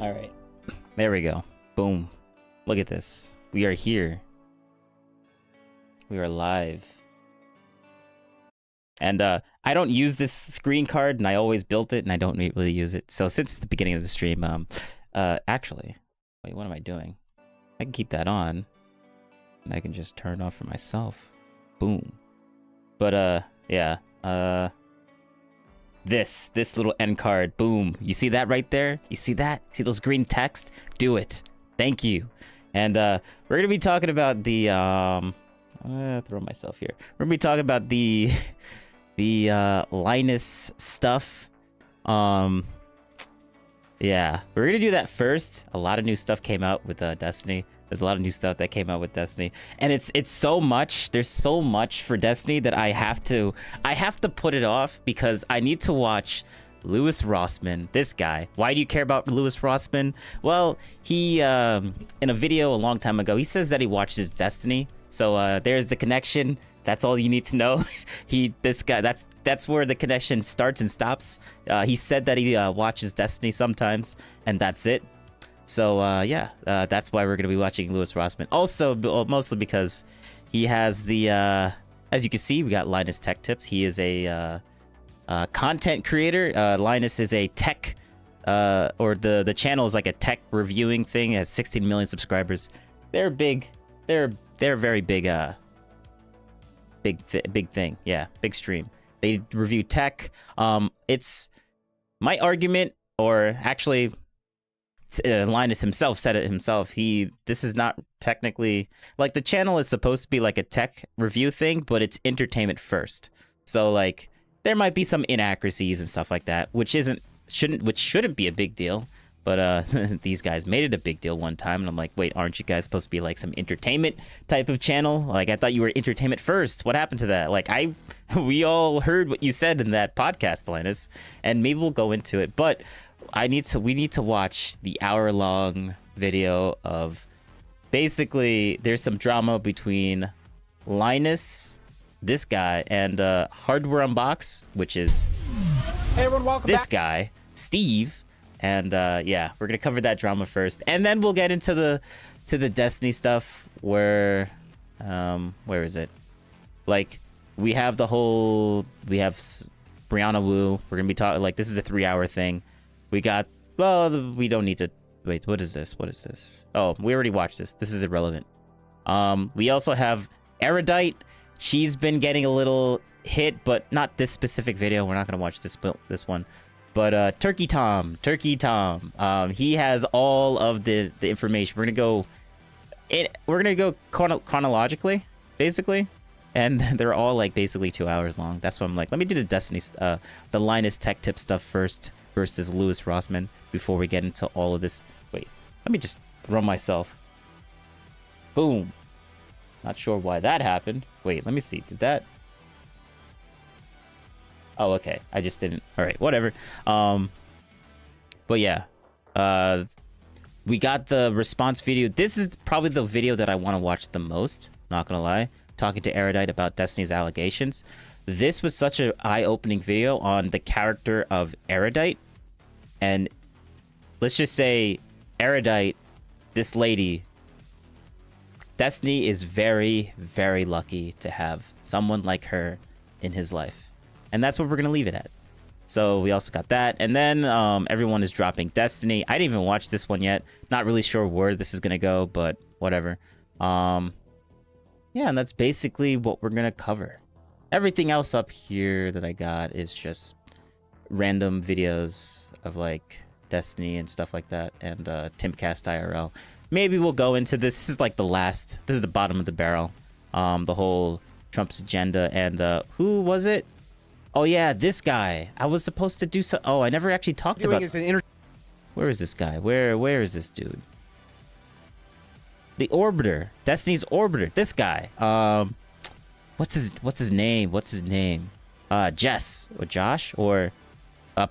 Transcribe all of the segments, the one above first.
All right. There we go. Boom. Look at this. We are here. We are live. And I don't use this screen card, and I always built it, and I don't really use it. So since the beginning of the stream, actually, wait, what am I doing? I can keep that on, and I can just turn it off for myself. Boom. But yeah, this little end card, boom. You see that right there? You see that? See those green text? Do it. Thank you. And we're gonna be talking about the throw myself here. We're gonna be talking about the Linus stuff. Yeah, we're gonna do that first. A lot of new stuff came out with Destiny. There's a lot of new stuff that came out with Destiny, and it's so much. There's so much for Destiny that I have to put it off because I need to watch Linus Rossmann, this guy. Why do you care about Linus Rossmann? Well, he in a video a long time ago, he says that he watches Destiny. So there's the connection. That's all you need to know. This guy, that's where the connection starts and stops. He said that he watches Destiny sometimes, and that's it. So yeah, that's why we're gonna be watching Linus Rossmann. Also, mostly because he has the, as you can see, we got Linus Tech Tips. He is a content creator. Linus is a tech, or the channel is like a tech reviewing thing. It has 16 million subscribers. They're big. They're very big. Big thing. Yeah, big stream. They review tech. It's my argument, or actually, Linus himself said it himself. This is not technically, like, the channel is supposed to be like a tech review thing, but it's entertainment first. So like there might be some inaccuracies and stuff like that, which shouldn't be a big deal. But these guys made it a big deal one time, and I'm like, wait, aren't you guys supposed to be like some entertainment type of channel? Like, I thought you were entertainment first. What happened to that? Like, we all heard what you said in that podcast, Linus, and maybe we'll go into it. But we need to watch the hour-long video of, basically, there's some drama between Linus, this guy, and Hardware Unbox, which is hey everyone, welcome this back. guy, Steve. And yeah, we're gonna cover that drama first, and then we'll get into the Destiny stuff. Where is it? Like, we have Brianna Wu. We're gonna be talking, like, this is a 3-hour thing. We got, well, we don't need to wait. What is this? Oh, we already watched this. This is irrelevant. We also have Erudite. She's been getting a little hit, but not this specific video. We're not gonna watch this one. But Turkey Tom, he has all of the information. We're gonna go chronologically, basically, and they're all like basically 2 hours long. That's why I'm like, let me do the Destiny, the Linus Tech Tip stuff first versus Linus Rossmann before we get into all of this. Wait, let me just throw myself. Boom. Not sure why that happened. Wait, let me see. Did that? Oh, okay. I just didn't. All right, whatever. But yeah, we got the response video. This is probably the video that I want to watch the most. Not gonna lie. Talking to Erudite about Destiny's allegations. This was such an eye-opening video on the character of Erudite, and let's just say, Erudite, this lady. Destiny is very, very lucky to have someone like her in his life. And that's what we're going to leave it at. So we also got that. And then everyone is dropping Destiny. I didn't even watch this one yet. Not really sure where this is going to go, but whatever. Yeah, and that's basically what we're going to cover. Everything else up here that I got is just random videos of like Destiny and stuff like that. And Timcast IRL. Maybe we'll go into this. This is like the last. This is the bottom of the barrel. The whole Trump's agenda. And who was it? Oh yeah, this guy. I was supposed to do so. Oh, I never actually talked about. Where is this guy? Where is this dude? The Orbiter, Destiny's Orbiter. This guy. What's his name? Jess or Josh or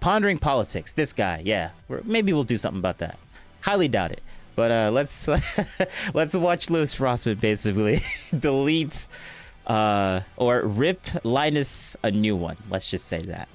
Pondering Politics. This guy. Yeah. Maybe we'll do something about that. Highly doubt it. But let's watch Linus Rossmann basically delete. Or rip Linus a new one. Let's just say that.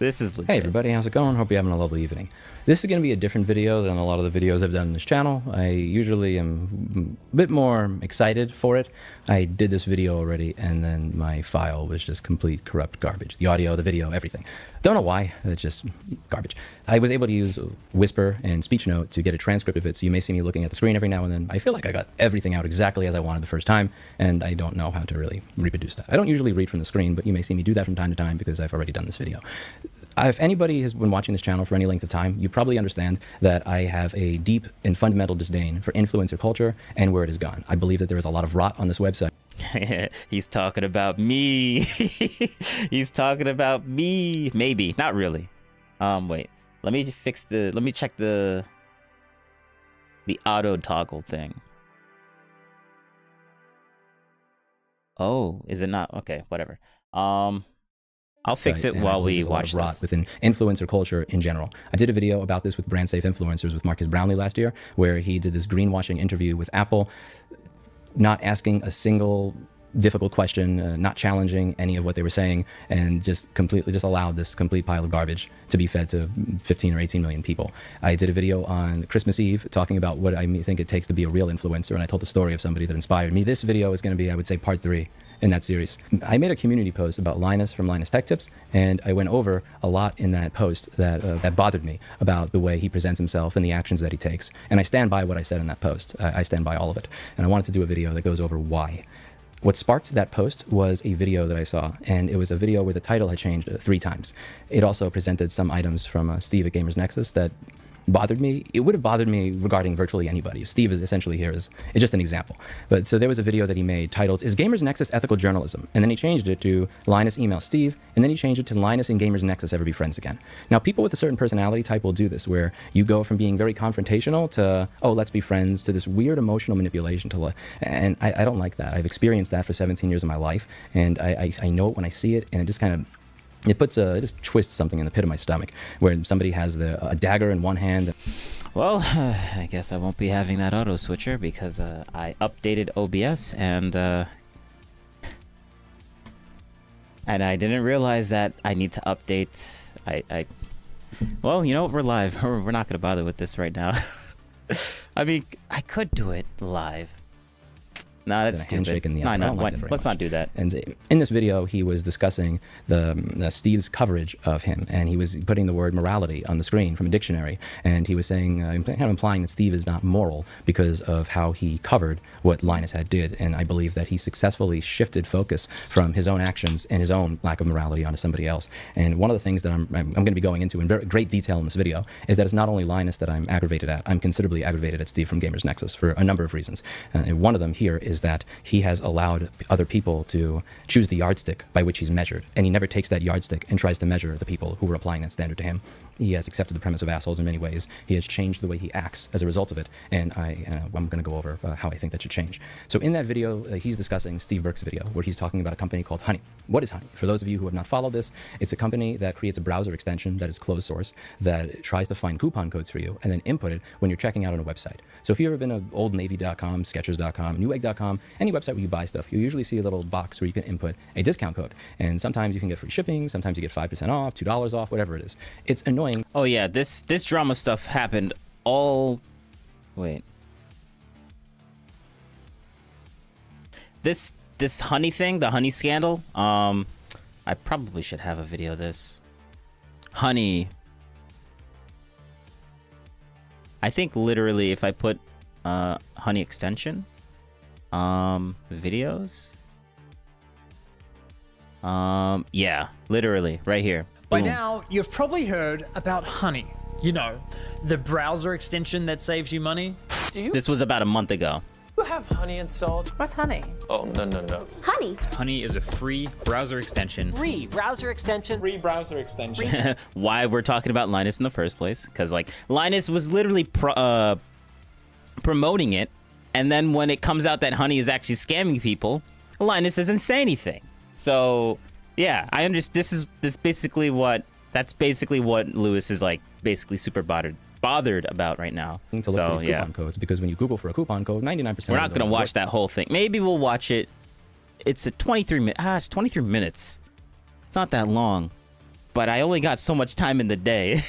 This is legit. Hey everybody, how's it going? Hope you're having a lovely evening. This is going to be a different video than a lot of the videos I've done on this channel. I usually am a bit more excited for it. I did this video already, and then my file was just complete corrupt garbage. The audio, the video, everything. Don't know why, it's just garbage. I was able to use Whisper and Speech Note to get a transcript of it, so you may see me looking at the screen every now and then. I feel like I got everything out exactly as I wanted the first time, and I don't know how to really reproduce that. I don't usually read from the screen, but you may see me do that from time to time because I've already done this video. If anybody has been watching this channel for any length of time, you probably understand that I have a deep and fundamental disdain for influencer culture and where it has gone. I believe that there is a lot of rot on this website. He's talking about me. He's talking about me. Maybe, not really. Wait. Let me check the auto toggle thing. Oh, is it not? Okay, whatever. I'll fix it while we watch this. Within influencer culture in general. I did a video about this with brand safe influencers with Marcus Brownlee last year, where he did this greenwashing interview with Apple, not asking a single difficult question, not challenging any of what they were saying, and just completely just allowed this complete pile of garbage to be fed to 15 or 18 million people. I did a video on Christmas Eve talking about what I think it takes to be a real influencer, and I told the story of somebody that inspired me. This video is going to be, I would say, part 3 in that series. I made a community post about Linus from Linus Tech Tips, and I went over a lot in that post that bothered me about the way he presents himself and the actions that he takes. And I stand by what I said in that post. I stand by all of it. And I wanted to do a video that goes over why. What sparked that post was a video that I saw, and it was a video where the title had changed 3 times. It also presented some items from Steve at Gamers Nexus that bothered me. It would have bothered me regarding virtually anybody. Steve is essentially here is just an example. But so there was a video that he made titled, "Is Gamers Nexus Ethical Journalism?" And then he changed it to Linus email Steve, and then he changed it to Linus and Gamers Nexus ever be friends again. Now, people with a certain personality type will do this, where you go from being very confrontational to, oh, let's be friends, to this weird emotional manipulation and I don't like that. I've experienced that for 17 years of my life, and I know it when I see it, and it just kind of, it just twists something in the pit of my stomach, where somebody has a dagger in one hand. Well, I guess I won't be having that auto switcher because I updated OBS and I didn't realize that I need to update. Well, you know what? We're live. We're not gonna bother with this right now. I mean, I could do it live. No, that's stupid. Let's not do that. And in this video, he was discussing Steve's coverage of him, and he was putting the word morality on the screen from a dictionary, and he was saying, kind of implying that Steve is not moral because of how he covered what Linus had did, and I believe that he successfully shifted focus from his own actions and his own lack of morality onto somebody else. And one of the things that I'm going to be going into in very great detail in this video is that it's not only Linus that I'm aggravated at. I'm considerably aggravated at Steve from Gamers Nexus for a number of reasons. And one of them here is that he has allowed other people to choose the yardstick by which he's measured, and he never takes that yardstick and tries to measure the people who were applying that standard to him. He has accepted the premise of assholes in many ways. He has changed the way he acts as a result of it, and I'm going to go over how I think that should change. So in that video, he's discussing Steve Burke's video, where he's talking about a company called Honey. What is Honey? For those of you who have not followed this, it's a company that creates a browser extension that is closed source, that tries to find coupon codes for you and then input it when you're checking out on a website. So if you've ever been to oldnavy.com, sketchers.com, newegg.com, any website where you buy stuff, you usually see a little box where you can input a discount code. And sometimes you can get free shipping, sometimes you get 5% off, $2 off, whatever it is. It's annoying. Oh yeah, this drama stuff happened all... Wait. This Honey thing, the Honey scandal, I probably should have a video of this. Honey. I think literally if I put Honey extension, videos, yeah, literally right here. By Boom. now, you've probably heard about Honey. You know, the browser extension that saves you money. This was about a month ago. You have Honey installed? What's Honey? Oh, no. Honey. Honey is a free browser extension. Free browser extension. Free browser extension. Why we're talking about Linus in the first place? Because like Linus was literally promoting it, and then when it comes out that Honey is actually scamming people, Linus doesn't say anything. So yeah, I understand. That's basically what Lewis is like basically super bothered about right now. To look for these coupon codes, because when you Google for a coupon code, 99%. We're not gonna watch that whole thing. Maybe we'll watch it. It's a 23 minute. It's 23 minutes. It's not that long. but I only got so much time in the day.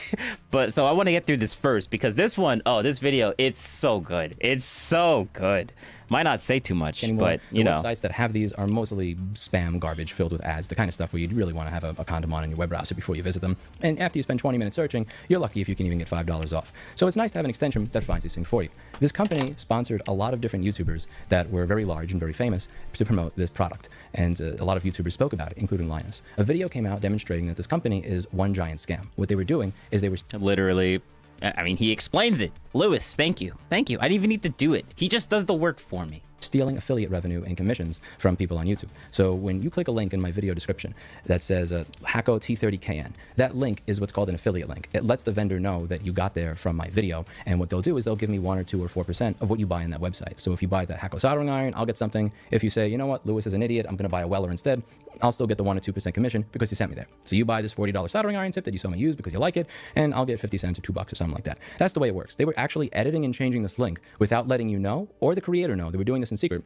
But so I want to get through this first because this one, oh, this video, it's so good. It's so good. Might not say too much, anymore. but you know. Websites that have these are mostly spam garbage filled with ads, the kind of stuff where you really want to have a condom on in your web browser before you visit them. And after you spend 20 minutes searching, you're lucky if you can even get $5 off. So it's nice to have an extension that finds these things for you. This company sponsored a lot of different YouTubers that were very large and very famous to promote this product. And a lot of YouTubers spoke about it, including Linus. A video came out demonstrating that this company is one giant scam. What they were doing is they were Literally, I mean, he explains it. Lewis, thank you. Thank you. I didn't even need to do it. He just does the work for me. stealing affiliate revenue and commissions from people on YouTube. So when you click a link in my video description that says Hacko T30KN, that link is what's called an affiliate link. It lets the vendor know that you got there from my video, and what they'll do is they'll give me 1 or 2 or 4% of what you buy in that website. So if you buy that Hacko soldering iron, I'll get something. If you say, you know what, Lewis is an idiot, I'm going to buy a Weller instead, I'll still get the 1 or 2% commission because you sent me there. So you buy this $40 soldering iron tip that you saw me use because you like it, and I'll get 50 cents or $2 or something like that. That's the way it works. They were actually editing and changing this link without letting you know, or the creator know. They were doing this in secret,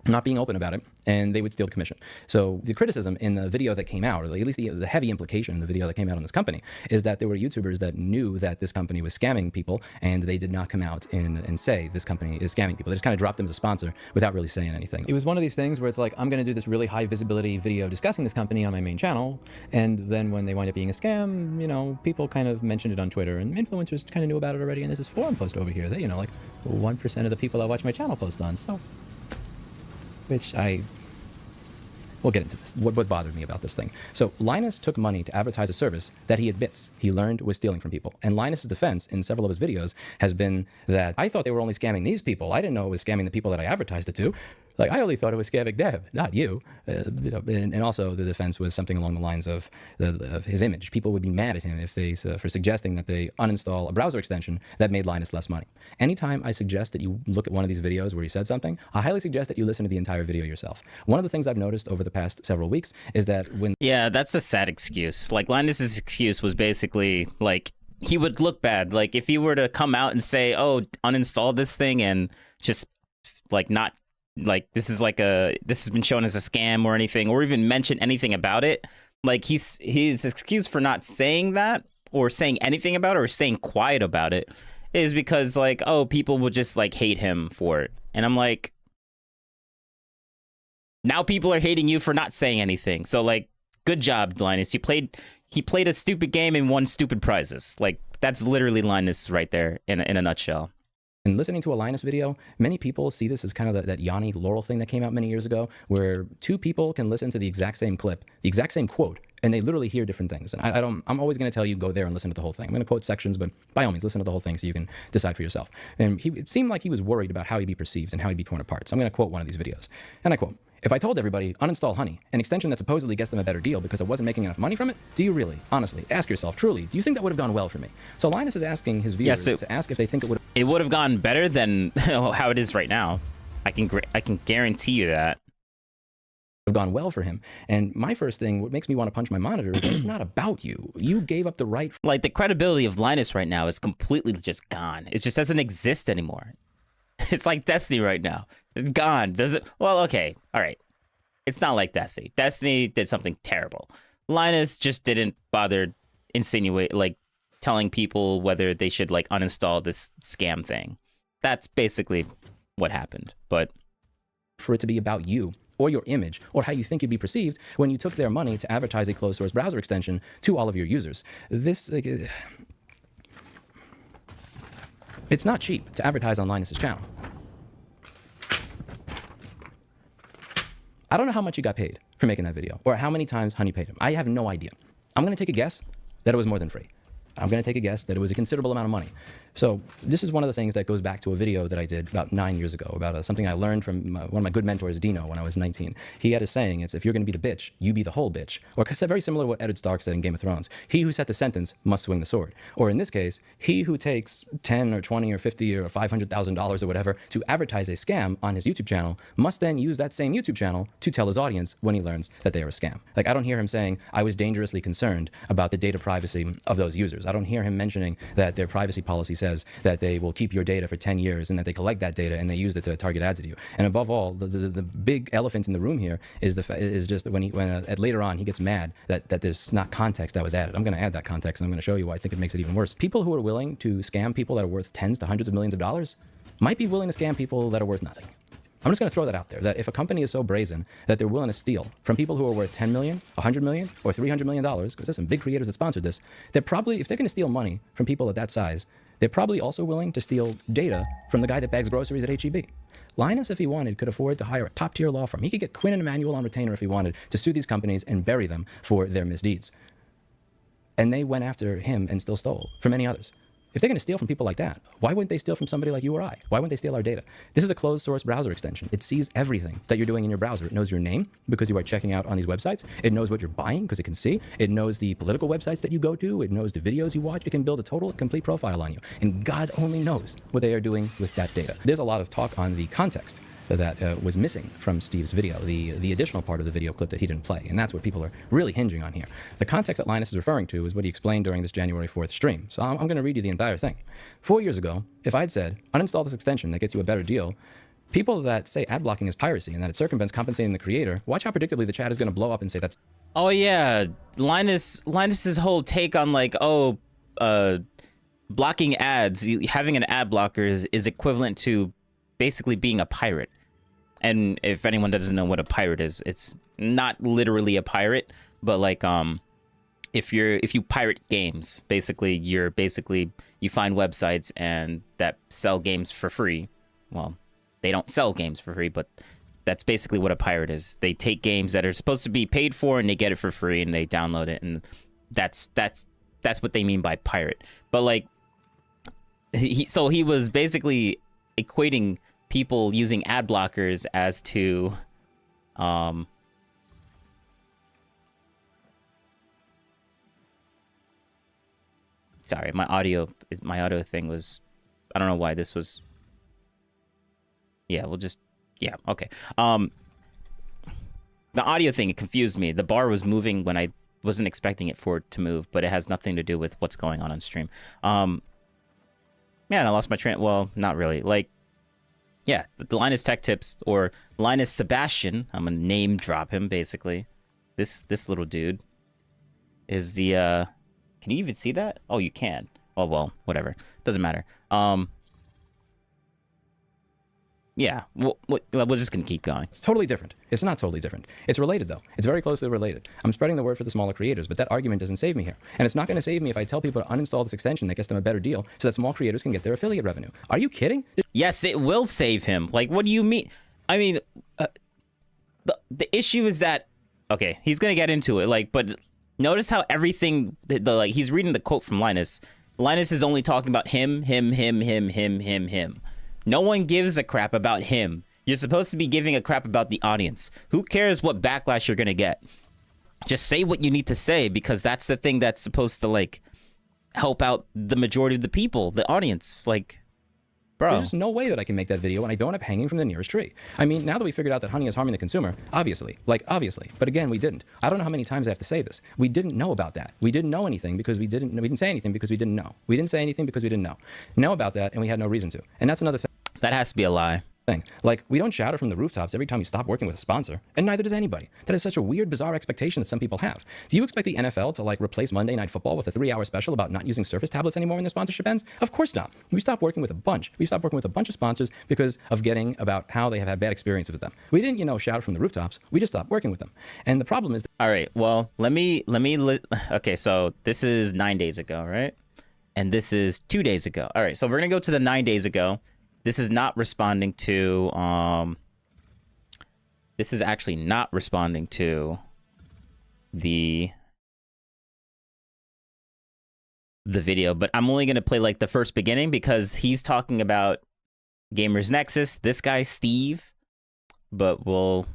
not being open about it, and they would steal the commission. So the criticism in the video that came out, or at least the heavy implication in the video that came out on this company, is that there were YouTubers that knew that this company was scamming people, and they did not come out and say this company is scamming people. They just kind of dropped them as a sponsor without really saying anything. It was one of these things where it's like, I'm going to do this really high visibility video discussing this company on my main channel, and then when they wind up being a scam, you know, people kind of mentioned it on Twitter, and influencers kind of knew about it already, and there's this forum post over here that, you know, like 1% of the people that watch my channel post on, so... We'll get into this. What bothered me about this thing? So Linus took money to advertise a service that he admits he learned was stealing from people. And Linus's defense in several of his videos has been that I thought they were only scamming these people. I didn't know it was scamming the people that I advertised it to. Like, I only thought it was scamming them, not you. You know, and also the defense was something along the lines of his image. People would be mad at him if they for suggesting that they uninstall a browser extension that made Linus less money. Anytime I suggest that you look at one of these videos where he said something, I highly suggest that you listen to the entire video yourself. One of the things I've noticed over the past several weeks is that when... Yeah, that's a sad excuse. Like, Linus's excuse was basically, like, he would look bad. Like, if he were to come out and say, oh, uninstall this thing and just, like, not... like this has been shown as a scam or anything, or even mention anything about it, like his excuse for not saying that or saying anything about it or staying quiet about it is because, like, oh, people will just like hate him for it. And I'm like, now people are hating you for not saying anything. So, like, good job, Linus. He played a stupid game and won stupid prizes. Like, that's literally Linus right there in a nutshell. And listening to a Linus video, many people see this as kind of that Yanni Laurel thing that came out many years ago, where 2 people can listen to the exact same clip, the exact same quote, and they literally hear different things. And I'm always going to tell you, go there and listen to the whole thing. I'm going to quote sections, but by all means, listen to the whole thing so you can decide for yourself. And it seemed like he was worried about how he'd be perceived and how he'd be torn apart. So I'm going to quote one of these videos. And I quote, "If I told everybody, uninstall Honey, an extension that supposedly gets them a better deal because I wasn't making enough money from it, do you really, honestly, ask yourself, truly, do you think that would have gone well for me?" So Linus is asking his viewers to ask if they think it would have gone better than how it is right now. I can guarantee you that. Have gone well for him. And my first thing, what makes me want to punch my monitor, is that it's not about you. You gave up the right. Like, the credibility of Linus right now is completely just gone. It just doesn't exist anymore. It's like Destiny right now. It's gone. Does it? Well, okay. All right. It's not like Destiny. Destiny did something terrible. Linus just didn't bother telling people whether they should, like, uninstall this scam thing. That's basically what happened. But for it to be about you or your image or how you think you'd be perceived when you took their money to advertise a closed source browser extension to all of your users. This, it's not cheap to advertise on Linus's channel. I don't know how much he got paid for making that video or how many times Honey paid him. I have no idea. I'm going to take a guess that it was more than free. I'm going to take a guess that it was a considerable amount of money. So this is one of the things that goes back to a video that I did about 9 years ago about something I learned from one of my good mentors, Dino, when I was 19. He had a saying, it's, if you're going to be the bitch, you be the whole bitch. Or very similar to what Eddard Stark said in Game of Thrones. He who set the sentence must swing the sword. Or in this case, he who takes 10 or 20 or 50 or $500,000 or whatever to advertise a scam on his YouTube channel must then use that same YouTube channel to tell his audience when he learns that they are a scam. Like, I don't hear him saying, I was dangerously concerned about the data privacy of those users. years. I don't hear him mentioning that their privacy policy says that they will keep your data for 10 years and that they collect that data and they use it to target ads at you. And above all, the big elephant in the room here is just that when later on he gets mad that there's not context that was added. I'm going to add that context and I'm going to show you why I think it makes it even worse. People who are willing to scam people that are worth tens to hundreds of millions of dollars might be willing to scam people that are worth nothing. I'm just going to throw that out there, that if a company is so brazen that they're willing to steal from people who are worth 10 million, 100 million, or $300 million, because there's some big creators that sponsored this, they're probably, if they're going to steal money from people at that size, they're probably also willing to steal data from the guy that bags groceries at HEB. Linus, if he wanted, could afford to hire a top-tier law firm. He could get Quinn and Emanuel on retainer if he wanted to sue these companies and bury them for their misdeeds. And they went after him and still stole from many others. If they're going to steal from people like that, why wouldn't they steal from somebody like you or I? Why wouldn't they steal our data? This is a closed source browser extension. It sees everything that you're doing in your browser. It knows your name because you are checking out on these websites. It knows what you're buying because it can see. It knows the political websites that you go to. It knows the videos you watch. It can build a total, complete profile on you. And God only knows what they are doing with that data. There's a lot of talk on the context that was missing from Steve's video, the additional part of the video clip that he didn't play. And that's what people are really hinging on here. The context that Linus is referring to is what he explained during this January 4th stream. So I'm going to read you the entire thing. 4 years ago, if I'd said, uninstall this extension that gets you a better deal, people that say ad blocking is piracy and that it circumvents compensating the creator, watch how predictably the chat is going to blow up and say that's... Oh yeah, Linus's whole take on like, blocking ads, having an ad blocker is equivalent to basically being a pirate. And if anyone doesn't know what a pirate is, it's not literally a pirate, but like if you pirate games, basically you find websites and that sell games for free. Well, they don't sell games for free, but that's basically what a pirate is. They take games that are supposed to be paid for and they get it for free and they download it, and that's what they mean by pirate. But like he was basically equating people using ad blockers as to sorry, my audio thing was, I don't know why this was, yeah, okay. The audio thing, it confused me. The bar was moving when I wasn't expecting it for it to move, but it has nothing to do with what's going on stream. Man, I lost my train. Well, not really. Like, yeah, the Linus Tech Tips, or Linus Sebastian, I'm gonna name drop him basically. This little dude is the can you even see that? Oh, you can. Oh well, whatever. Doesn't matter. Yeah, we're just gonna keep going. It's totally different. It's not totally different. It's related though. It's very closely related. I'm spreading the word for the smaller creators, but that argument doesn't save me here. And it's not going to save me if I tell people to uninstall this extension that gets them a better deal so that small creators can get their affiliate revenue. Are you kidding? Yes, it will save him. Like, what do you mean? I mean, the issue is that, okay, he's gonna get into it. Like, but notice how everything, like, he's reading the quote from Linus. Linus is only talking about him. No one gives a crap about him. You're supposed to be giving a crap about the audience. Who cares what backlash you're gonna get? Just say what you need to say, because that's the thing that's supposed to, like, help out the majority of the people, the audience. Like, bro. There's no way that I can make that video and I don't end up hanging from the nearest tree. I mean, now that we figured out that honey is harming the consumer, obviously. But again, we didn't. I don't know how many times I have to say this. We didn't know about that. We didn't know anything because we didn't say anything because we didn't know. We didn't say anything because we didn't know about that, and we had no reason to. And that's another thing. That has to be a lie. Like, we don't shout it from the rooftops every time we stop working with a sponsor, and neither does anybody. That is such a weird, bizarre expectation that some people have. Do you expect the NFL to, like, replace Monday Night Football with a 3-hour special about not using Surface tablets anymore when their sponsorship ends? Of course not. We stopped working with a bunch. We stopped working with a bunch of sponsors because of getting about how they have had bad experiences with them. We didn't, shout it from the rooftops. We just stopped working with them. And the problem is... All right, well, okay, so this is 9 days ago, right? And this is 2 days ago. All right, so we're gonna go to the 9 days ago. This is not responding to, this is actually not responding to the video, but I'm only going to play, like, the first beginning because he's talking about Gamers Nexus, this guy, Steve, but we'll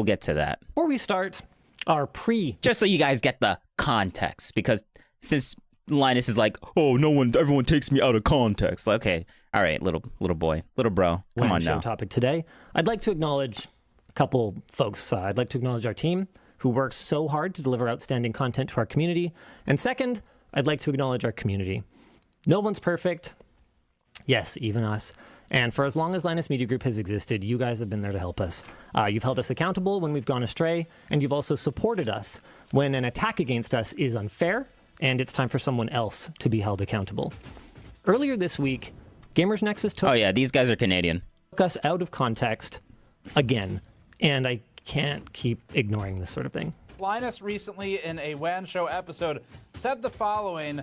get to that. Before we start our just so you guys get the context, because since Linus is like, oh, everyone takes me out of context. Like, okay, all right, little boy, little bro, come on now. Topic today, I'd like to acknowledge a couple folks. I'd like to acknowledge our team. who works so hard to deliver outstanding content to our community. And second, I'd like to acknowledge our community. No one's perfect. Yes, even us. And for as long as Linus Media Group has existed, you guys have been there to help us. You've held us accountable when we've gone astray, and you've also supported us when an attack against us is unfair, and it's time for someone else to be held accountable. Earlier this week, Gamers Nexus took Oh yeah, these guys are Canadian. us out of context again, and I can't keep ignoring this sort of thing. Linus recently in a WAN Show episode said the following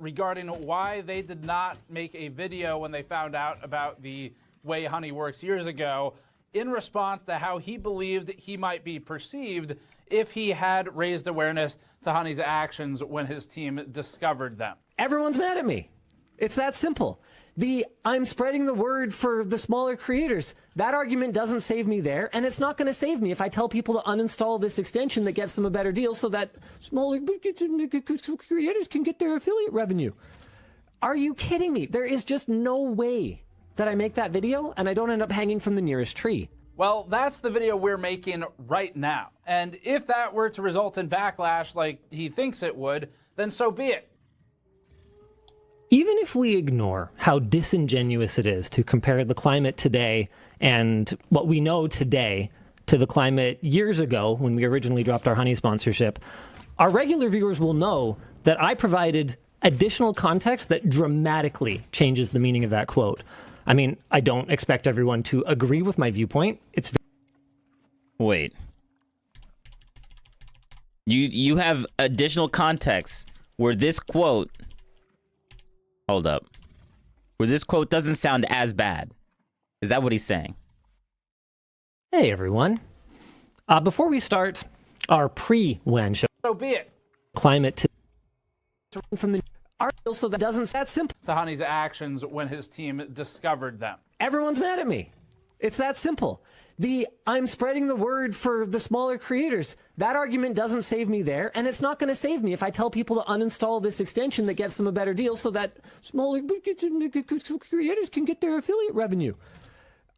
regarding why they did not make a video when they found out about the way Honey works years ago, in response to how he believed he might be perceived if he had raised awareness to Honey's actions when his team discovered them. Everyone's mad at me. It's that simple. I'm spreading the word for the smaller creators. That argument doesn't save me there, and it's not going to save me if I tell people to uninstall this extension that gets them a better deal so that smaller creators can get their affiliate revenue. Are you kidding me? There is just no way that I make that video and I don't end up hanging from the nearest tree. Well, that's the video we're making right now. And if that were to result in backlash like he thinks it would, then so be it. Even if we ignore how disingenuous it is to compare the climate today and what we know today to the climate years ago when we originally dropped our Honey sponsorship, our regular viewers will know that I provided additional context that dramatically changes the meaning of that quote. I mean, I don't expect everyone to agree with my viewpoint. It's Wait. You have additional context where this quote... Hold up. Where this quote doesn't sound as bad. Is that what he's saying? Hey, everyone. Before we start our pre-WAN show, So be it. climate from the article, so that doesn't that simple. To Honey's actions when his team discovered them. Everyone's mad at me. It's that simple. I'm spreading the word for the smaller creators. That argument doesn't save me there, and it's not going to save me if I tell people to uninstall this extension that gets them a better deal so that smaller creators can get their affiliate revenue.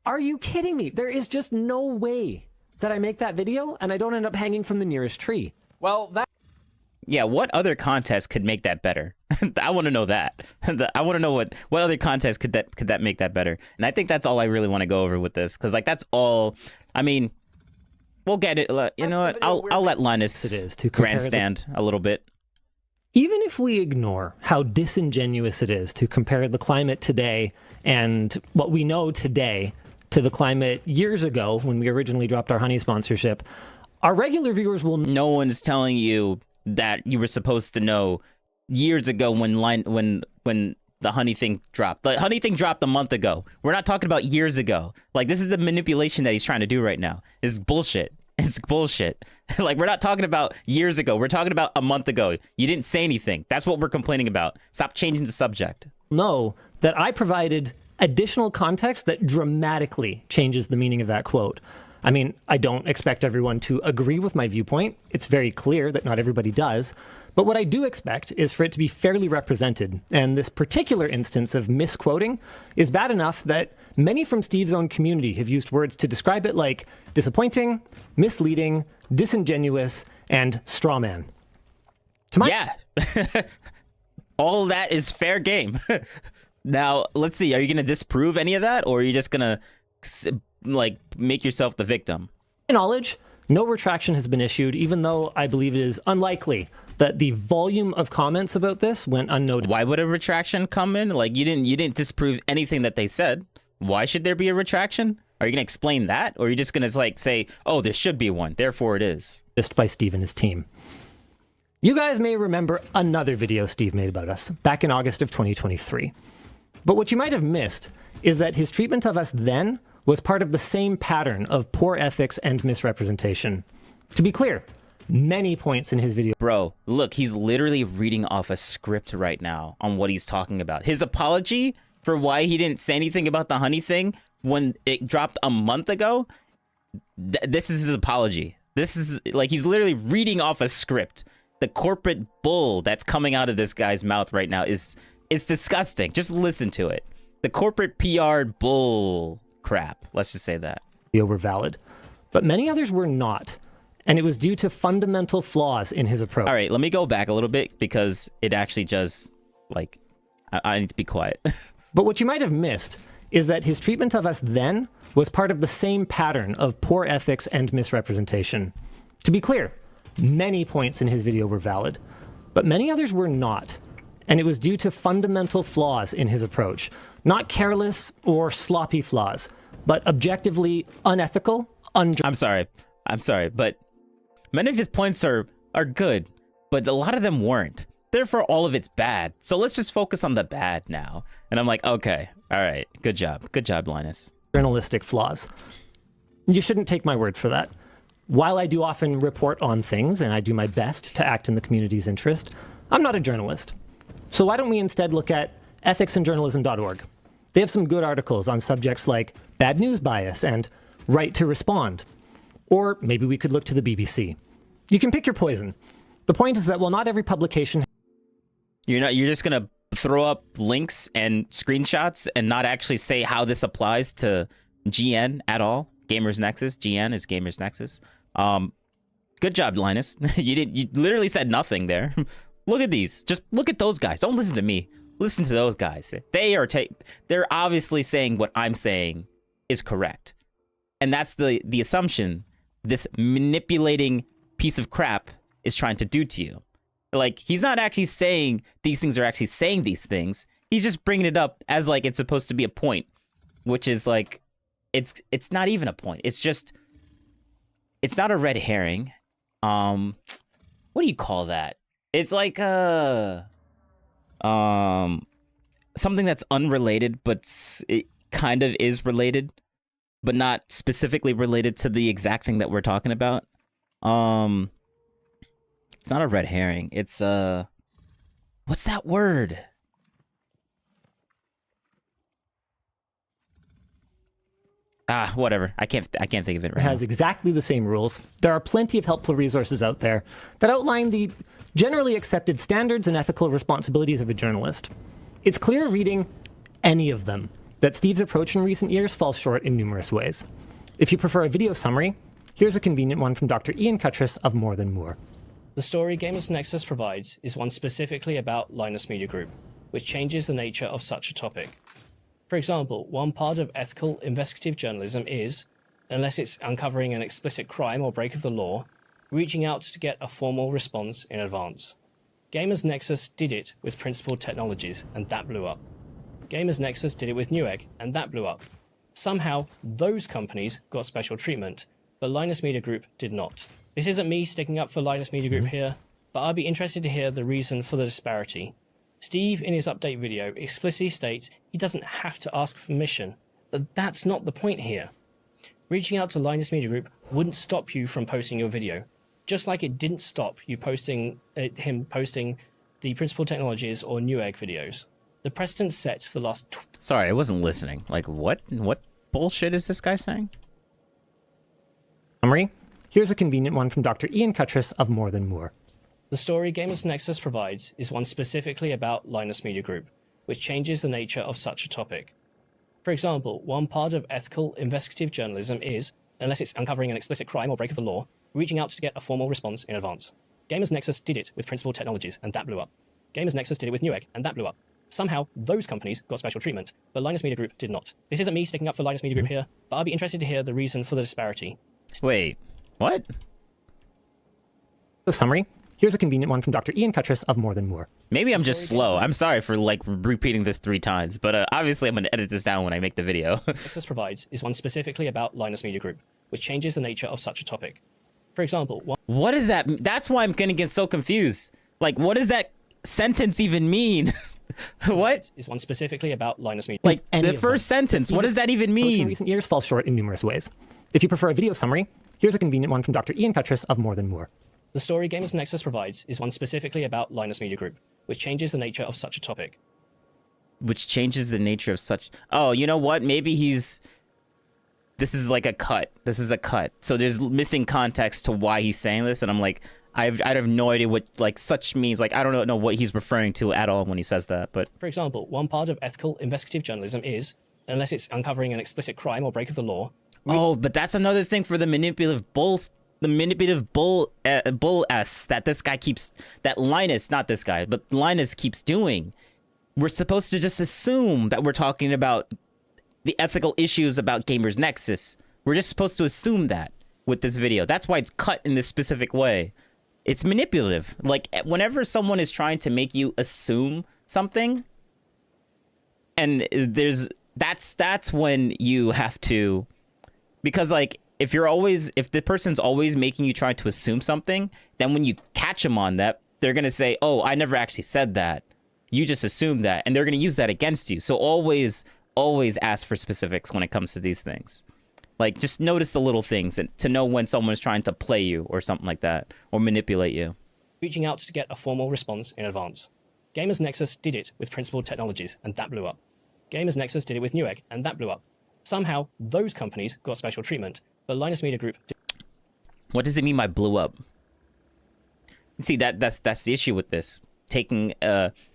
Are you kidding me? There is just no way that I make that video and I don't end up hanging from the nearest tree. Well, that Yeah, what other context could make that better? I want to know that. I want to know what other context could that make that better? And I think that's all I really want to go over with this, because like that's all. I mean, we'll get it. You know what? I'll let Linus It is to compare grandstand a little bit. Even if we ignore how disingenuous it is to compare the climate today and what we know today to the climate years ago when we originally dropped our Honey sponsorship, our regular viewers will No one's telling you that you were supposed to know years ago when the Honey thing dropped. The Honey thing dropped a month ago. We're not talking about years ago. Like, this is the manipulation that he's trying to do right now. It's bullshit. It's bullshit. Like, we're not talking about years ago. We're talking about a month ago. You didn't say anything. That's what we're complaining about. Stop changing the subject. know that I provided additional context that dramatically changes the meaning of that quote. I mean, I don't expect everyone to agree with my viewpoint. It's very clear that not everybody does. But what I do expect is for it to be fairly represented. And this particular instance of misquoting is bad enough that many from Steve's own community have used words to describe it like disappointing, misleading, disingenuous, and straw man. To my Yeah. All that is fair game. Now, let's see. Are you going to disprove any of that? Or are you just going to, like, make yourself the victim? knowledge, no retraction has been issued, even though I believe it is unlikely that the volume of comments about this went unnoticed. Why would a retraction come in? Like, you didn't disprove anything that they said. Why should there be a retraction? Are you going to explain that? Or are you just going to, like, say, oh, there should be one, therefore it is? Just by Steve and his team. You guys may remember another video Steve made about us back in August of 2023. But what you might have missed is that his treatment of us then was part of the same pattern of poor ethics and misrepresentation. To be clear, many points in his video. Bro, look, he's literally reading off a script right now on what he's talking about. His apology for why he didn't say anything about the honey thing when it dropped a month ago, this is his apology. This is, like, he's literally reading off a script. The corporate bull that's coming out of this guy's mouth right now is disgusting. Just listen to it. The corporate PR bull crap. Let's just say that. Were valid, but many others were not. and it was due to fundamental flaws in his approach. All right, let me go back a little bit because it actually just, like, I need to be quiet. But what you might have missed is that his treatment of us then was part of the same pattern of poor ethics and misrepresentation. To be clear, many points in his video were valid, but many others were not. And it was due to fundamental flaws in his approach. Not careless or sloppy flaws, but objectively unethical, I'm sorry, but many of his points are good, but a lot of them weren't. Therefore, all of it's bad. So let's just focus on the bad now. And I'm like, okay, all right, good job, Linus. Journalistic flaws. You shouldn't take my word for that. While I do often report on things and I do my best to act in the community's interest, I'm not a journalist. So why don't we instead look at ethicsandjournalism.org? They have some good articles on subjects like bad news bias and right to respond. Or maybe we could look to the BBC. You can pick your poison. The point is that while not every publication... You're just gonna throw up links and screenshots and not actually say how this applies to GN at all? Gamers Nexus. GN is Gamers Nexus. Good job, Linus. You literally said nothing there. Look at these. Just look at those guys. Don't listen to me. Listen to those guys. They're obviously saying what I'm saying is correct. And that's the assumption this manipulating piece of crap is trying to do to you. Like, he's not actually saying these things are actually saying these things. He's just bringing it up as like it's supposed to be a point, which is like, it's not even a point. It's just, it's not a red herring. What do you call that? It's like something that's unrelated, but it kind of is related, but not specifically related to the exact thing that we're talking about. It's not a red herring. It's what's that word? Whatever. I can't think of it right now. Has exactly the same rules. There are plenty of helpful resources out there that outline the generally accepted standards and ethical responsibilities of a journalist. It's clear reading any of them that Steve's approach in recent years falls short in numerous ways. If you prefer a video summary, here's a convenient one from Dr. Ian Cutress of More Than Moore. The story Gamers Nexus provides is one specifically about Linus Media Group, which changes the nature of such a topic. For example, one part of ethical investigative journalism is, unless it's uncovering an explicit crime or break of the law, reaching out to get a formal response in advance. Gamers Nexus did it with Principled Technologies, and that blew up. Gamers Nexus did it with Newegg, and that blew up. Somehow, those companies got special treatment, but Linus Media Group did not. This isn't me sticking up for Linus Media Group here, but I'd be interested to hear the reason for the disparity. Steve, in his update video, explicitly states he doesn't have to ask permission, but that's not the point here. Reaching out to Linus Media Group wouldn't stop you from posting your video, just like it didn't stop you him posting the Principled Technologies or Newegg videos. The precedent set for the last... Sorry, I wasn't listening. Like, what bullshit is this guy saying? Summary. Here's a convenient one from Dr. Ian Cutress of More Than Moore. The story Gamers Nexus provides is one specifically about Linus Media Group, which changes the nature of such a topic. For example, one part of ethical investigative journalism is, unless it's uncovering an explicit crime or break of the law, reaching out to get a formal response in advance. Gamers Nexus did it with Principled Technologies, and that blew up. Gamers Nexus did it with Newegg, and that blew up. Somehow, those companies got special treatment, but Linus Media Group did not. This isn't me sticking up for Linus Media Group here, but I'd be interested to hear the reason for the disparity. Wait, what? The summary. Here's a convenient one from Dr. Ian Cutress of More Than Moore. Maybe I'm just slow. I'm sorry for like repeating this 3 times, but obviously I'm going to edit this down when I make the video. Nexus provides is one specifically about Linus Media Group, which changes the nature of such a topic. For example, what is that? That's why I'm going to get so confused. Like, what does that sentence even mean? What? Is one specifically about Linus Media Group. Like, the first sentence, what does that even mean? In recent years falls short in numerous ways. If you prefer a video summary, here's a convenient one from Dr. Ian Cutress of More Than Moore. The story Gamers Nexus provides is one specifically about Linus Media Group, which changes the nature of such a topic. Which changes the nature of such... Oh, you know what? Maybe he's... This is like a cut. This is a cut. So there's missing context to why he's saying this, and I'm like, I have no idea what like such means. Like, I don't know what he's referring to at all when he says that, but... For example, one part of ethical investigative journalism is, unless it's uncovering an explicit crime or break of the law... Oh, but that's another thing for the manipulative the manipulative bull s that this guy keeps, that Linus, not this guy, but Linus keeps doing. We're supposed to just assume that we're talking about the ethical issues about Gamers Nexus. We're just supposed to assume that with this video. That's why it's cut in this specific way. It's manipulative. Like, whenever someone is trying to make you assume something, and that's when you have to, because like, if the person's always making you try to assume something, then when you catch them on that, they're gonna say, oh, I never actually said that. You just assumed that, and they're going to use that against you. So always ask for specifics when it comes to these things. Like, just notice the little things and to know when someone's trying to play you or something like that, or manipulate you. Reaching out to get a formal response in advance. Gamers Nexus did it with Principled Technologies, and that blew up. Gamers Nexus did it with Newegg, and that blew up. Somehow, those companies got special treatment, but Linus Media Group... What does it mean by blew up? See, that's the issue with this. Taking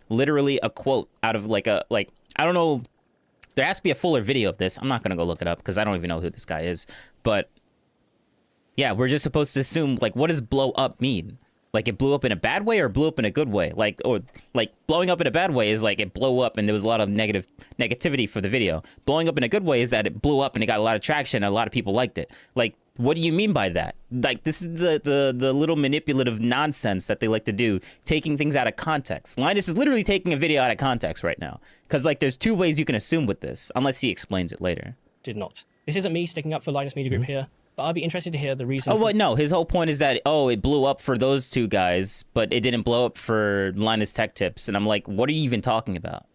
literally a quote out of I don't know, there has to be a fuller video of this. I'm not gonna go look it up because I don't even know who this guy is, but yeah, we're just supposed to assume, like, what does blow up mean? Like, it blew up in a bad way or blew up in a good way? Like, or like, blowing up in a bad way is like it blew up and there was a lot of negativity for the video. Blowing up in a good way is that it blew up and it got a lot of traction and a lot of people liked it. Like, what do you mean by that? Like, this is the little manipulative nonsense that they like to do, taking things out of context. Linus is literally taking a video out of context right now. Because, like, there's two ways you can assume with this, unless he explains it later. Did not. This isn't me sticking up for Linus Media Group here, but I'd be interested to hear the reason... Oh, well, no, his whole point is that, oh, it blew up for those two guys, but it didn't blow up for Linus Tech Tips. And I'm like, what are you even talking about?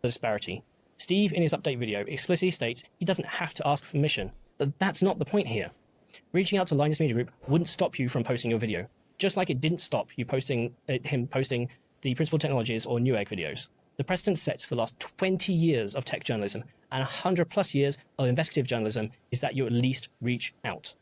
The disparity. Steve, in his update video, explicitly states he doesn't have to ask permission. But that's not the point here. Reaching out to Linus Media Group wouldn't stop you from posting your video, just like it didn't stop you him posting the Principled Technologies or Newegg videos. The precedent set for the last 20 years of tech journalism and 100+ years of investigative journalism is that you at least reach out.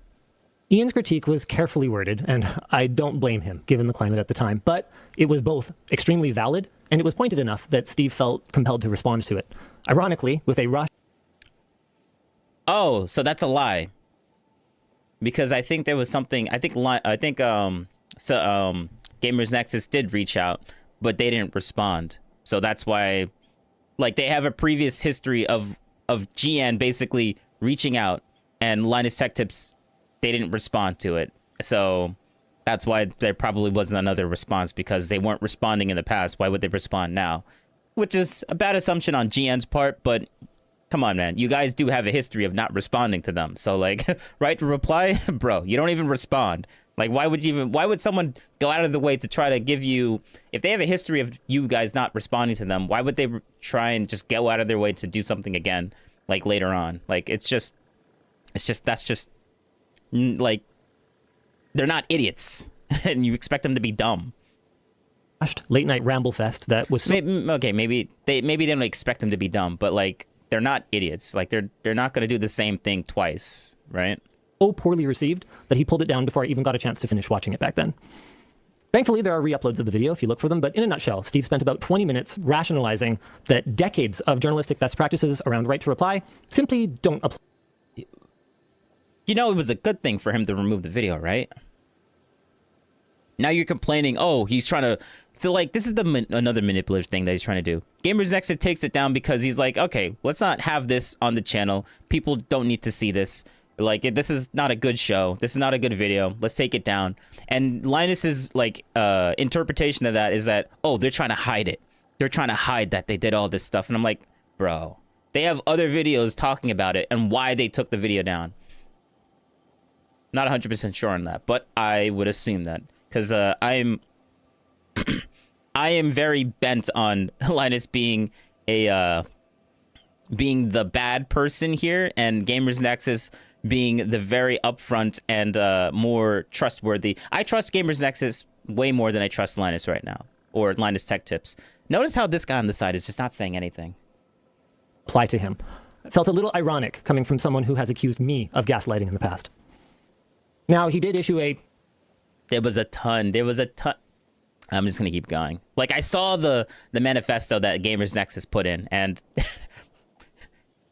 Ian's critique was carefully worded, and I don't blame him, given the climate at the time, but it was both extremely valid, and it was pointed enough that Steve felt compelled to respond to it. Ironically, with a rush... Oh, so that's a lie. Because I think there was something, Gamers Nexus did reach out, but they didn't respond. So that's why, like, they have a previous history of GN basically reaching out, and Linus Tech Tips, they didn't respond to it. So that's why there probably wasn't another response, because they weren't responding in the past. Why would they respond now? Which is a bad assumption on GN's part, but come on, man. You guys do have a history of not responding to them. So, like, right to reply? Bro, you don't even respond. Like, why would someone go out of the way to try to give you, if they have a history of you guys not responding to them, why would they try and just go out of their way to do something again, like, later on? Like, like, they're not idiots, and you expect them to be dumb. Late night ramble fest that was maybe they don't expect them to be dumb, but, like, they're not idiots. Like, they're not going to do the same thing twice, right? So poorly received that he pulled it down before I even got a chance to finish watching it back then. Thankfully, there are re-uploads of the video if you look for them, but in a nutshell, Steve spent about 20 minutes rationalizing that decades of journalistic best practices around right to reply simply don't apply. You know, it was a good thing for him to remove the video, right? Now you're complaining, oh, he's trying to... So, like, this is another manipulative thing that he's trying to do. Gamers Nexus takes it down because he's like, okay, let's not have this on the channel. People don't need to see this. Like, this is not a good show. This is not a good video. Let's take it down. And Linus's, like, interpretation of that is that, oh, they're trying to hide it. They're trying to hide that they did all this stuff. And I'm like, bro, they have other videos talking about it and why they took the video down. Not 100% sure on that, but I would assume that. Because I am very bent on Linus being the bad person here, and Gamers Nexus being the very upfront and more trustworthy. I trust Gamers Nexus way more than I trust Linus right now, or Linus Tech Tips. Notice how this guy on the side is just not saying anything. Apply to him. It felt a little ironic coming from someone who has accused me of gaslighting in the past. Now, he did issue a... There was a ton. I'm just going to keep going. Like, I saw the manifesto that Gamers Nexus put in, and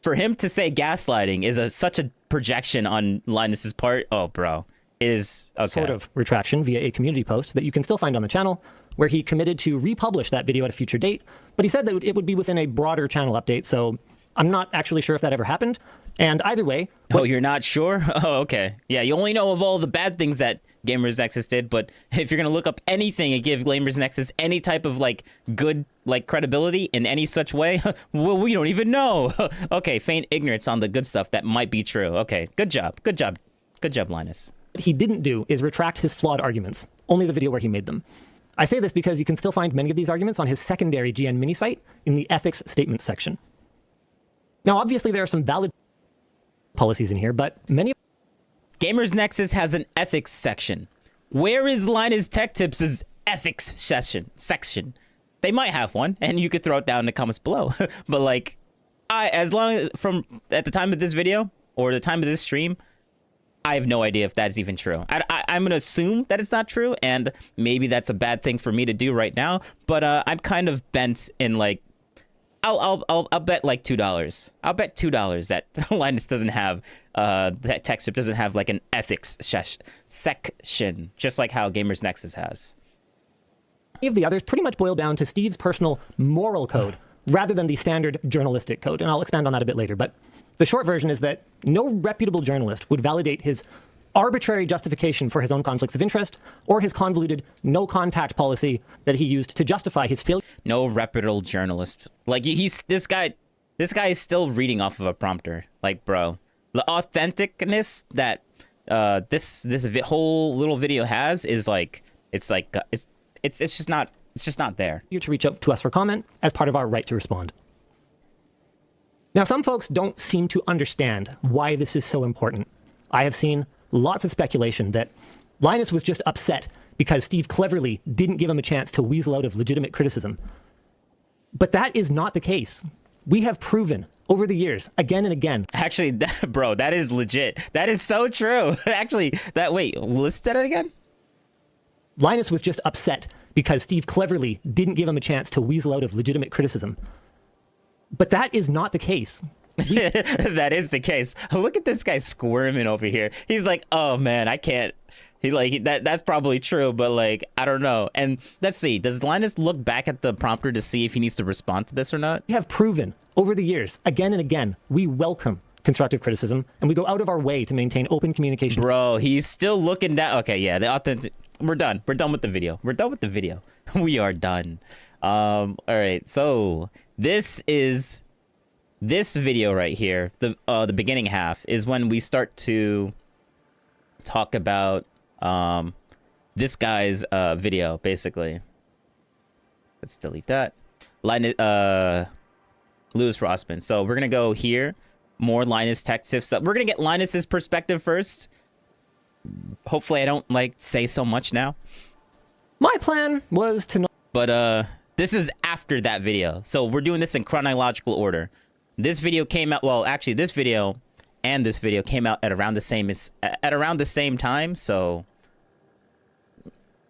for him to say gaslighting is such a projection on Linus's part. Oh, bro. is okay. sort of retraction via a community post that you can still find on the channel, where he committed to republish that video at a future date, but he said that it would be within a broader channel update, so I'm not actually sure if that ever happened. And either way... Oh, you're not sure? Oh, okay. Yeah, you only know of all the bad things that Gamers Nexus did, but if you're going to look up anything and give Gamers Nexus any type of, like, good, like, credibility in any such way, well, we don't even know. Okay, feign ignorance on the good stuff that might be true. Okay, good job. Good job. Good job, Linus. What he didn't do is retract his flawed arguments, only the video where he made them. I say this because you can still find many of these arguments on his secondary GN mini site in the ethics statements section. Now, obviously, there are some valid policies in here, but many of Gamers Nexus has an ethics section. Where is Linus Tech Tips' ethics section? They might have one, and you could throw it down in the comments below. But like, as long as from at the time of this video or the time of this stream, I have no idea if that's even true. I'm gonna assume that it's not true, and maybe that's a bad thing for me to do right now. But I'm kind of bent in like, I'll bet like $2. I'll bet $2 that Linus doesn't have that TechStip doesn't have like an ethics section, just like how Gamers Nexus has. Many of the others pretty much boil down to Steve's personal moral code rather than the standard journalistic code, and I'll expand on that a bit later. But the short version is that no reputable journalist would validate his arbitrary justification for his own conflicts of interest or his convoluted no-contact policy that he used to justify his failure. No reputable journalist. Like, this guy is still reading off of a prompter. Like, bro, the authenticness that this whole little video has is like, it's just not there. To reach out to us for comment as part of our right to respond. Now, some folks don't seem to understand why this is so important. I have seen lots of speculation that Linus was just upset because Steve cleverly didn't give him a chance to weasel out of legitimate criticism. But that is not the case. We have proven over the years, again and again. Actually, bro, that is legit. That is so true. Actually, wait, list that again? Linus was just upset because Steve cleverly didn't give him a chance to weasel out of legitimate criticism. But that is not the case. That is the case. Look at this guy squirming over here. He's like, oh man, I can't. That's probably true, but like, I don't know. And let's see, does Linus look back at the prompter to see if he needs to respond to this or not? We have proven over the years, again and again, we welcome constructive criticism and we go out of our way to maintain open communication. Bro, he's still looking down. Okay, yeah, the authentic. We're done. We're done with the video. We're done with the video. We are done. All right, so this video right here, the beginning half, is when we start to talk about this guy's video, basically. Let's delete that. Linus, Lewis Rossmann. So we're gonna go here, more Linus Tech Tips. We're gonna get Linus's perspective first. Hopefully I don't like say so much now. My plan was to not. But this is after that video, so we're doing this in chronological order. This video came out, well, actually this video and this video came out at around the same time, so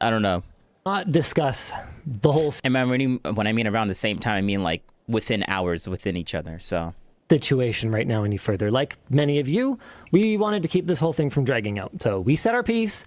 I don't know. Not discuss the whole when I mean around the same time, I mean like within hours within each other, so. Situation right now any further. Like many of you, we wanted to keep this whole thing from dragging out. So we said our piece.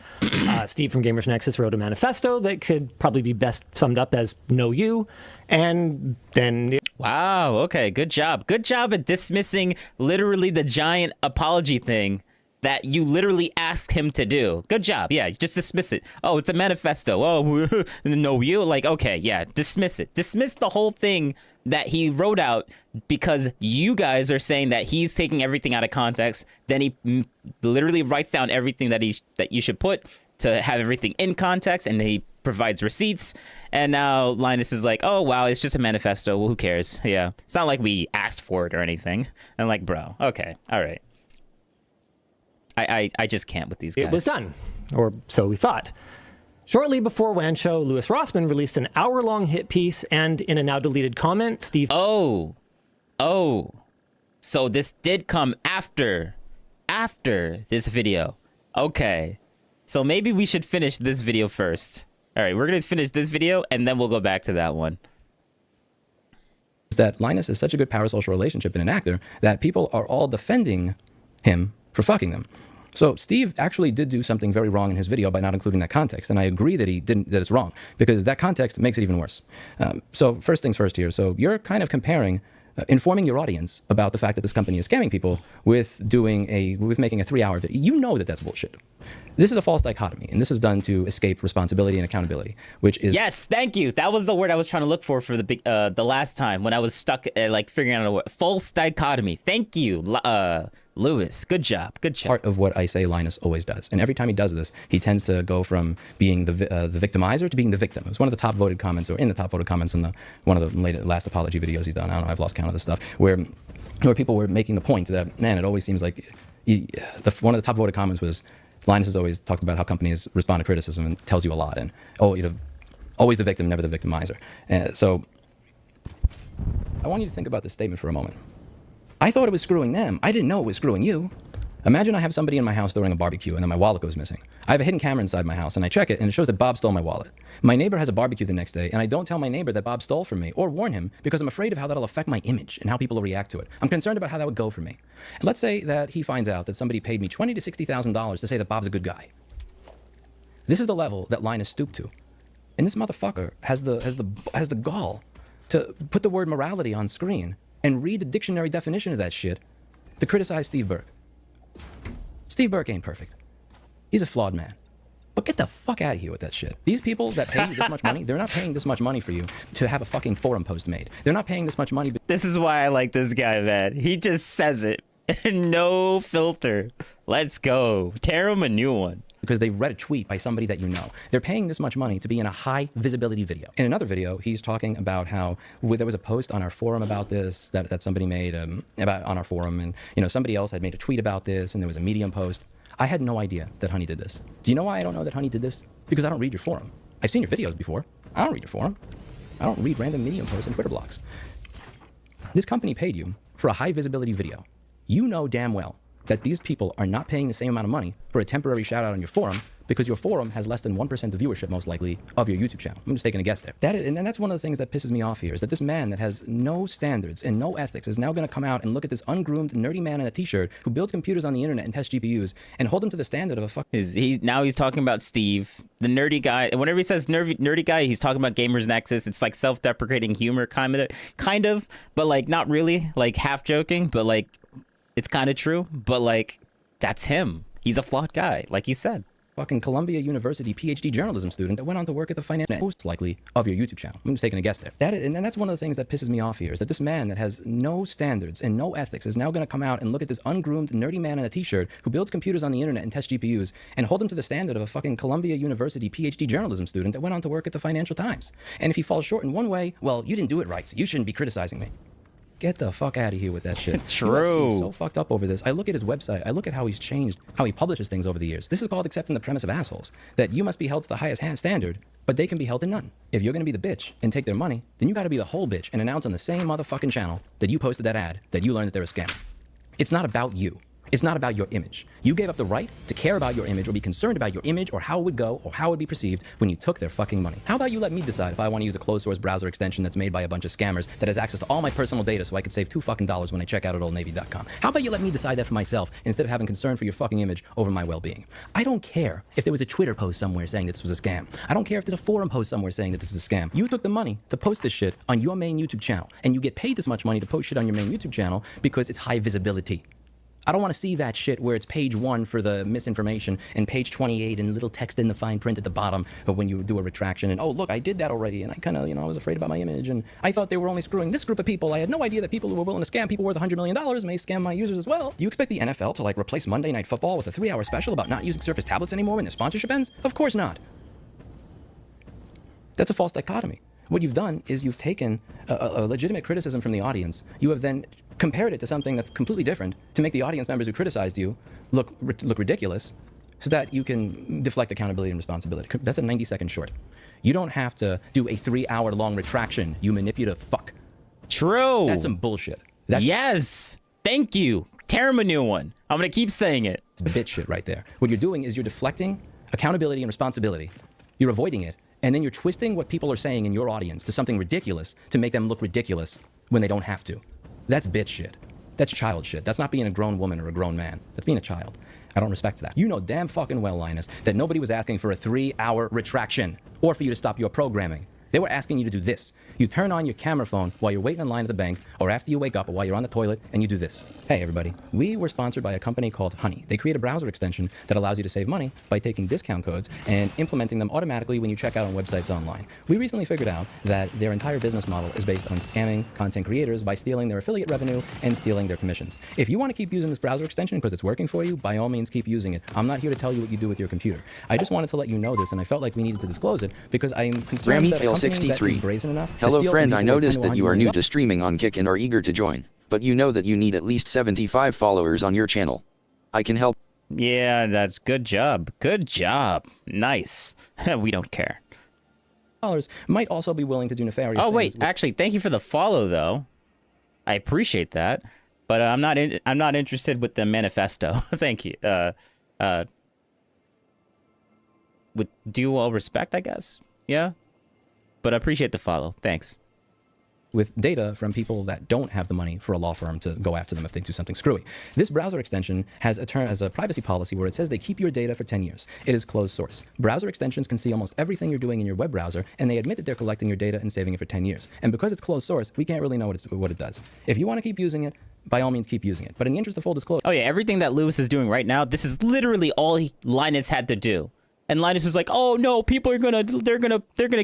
Steve from Gamers Nexus wrote a manifesto that could probably be best summed up as "No You," and then. Wow. Okay. Good job. Good job at dismissing literally the giant apology thing that you literally asked him to do. Good job. Yeah. Just dismiss it. Oh, it's a manifesto. Oh, no, you like, okay. Yeah. Dismiss it. Dismiss the whole thing that he wrote out because you guys are saying that he's taking everything out of context. Then he literally writes down everything that you should put to have everything in context, and he provides receipts. And now Linus is like, oh wow, it's just a manifesto. Well, who cares? Yeah, it's not like we asked for it or anything. And like, bro, okay, all right. I just can't with these guys. It was done, or so we thought. Shortly before Wanshow, Lewis Rossmann released an hour-long hit piece, and in a now-deleted comment, Steve... Oh. So this did come after this video. Okay. So maybe we should finish this video first. All right, we're going to finish this video, and then we'll go back to that one. That Linus is such a good parasocial relationship and an actor that people are all defending him for fucking them. So Steve actually did do something very wrong in his video by not including that context, and I agree that that it's wrong, because that context makes it even worse. So first things first here. So you're kind of comparing, informing your audience about the fact that this company is scamming people with making a 3-hour video. You know that that's bullshit. This is a false dichotomy, and this is done to escape responsibility and accountability, which is... Yes, thank you. That was the word I was trying to look for the last time when I was stuck like figuring out a word. False dichotomy. Thank you, Lewis. Good job. Good job. Part of what I say Linus always does. And every time he does this, he tends to go from being the victimizer to being the victim. It was one of the top voted comments, or in the top voted comments in one of the last apology videos he's done. I don't know, I've lost count of this stuff, where people were making the point that, man, it always seems like one of the top voted comments was, Linus has always talked about how companies respond to criticism and tells you a lot, and always the victim, never the victimizer. So I want you to think about this statement for a moment. I thought it was screwing them. I didn't know it was screwing you. Imagine I have somebody in my house throwing a barbecue and then my wallet goes missing. I have a hidden camera inside my house and I check it and it shows that Bob stole my wallet. My neighbor has a barbecue the next day and I don't tell my neighbor that Bob stole from me or warn him because I'm afraid of how that'll affect my image and how people will react to it. I'm concerned about how that would go for me. And let's say that he finds out that somebody paid me $20,000 to $60,000 to say that Bob's a good guy. This is the level that Linus stooped to. And this motherfucker has the gall to put the word morality on screen and read the dictionary definition of that shit to criticize Steve Burke. Steve Burke ain't perfect. He's a flawed man. But get the fuck out of here with that shit. These people that pay you this much money, they're not paying this much money for you to have a fucking forum post made. They're not paying this much money. This is why I like this guy, man. He just says it. No filter. Let's go. Tear him a new one. Because they read a tweet by somebody that you know. They're paying this much money to be in a high visibility video. In another video, he's talking about how there was a post on our forum about this that somebody made on our forum, and somebody else had made a tweet about this, and there was a Medium post. I had no idea that Honey did this. Do you know why I don't know that Honey did this? Because I don't read your forum. I've seen your videos before. I don't read your forum. I don't read random Medium posts and Twitter blogs. This company paid you for a high visibility video. You know damn well that these people are not paying the same amount of money for a temporary shout out on your forum because your forum has less than 1% of viewership, most likely, of your YouTube channel. I'm just taking a guess there. And that's one of the things that pisses me off here, is that this man that has no standards and no ethics is now going to come out and look at this ungroomed, nerdy man in a t-shirt who builds computers on the internet and tests GPUs and hold him to the standard of a fuck. Now he's talking about Steve, the nerdy guy. Whenever he says nerdy guy, he's talking about Gamers Nexus. It's like self-deprecating humor, kind of, but like not really, like half joking, but like it's kind of true, but like that's him. He's a flawed guy, like he said. Fucking Columbia University PhD journalism student that went on to work at the finance, most likely, of your YouTube channel. I'm just taking a guess there. And that's one of the things that pisses me off here, is that this man that has no standards and no ethics is now going to come out and look at this ungroomed, nerdy man in a t-shirt who builds computers on the internet and tests GPUs and hold him to the standard of a fucking Columbia University PhD journalism student that went on to work at the Financial Times. And if he falls short in one way, well, you didn't do it right, so you shouldn't be criticizing me. Get the fuck out of here with that shit. True. He's so fucked up over this. I look at his website. I look at how he's changed, how he publishes things over the years. This is called accepting the premise of assholes. That you must be held to the highest standard, but they can be held to none. If you're going to be the bitch and take their money, then you got to be the whole bitch and announce on the same motherfucking channel that you posted that ad that you learned that they're a scam. It's not about you. It's not about your image. You gave up the right to care about your image or be concerned about your image or how it would go or how it would be perceived when you took their fucking money. How about you let me decide if I want to use a closed source browser extension that's made by a bunch of scammers that has access to all my personal data so I could save $2 when I check out at oldnavy.com? How about you let me decide that for myself instead of having concern for your fucking image over my well-being? I don't care if there was a Twitter post somewhere saying that this was a scam. I don't care if there's a forum post somewhere saying that this is a scam. You took the money to post this shit on your main YouTube channel, and you get paid this much money to post shit on your main YouTube channel because it's high visibility. I don't want to see that shit where it's page 1 for the misinformation and page 28 and little text in the fine print at the bottom but when you do a retraction and, oh, look, I did that already and I kind of, I was afraid about my image and I thought they were only screwing this group of people. I had no idea that people who were willing to scam people worth $100 million may scam my users as well. Do you expect the NFL to, replace Monday Night Football with a 3-hour special about not using Surface tablets anymore when their sponsorship ends? Of course not. That's a false dichotomy. What you've done is you've taken a legitimate criticism from the audience. You have then compared it to something that's completely different to make the audience members who criticized you look ridiculous so that you can deflect accountability and responsibility. That's a 90-second short. You don't have to do a 3-hour-long retraction, you manipulative fuck. True. That's some bullshit. Yes. Thank you. Tear him a new one. I'm going to keep saying it. It's bitch shit right there. What you're doing is you're deflecting accountability and responsibility. You're avoiding it. And then you're twisting what people are saying in your audience to something ridiculous to make them look ridiculous when they don't have to. That's bitch shit. That's child shit. That's not being a grown woman or a grown man. That's being a child. I don't respect that. You know damn fucking well, Linus, that nobody was asking for a 3-hour retraction or for you to stop your programming. They were asking you to do this. You turn on your camera phone while you're waiting in line at the bank, or after you wake up, or while you're on the toilet, and you do this. Hey, everybody. We were sponsored by a company called Honey. They create a browser extension that allows you to save money by taking discount codes and implementing them automatically when you check out on websites online. We recently figured out that their entire business model is based on scamming content creators by stealing their affiliate revenue and stealing their commissions. If you want to keep using this browser extension because it's working for you, by all means keep using it. I'm not here to tell you what you do with your computer. I just wanted to let you know this, and I felt like we needed to disclose it because I am concerned that a company that is brazen enough to Hello steal friend, from I people worth noticed that you are $100 new to streaming on Kick and are eager to join, but you know that you need at least 75 followers on your channel. I can help. Yeah, that's good job. Good job. Nice. We don't care. might also be willing to do nefarious Oh things. wait, actually, thank you for the follow though. I appreciate that, but I'm not interested with the manifesto. Thank you. With due all respect, I guess. Yeah. But I appreciate the follow. Thanks. With data from people that don't have the money for a law firm to go after them if they do something screwy. This browser extension has a privacy policy where it says they keep your data for 10 years. It is closed source. Browser extensions can see almost everything you're doing in your web browser, and they admit that they're collecting your data and saving it for 10 years. And because it's closed source, we can't really know what it does. If you want to keep using it, by all means keep using it. But in the interest of full disclosure... Oh yeah, everything that Lewis is doing right now, this is literally all Linus had to do. And Linus was like, oh no, people are gonna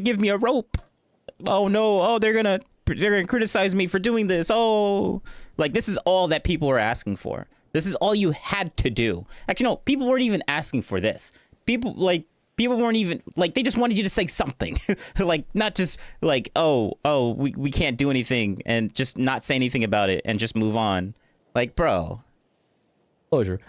give me a rope. Oh no, oh they're gonna criticize me for doing this. Oh, like this is all that people were asking for. This is all you had to do. Actually, no, people weren't even asking for this. People weren't even like, they just wanted you to say something. Like not just like, oh, we can't do anything and just not say anything about it and just move on. Like, bro.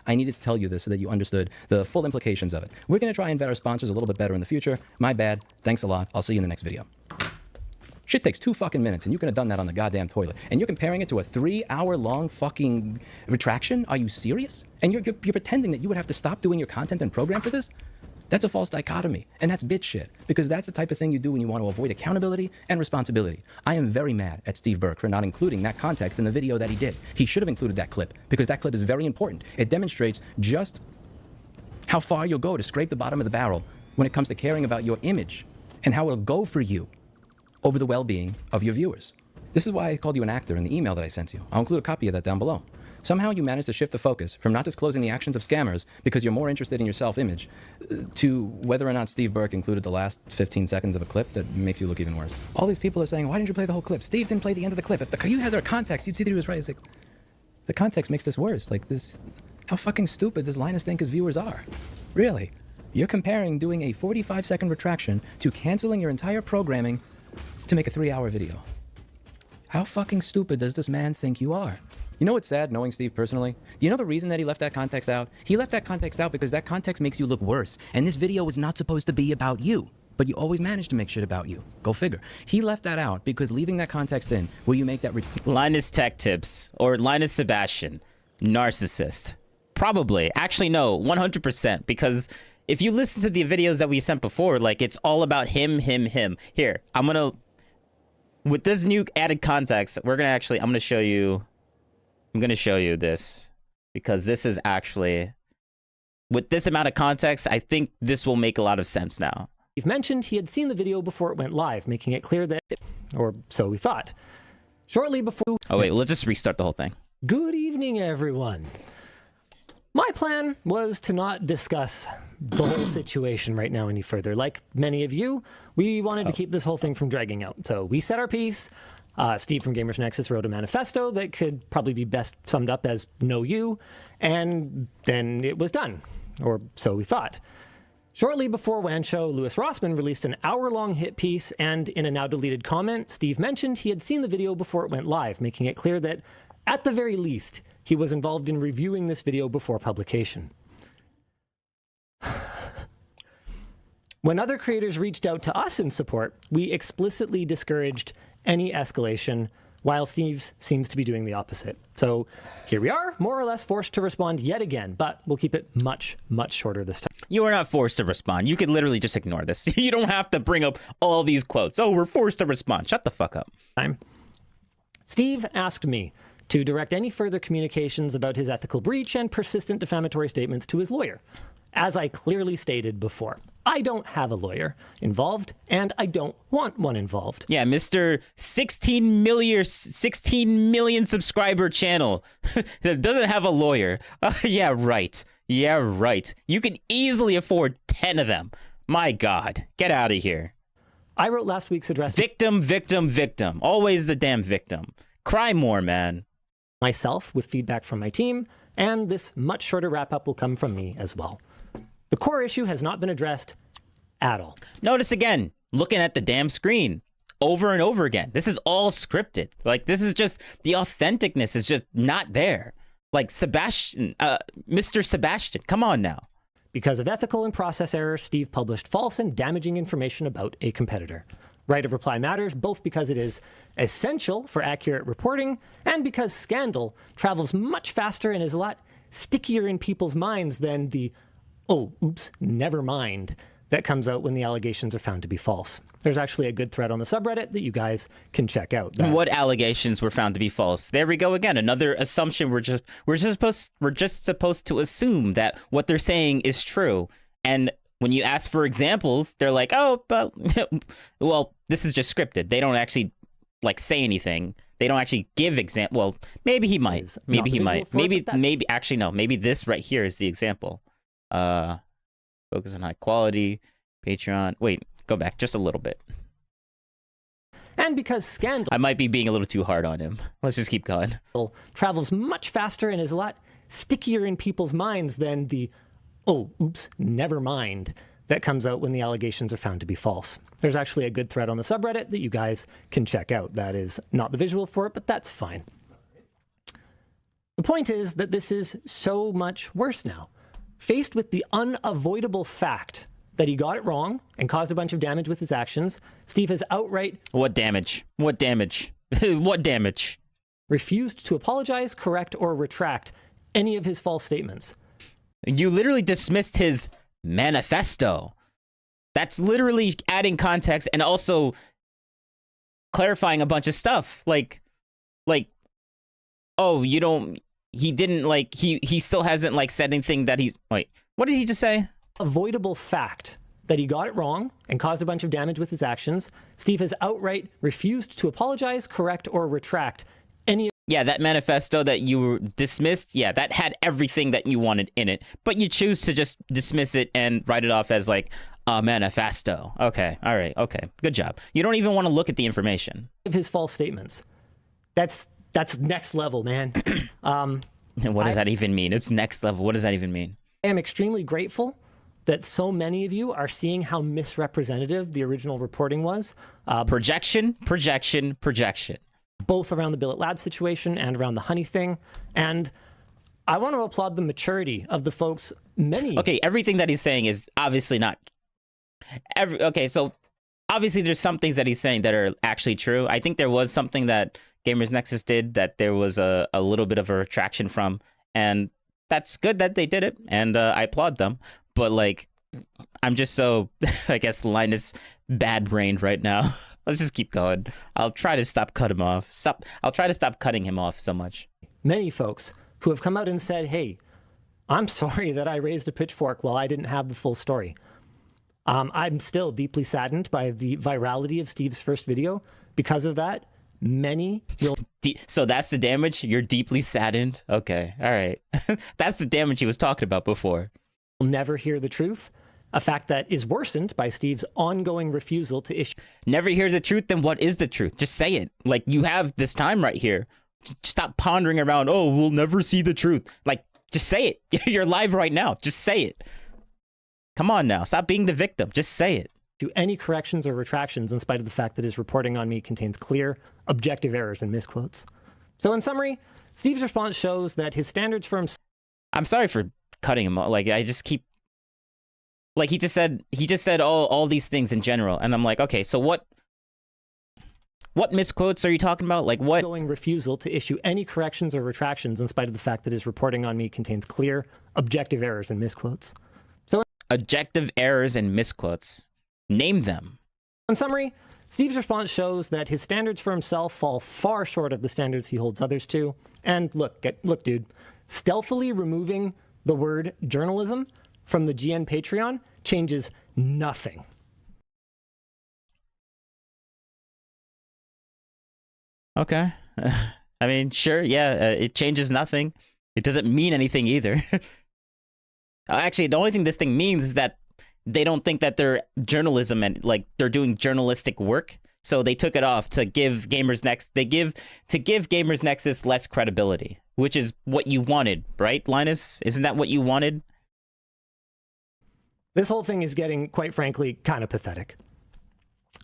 I needed to tell you this so that you understood the full implications of it. We're going to try and vet our sponsors a little bit better in the future. My bad. Thanks a lot. I'll see you in the next video. Shit takes 2 fucking minutes, and you could have done that on the goddamn toilet. And you're comparing it to a 3-hour-long fucking retraction? Are you serious? And you're pretending that you would have to stop doing your content and program for this? That's a false dichotomy, and that's bitch shit, because that's the type of thing you do when you want to avoid accountability and responsibility. I am very mad at Steve Burke for not including that context in the video that he did. He should have included that clip, because that clip is very important. It demonstrates just how far you'll go to scrape the bottom of the barrel when it comes to caring about your image and how it'll go for you over the well-being of your viewers. This is why I called you an actor in the email that I sent you. I'll include a copy of that down below. Somehow you managed to shift the focus from not disclosing the actions of scammers because you're more interested in your self-image to whether or not Steve Burke included the last 15 seconds of a clip that makes you look even worse. All these people are saying, why didn't you play the whole clip? Steve didn't play the end of the clip. If you had their context, you'd see that he was right. It's like, the context makes this worse. Like this, how fucking stupid does Linus think his viewers are? Really? You're comparing doing a 45-second retraction to canceling your entire programming to make a 3-hour video. How fucking stupid does this man think you are? You know what's sad, knowing Steve personally? Do you know the reason that he left that context out? He left that context out because that context makes you look worse. And this video was not supposed to be about you. But you always manage to make shit about you. Go figure. He left that out because leaving that context in, will you make that... Linus Tech Tips, or Linus Sebastian, narcissist. Probably. Actually, no, 100%. Because if you listen to the videos that we sent before, like, it's all about him. Here, I'm gonna... With this new added context, I'm gonna show you... I'm going to show you this because this is actually, with this amount of context, I think this will make a lot of sense now. You've mentioned he had seen the video before it went live, making it clear that, or so we thought. Shortly before... Oh wait, let's just restart the whole thing. Good evening, everyone. My plan was to not discuss the whole situation right now any further. Like many of you, we wanted to keep this whole thing from dragging out. So we said our piece. Steve from Gamers Nexus wrote a manifesto that could probably be best summed up as "Know You," and then it was done, or so we thought. Shortly before WAN Show, Louis Rossmann released an hour-long hit piece, and in a now-deleted comment, Steve mentioned he had seen the video before it went live, making it clear that, at the very least, he was involved in reviewing this video before publication. When other creators reached out to us in support, we explicitly discouraged any escalation, while Steve seems to be doing the opposite. So here we are, more or less forced to respond yet again, but we'll keep it much, much shorter this time. You are not forced to respond. You could literally just ignore this. You don't have to bring up all these quotes. Oh, we're forced to respond. Shut the fuck up. Steve asked me to direct any further communications about his ethical breach and persistent defamatory statements to his lawyer. As I clearly stated before, I don't have a lawyer involved, and I don't want one involved. Yeah, Mr. 16 million subscriber channel that doesn't have a lawyer. Yeah, right. Yeah, right. You can easily afford 10 of them. My God, get out of here. I wrote last week's address. Victim, victim, victim. Always the damn victim. Cry more, man. Myself with feedback from my team, and this much shorter wrap-up will come from me as well. The core issue has not been addressed at all. Notice again, looking at the damn screen over and over again. This is all scripted. Like, this is just, the authenticness is just not there. Like, Sebastian, Mr. Sebastian, come on now. Because of ethical and process errors, Steve published false and damaging information about a competitor. Right of reply matters, both because it is essential for accurate reporting and because scandal travels much faster and is a lot stickier in people's minds than the, oh, oops, never mind, that comes out when the allegations are found to be false. There's actually a good thread on the subreddit that you guys can check out. What allegations were found to be false? There we go again. Another assumption. We're just supposed to assume that what they're saying is true. And when you ask for examples, they're like, oh, but well, this is just scripted. They don't actually like say anything. They don't actually give example. Well, maybe he might. Maybe he might. Maybe actually no. Maybe this right here is the example. Focus on high quality, Patreon. Wait, go back just a little bit. And because scandal, I might be being a little too hard on him. Let's just keep going. Travels much faster and is a lot stickier in people's minds than the, oh, oops, never mind, that comes out when the allegations are found to be false. There's actually a good thread on the subreddit that you guys can check out. That is not the visual for it, but that's fine. The point is that this is so much worse now. Faced with the unavoidable fact that he got it wrong and caused a bunch of damage with his actions, Steve has outright... What damage? What damage? What damage? ...refused to apologize, correct, or retract any of his false statements. You literally dismissed his manifesto. That's literally adding context and also clarifying a bunch of stuff. Like, oh, you don't... He didn't, like, he still hasn't, like, said anything that he's... Wait, what did he just say? Avoidable fact that he got it wrong and caused a bunch of damage with his actions. Steve has outright refused to apologize, correct, or retract any... Yeah, that manifesto that you dismissed, yeah, that had everything that you wanted in it. But you choose to just dismiss it and write it off as, like, a manifesto. Okay, all right, okay, good job. You don't even want to look at the information. ...of his false statements. That's next level, man. What does that even mean? It's next level. What does that even mean? I am extremely grateful that so many of you are seeing how misrepresentative the original reporting was. Projection. Both around the Billet Lab situation and around the honey thing. And I want to applaud the maturity of the folks, many... Okay, everything that he's saying is obviously not... Okay, so obviously there's some things that he's saying that are actually true. I think there was something that Gamers Nexus did that there was a little bit of a retraction from, and that's good that they did it, and I applaud them. But like, I'm just so, I guess, Linus bad-brained right now. Let's just keep going. I'll try to stop cutting him off. I'll try to stop cutting him off so much. Many folks who have come out and said, hey, I'm sorry that I raised a pitchfork while I didn't have the full story. I'm still deeply saddened by the virality of Steve's first video. Because of that, many will... So that's the damage? You're deeply saddened? Okay, all right. That's the damage he was talking about before. ...will never hear the truth, a fact that is worsened by Steve's ongoing refusal to issue... Never hear the truth? Then what is the truth? Just say it. Like, you have this time right here. Stop pondering around, oh, we'll never see the truth. Like, just say it. You're live right now. Just say it. Come on now. Stop being the victim. Just say it. ...to any corrections or retractions in spite of the fact that his reporting on me contains clear, objective errors and misquotes. So in summary, Steve's response shows that his standards for himself... I'm sorry for cutting him off. Like, I just keep... Like, he just said all these things in general. And I'm like, okay, so what misquotes are you talking about? Like, what... ...going refusal to issue any corrections or retractions in spite of the fact that his reporting on me contains clear, objective errors and misquotes. So... Objective errors and misquotes. Name them. In summary, Steve's response shows that his standards for himself fall far short of the standards he holds others to. And look, dude, stealthily removing the word journalism from the GN Patreon changes nothing. Okay. I mean, sure, yeah, it changes nothing. It doesn't mean anything either. Actually, the only thing this thing means is that they don't think that they're journalism and like they're doing journalistic work. So they took it off to give Gamers Nexus less credibility, which is what you wanted, right, Linus? Isn't that what you wanted? This whole thing is getting, quite frankly, kind of pathetic.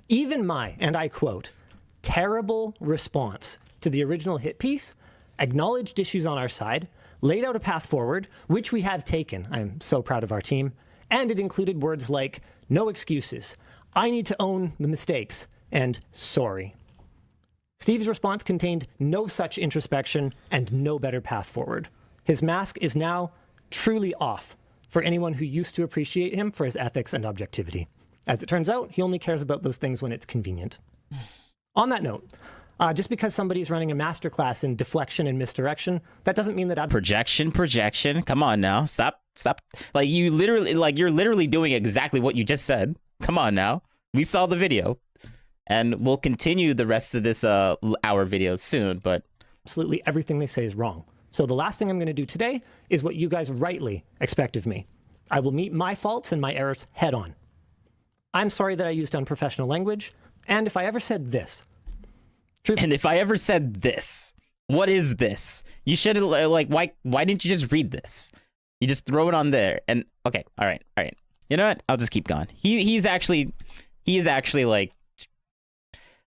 Even my, and I quote, terrible response to the original hit piece acknowledged issues on our side, laid out a path forward, which we have taken. I'm so proud of our team. And it included words like, no excuses, I need to own the mistakes, and sorry. Steve's response contained no such introspection and no better path forward. His mask is now truly off for anyone who used to appreciate him for his ethics and objectivity. As it turns out, he only cares about those things when it's convenient. On that note, just because somebody's running a masterclass in deflection and misdirection, that doesn't mean that projection. Come on now, stop. Like you're literally doing exactly what you just said. Come on now, we saw the video, and we'll continue the rest of this hour video soon. But absolutely everything they say is wrong. So the last thing I'm going to do today is what you guys rightly expect of me. I will meet my faults and my errors head on. I'm sorry that I used unprofessional language, and if I ever said this. And if I ever said this, what is this? You should have, like, why didn't you just read this? You just throw it on there, and okay, all right. You know what? I'll just keep going. He is actually like,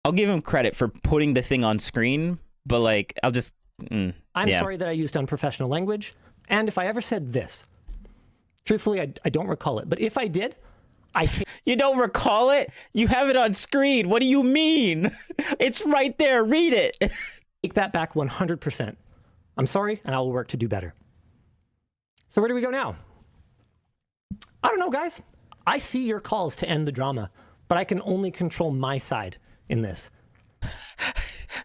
I'll give him credit for putting the thing on screen, but like, I'll just. I'm sorry that I used unprofessional language, and if I ever said this, truthfully, I don't recall it. But if I did, You don't recall it? You have it on screen. What do you mean? It's right there. Read it. Take that back 100%. I'm sorry, and I will work to do better. So where do we go now? I don't know, guys. I see your calls to end the drama, but I can only control my side in this.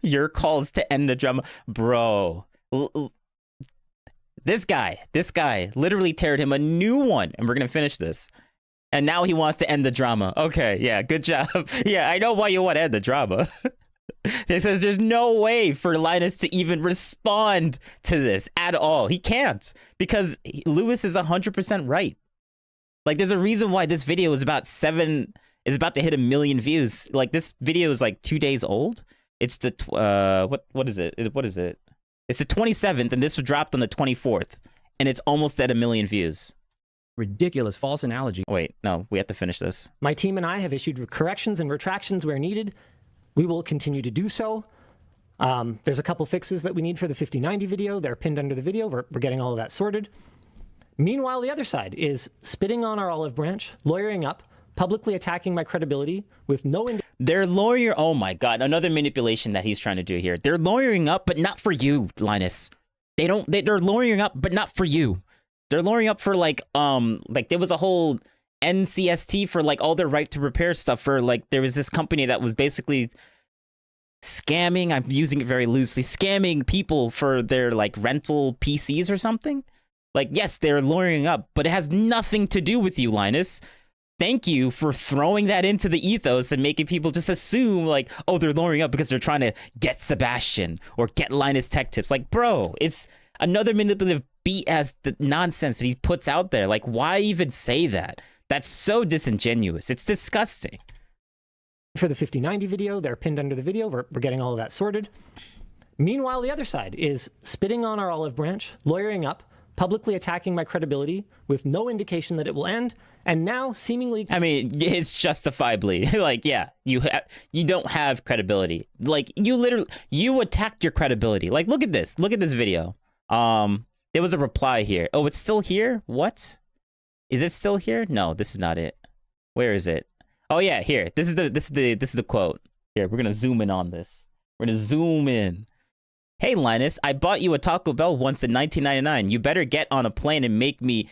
Your calls to end the drama, bro. This guy literally teared him a new one, and we're gonna finish this. And now he wants to end the drama. Okay, yeah, good job. Yeah, I know why you want to end the drama. He says there's no way for Linus to even respond to this at all. He can't, because Lewis is 100% right. Like, there's a reason why this video is about to hit 1 million views. Like, this video is like 2 days old. It's the what is it? What is it? It's the 27th, and this was dropped on the 24th, and it's almost at 1 million views. Ridiculous false analogy. Wait, no, we have to finish this. My team and I have issued corrections and retractions where needed. We will continue to do so. There's a couple fixes that we need for the 5090 video. They're pinned under the video. We're getting all of that sorted. Meanwhile, the other side is spitting on our olive branch, lawyering up, publicly attacking my credibility with no... They're lawyering... Oh my God, another manipulation that he's trying to do here. They're lawyering up, but not for you, Linus. They're lawyering up, but not for you. They're lawyering up for like there was a whole NCST for like all their right to repair stuff for like, there was this company that was basically scamming, I'm using it very loosely, scamming people for their like rental PCs or something. Like, yes, they're lawyering up, but it has nothing to do with you, Linus. Thank you for throwing that into the ethos and making people just assume like, oh, they're lawyering up because they're trying to get Sebastian or get Linus Tech Tips. Like, bro, it's another manipulative BS the nonsense that he puts out there. Like, why even say that? That's so disingenuous. It's disgusting. For the 5090 video, they're pinned under the video. We're getting all of that sorted. Meanwhile, the other side is spitting on our olive branch, lawyering up, publicly attacking my credibility with no indication that it will end, and now seemingly... I mean, it's justifiably. Like, yeah, you don't have credibility. Like, you attacked your credibility. Like, look at this. Look at this video. There was a reply here. Oh, it's still here? What? Is it still here? No, this is not it. Where is it? Oh yeah, here. This is the quote. Here, we're gonna zoom in on this. We're gonna zoom in. Hey Linus, I bought you a Taco Bell once in 1999. You better get on a plane and make me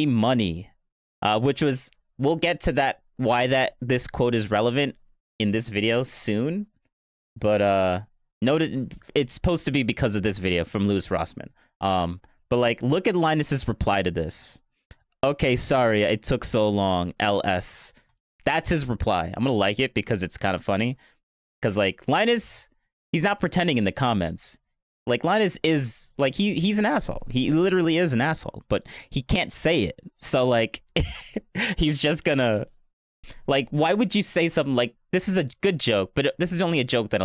money. Which was, we'll get to that why this quote is relevant in this video soon, but noted it's supposed to be because of this video from Louis Rossmann. But like, look at Linus's reply to this. Okay, sorry, it took so long. LS. That's his reply. I'm gonna like it because it's kind of funny. Because like Linus, he's not pretending in the comments. Like Linus is like he's an asshole. He literally is an asshole, but he can't say it. So like he's just gonna like, why would you say something like this is a good joke, but this is only a joke that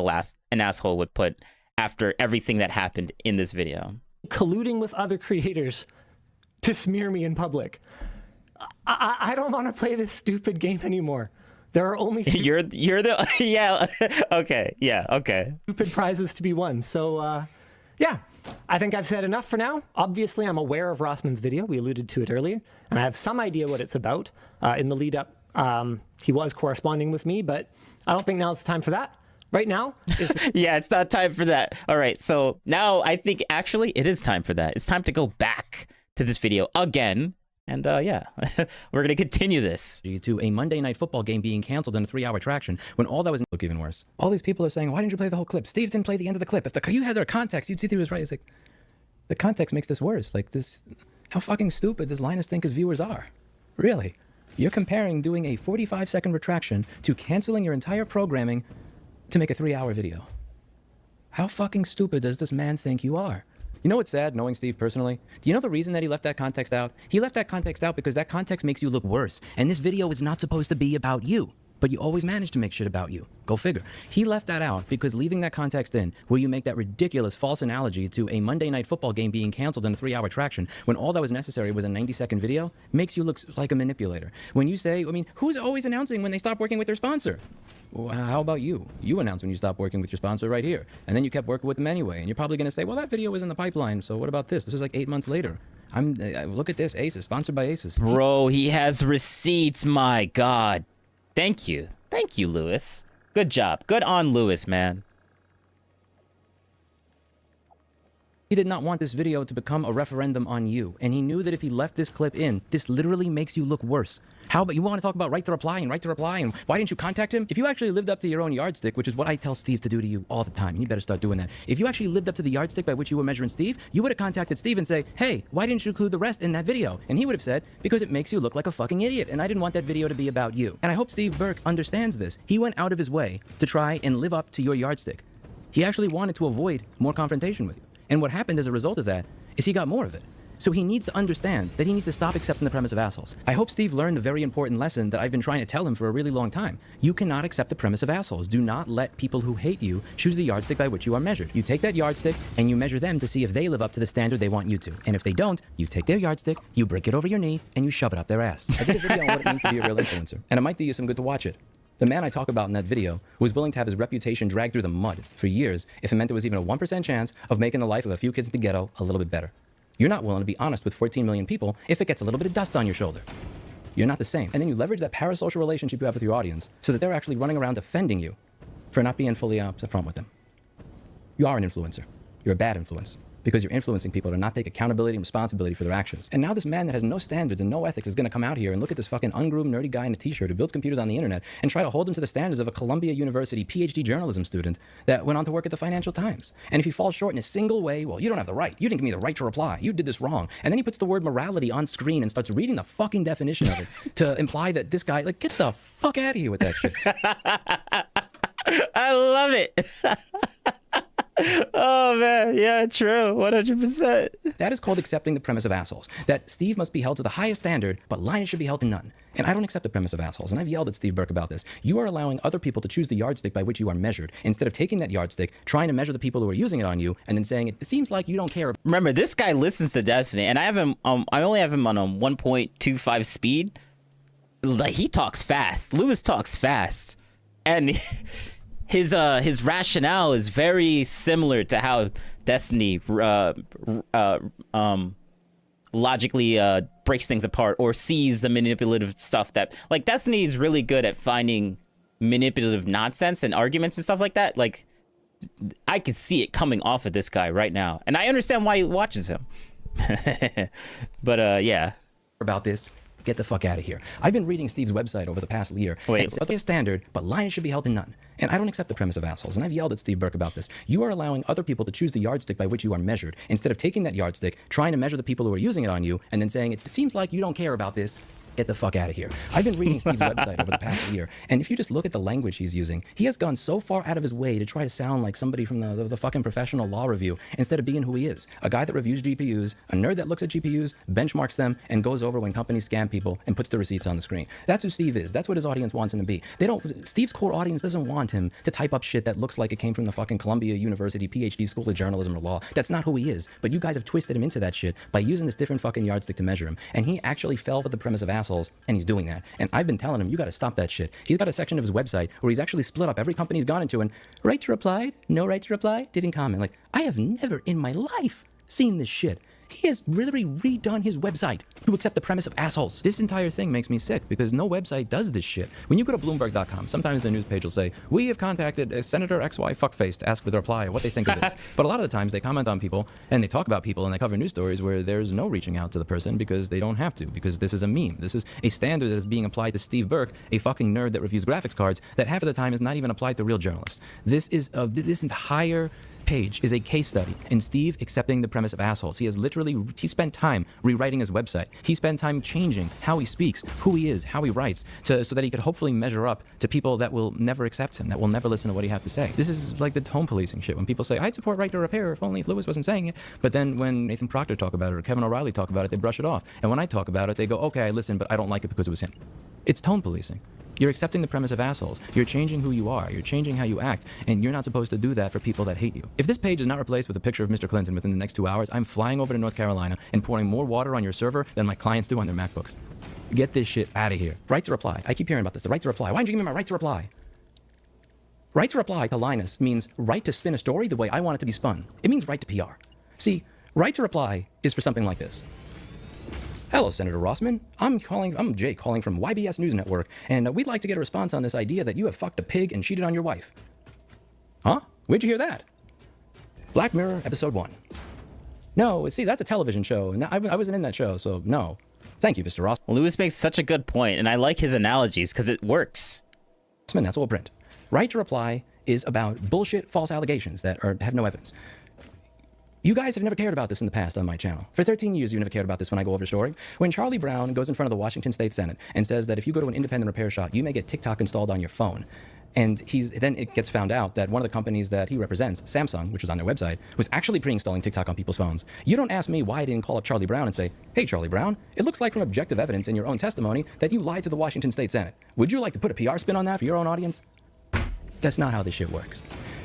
an asshole would put after everything that happened in this video. Colluding with other creators to smear me in public. I don't want to play this stupid game anymore. There are only you're the yeah okay yeah okay stupid prizes to be won. So yeah, I think I've said enough for now. Obviously, I'm aware of Rossmann's video. We alluded to it earlier, and I have some idea what it's about. In the lead up, he was corresponding with me, but I don't think now's the time for that. Right now is yeah, it's not time for that. All right, so now I think actually it is time for that. It's time to go back to this video again. And yeah, we're going to continue this. To a Monday Night Football game being canceled in a 3-hour attraction when all that was look even worse. All these people are saying, why didn't you play the whole clip? Steve didn't play the end of the clip. If you had their context, you'd see that he was right. It's like, the context makes this worse. Like this, how fucking stupid does Linus think his viewers are? Really? You're comparing doing a 45-second retraction to canceling your entire programming to make a 3-hour video. How fucking stupid does this man think you are? You know what's sad, knowing Steve personally? Do you know the reason that he left that context out? He left that context out because that context makes you look worse. And this video is not supposed to be about you. But you always manage to make shit about you. Go figure. He left that out because leaving that context in, where you make that ridiculous false analogy to a Monday Night Football game being canceled in a 3-hour attraction, when all that was necessary was a 90-second video, makes you look like a manipulator. When you say, I mean, who's always announcing when they stop working with their sponsor? Well, how about you? You announced when you stopped working with your sponsor right here. And then you kept working with them anyway. And you're probably going to say, well, that video was in the pipeline, so what about this? This was like 8 months later. Look at this, Aces, sponsored by Aces. Bro, he has receipts, my God. Thank you. Thank you, Louis. Good job. Good on Louis, man. He did not want this video to become a referendum on you, and he knew that if he left this clip in, this literally makes you look worse. How about you want to talk about right to reply and why didn't you contact him? If you actually lived up to your own yardstick, which is what I tell Steve to do to you all the time, you better start doing that. If you actually lived up to the yardstick by which you were measuring Steve, you would have contacted Steve and say, hey, why didn't you include the rest in that video? And he would have said, because it makes you look like a fucking idiot, and I didn't want that video to be about you. And I hope Steve Burke understands this. He went out of his way to try and live up to your yardstick. He actually wanted to avoid more confrontation with you. And what happened as a result of that is he got more of it. So he needs to understand that he needs to stop accepting the premise of assholes. I hope Steve learned the very important lesson that I've been trying to tell him for a really long time. You cannot accept the premise of assholes. Do not let people who hate you choose the yardstick by which you are measured. You take that yardstick and you measure them to see if they live up to the standard they want you to. And if they don't, you take their yardstick, you break it over your knee, and you shove it up their ass. I did a video on what it means to be a real influencer, and it might do you some good to watch it. The man I talk about in that video was willing to have his reputation dragged through the mud for years if it meant there was even a 1% chance of making the life of a few kids in the ghetto a little bit better. You're not willing to be honest with 14 million people if it gets a little bit of dust on your shoulder. You're not the same. And then you leverage that parasocial relationship you have with your audience so that they're actually running around defending you for not being fully upfront with them. You are an influencer. You're a bad influence, because you're influencing people to not take accountability and responsibility for their actions. And now this man that has no standards and no ethics is going to come out here and look at this fucking ungroomed, nerdy guy in a t-shirt who builds computers on the internet and try to hold him to the standards of a Columbia University PhD journalism student that went on to work at the Financial Times. And if he falls short in a single way, well, you don't have the right. You didn't give me the right to reply. You did this wrong. And then he puts the word morality on screen and starts reading the fucking definition of it to imply that this guy, like, get the fuck out of here with that shit. I love it. Oh man, yeah, true, 100%. That is called accepting the premise of assholes. That Steve must be held to the highest standard, but Linus should be held to none. And I don't accept the premise of assholes, and I've yelled at Steve Burke about this. You are allowing other people to choose the yardstick by which you are measured, instead of taking that yardstick, trying to measure the people who are using it on you, and then saying, it seems like you don't care. Remember, this guy listens to Destiny, and I have him, I only have him on a 1.25 speed. Like, he talks fast. Louis talks fast. And his rationale is very similar to how Destiny logically breaks things apart or sees the manipulative stuff that, like, Destiny is really good at finding manipulative nonsense and arguments and stuff like that. Like, I can see it coming off of this guy right now, and I understand why he watches him. But yeah. About this, Get the fuck out of here. I've been reading Steve's website over the past year. Wait. It's a standard, but Linus should be held to none. And I don't accept the premise of assholes. And I've yelled at Steve Burke about this. You are allowing other people to choose the yardstick by which you are measured, instead of taking that yardstick, trying to measure the people who are using it on you, and then saying, it seems like you don't care about this. Get the fuck out of here. I've been reading Steve's website over the past year, and if you just look at the language he's using, he has gone so far out of his way to try to sound like somebody from the fucking professional law review instead of being who he is. A guy that reviews GPUs, a nerd that looks at GPUs, benchmarks them, and goes over when companies scam people and puts the receipts on the screen. That's who Steve is. That's what his audience wants him to be. Steve's core audience doesn't want him to type up shit that looks like it came from the fucking Columbia University PhD School of Journalism or Law. That's not who he is. But you guys have twisted him into that shit by using this different fucking yardstick to measure him. And he actually fell for the premise of assholes, and he's doing that. And I've been telling him, you got to stop that shit. He's got a section of his website where he's actually split up every company he's gone into and right to reply, no right to reply, didn't comment. Like, I have never in my life seen this shit. He has literally redone his website to accept the premise of assholes. This entire thing makes me sick because no website does this shit. When you go to Bloomberg.com, sometimes the news page will say, we have contacted Senator XY fuckface to ask for their reply what they think of this. But a lot of the times they comment on people and they talk about people and they cover news stories where there's no reaching out to the person because they don't have to, because this is a meme. This is a standard that is being applied to Steve Burke, a fucking nerd that reviews graphics cards, that half of the time is not even applied to real journalists. This entire page is a case study in Steve accepting the premise of assholes. He spent time rewriting his website. He spent time changing how he speaks, who he is, how he writes, so that he could hopefully measure up to people that will never accept him, that will never listen to what he has to say. This is like the home policing shit. When people say, I'd support right to repair if only if Lewis wasn't saying it. But then when Nathan Proctor talk about it or Kevin O'Reilly talk about it, they brush it off. And when I talk about it, they go, okay, I listen, but I don't like it because it was him. It's tone policing. You're accepting the premise of assholes. You're changing who you are. You're changing how you act. And you're not supposed to do that for people that hate you. If this page is not replaced with a picture of Mr. Clinton within the next 2 hours, I'm flying over to North Carolina and pouring more water on your server than my clients do on their MacBooks. Get this shit out of here. Right to reply. I keep hearing about this. The right to reply. Why didn't you give me my right to reply? Right to reply to Linus means right to spin a story the way I want it to be spun. It means right to PR. See, right to reply is for something like this. Hello, Senator Rossmann. I'm Jake calling from YBS News Network, and we'd like to get a response on this idea that you have fucked a pig and cheated on your wife. Huh? Where'd you hear that? Black Mirror, Episode 1. No, see, that's a television show, and I wasn't in that show, so no. Thank you, Mr. Rossmann. Lewis makes such a good point, and I like his analogies because it works. That's all print. Right to reply is about bullshit, false allegations that have no evidence. You guys have never cared about this in the past on my channel. For 13 years, you've never cared about this when I go over a story. When Charlie Brown goes in front of the Washington State Senate and says that if you go to an independent repair shop, you may get TikTok installed on your phone. And then it gets found out that one of the companies that he represents, Samsung, which was on their website, was actually pre-installing TikTok on people's phones. You don't ask me why I didn't call up Charlie Brown and say, hey, Charlie Brown, it looks like from objective evidence in your own testimony that you lied to the Washington State Senate. Would you like to put a PR spin on that for your own audience? That's not how this shit works.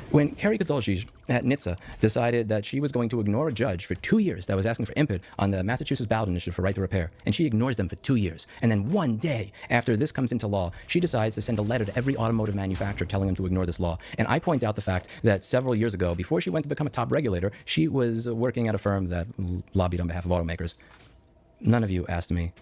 When Kerry Kadolsky at NHTSA decided that she was going to ignore a judge for 2 years that was asking for input on the Massachusetts ballot initiative for right to repair, and she ignores them for 2 years, and then one day after this comes into law, she decides to send a letter to every automotive manufacturer telling them to ignore this law. And I point out the fact that several years ago, before she went to become a top regulator, she was working at a firm that lobbied on behalf of automakers. None of you asked me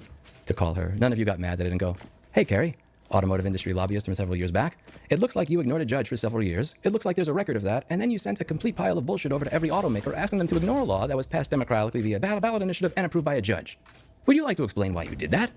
to call her. None of you got mad that I didn't go, hey, Kerry, automotive industry lobbyist from several years back. It looks like you ignored a judge for several years. It looks like there's a record of that. And then you sent a complete pile of bullshit over to every automaker asking them to ignore a law that was passed democratically via ballot initiative and approved by a judge. Would you like to explain why you did that?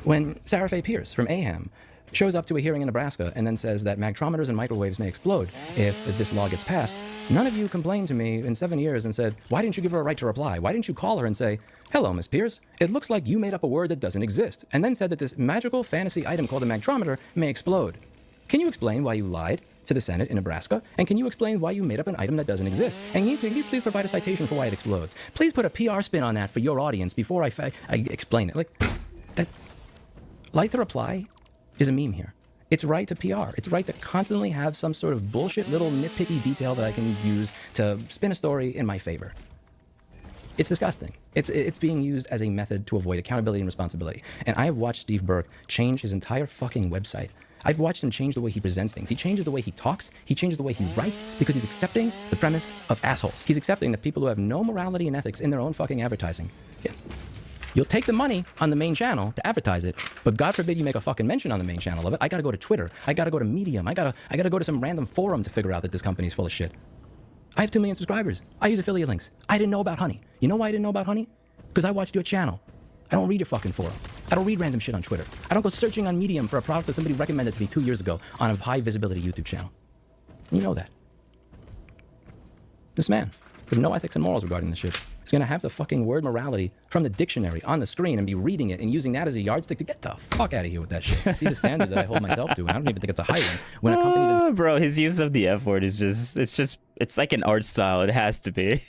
When Sarah Faye Pierce from AHAM shows up to a hearing in Nebraska and then says that magtrometers and microwaves may explode if this law gets passed, none of you complained to me in 7 years and said, why didn't you give her a right to reply? Why didn't you call her and say, hello, Miss Pierce, it looks like you made up a word that doesn't exist, and then said that this magical fantasy item called a magtrometer may explode. Can you explain why you lied to the Senate in Nebraska? And can you explain why you made up an item that doesn't exist? And can you please provide a citation for why it explodes? Please put a PR spin on that for your audience before I explain it. Like, that right to reply is a meme here. It's right to PR. It's right to constantly have some sort of bullshit little nitpicky detail that I can use to spin a story in my favor. It's disgusting. It's being used as a method to avoid accountability and responsibility. And I have watched Steve Burke change his entire fucking website. I've watched him change the way he presents things. He changes the way he talks. He changes the way he writes because he's accepting the premise of assholes. He's accepting that people who have no morality and ethics in their own fucking advertising. Yeah. You'll take the money on the main channel to advertise it, but God forbid you make a fucking mention on the main channel of it. I gotta go to Twitter. I gotta go to Medium. I gotta go to some random forum to figure out that this company's full of shit. I have 2 million subscribers. I use affiliate links. I didn't know about Honey. You know why I didn't know about Honey? Because I watched your channel. I don't read your fucking forum. I don't read random shit on Twitter. I don't go searching on Medium for a product that somebody recommended to me 2 years ago on a high visibility YouTube channel. You know that. This man, with no ethics and morals regarding this shit, is going to have the fucking word morality from the dictionary on the screen and be reading it and using that as a yardstick to get the fuck out of here with that shit. See the standard that I hold myself to, and I don't even think it's a high one. When a company does... Bro, his use of the F word is it's like an art style. It has to be.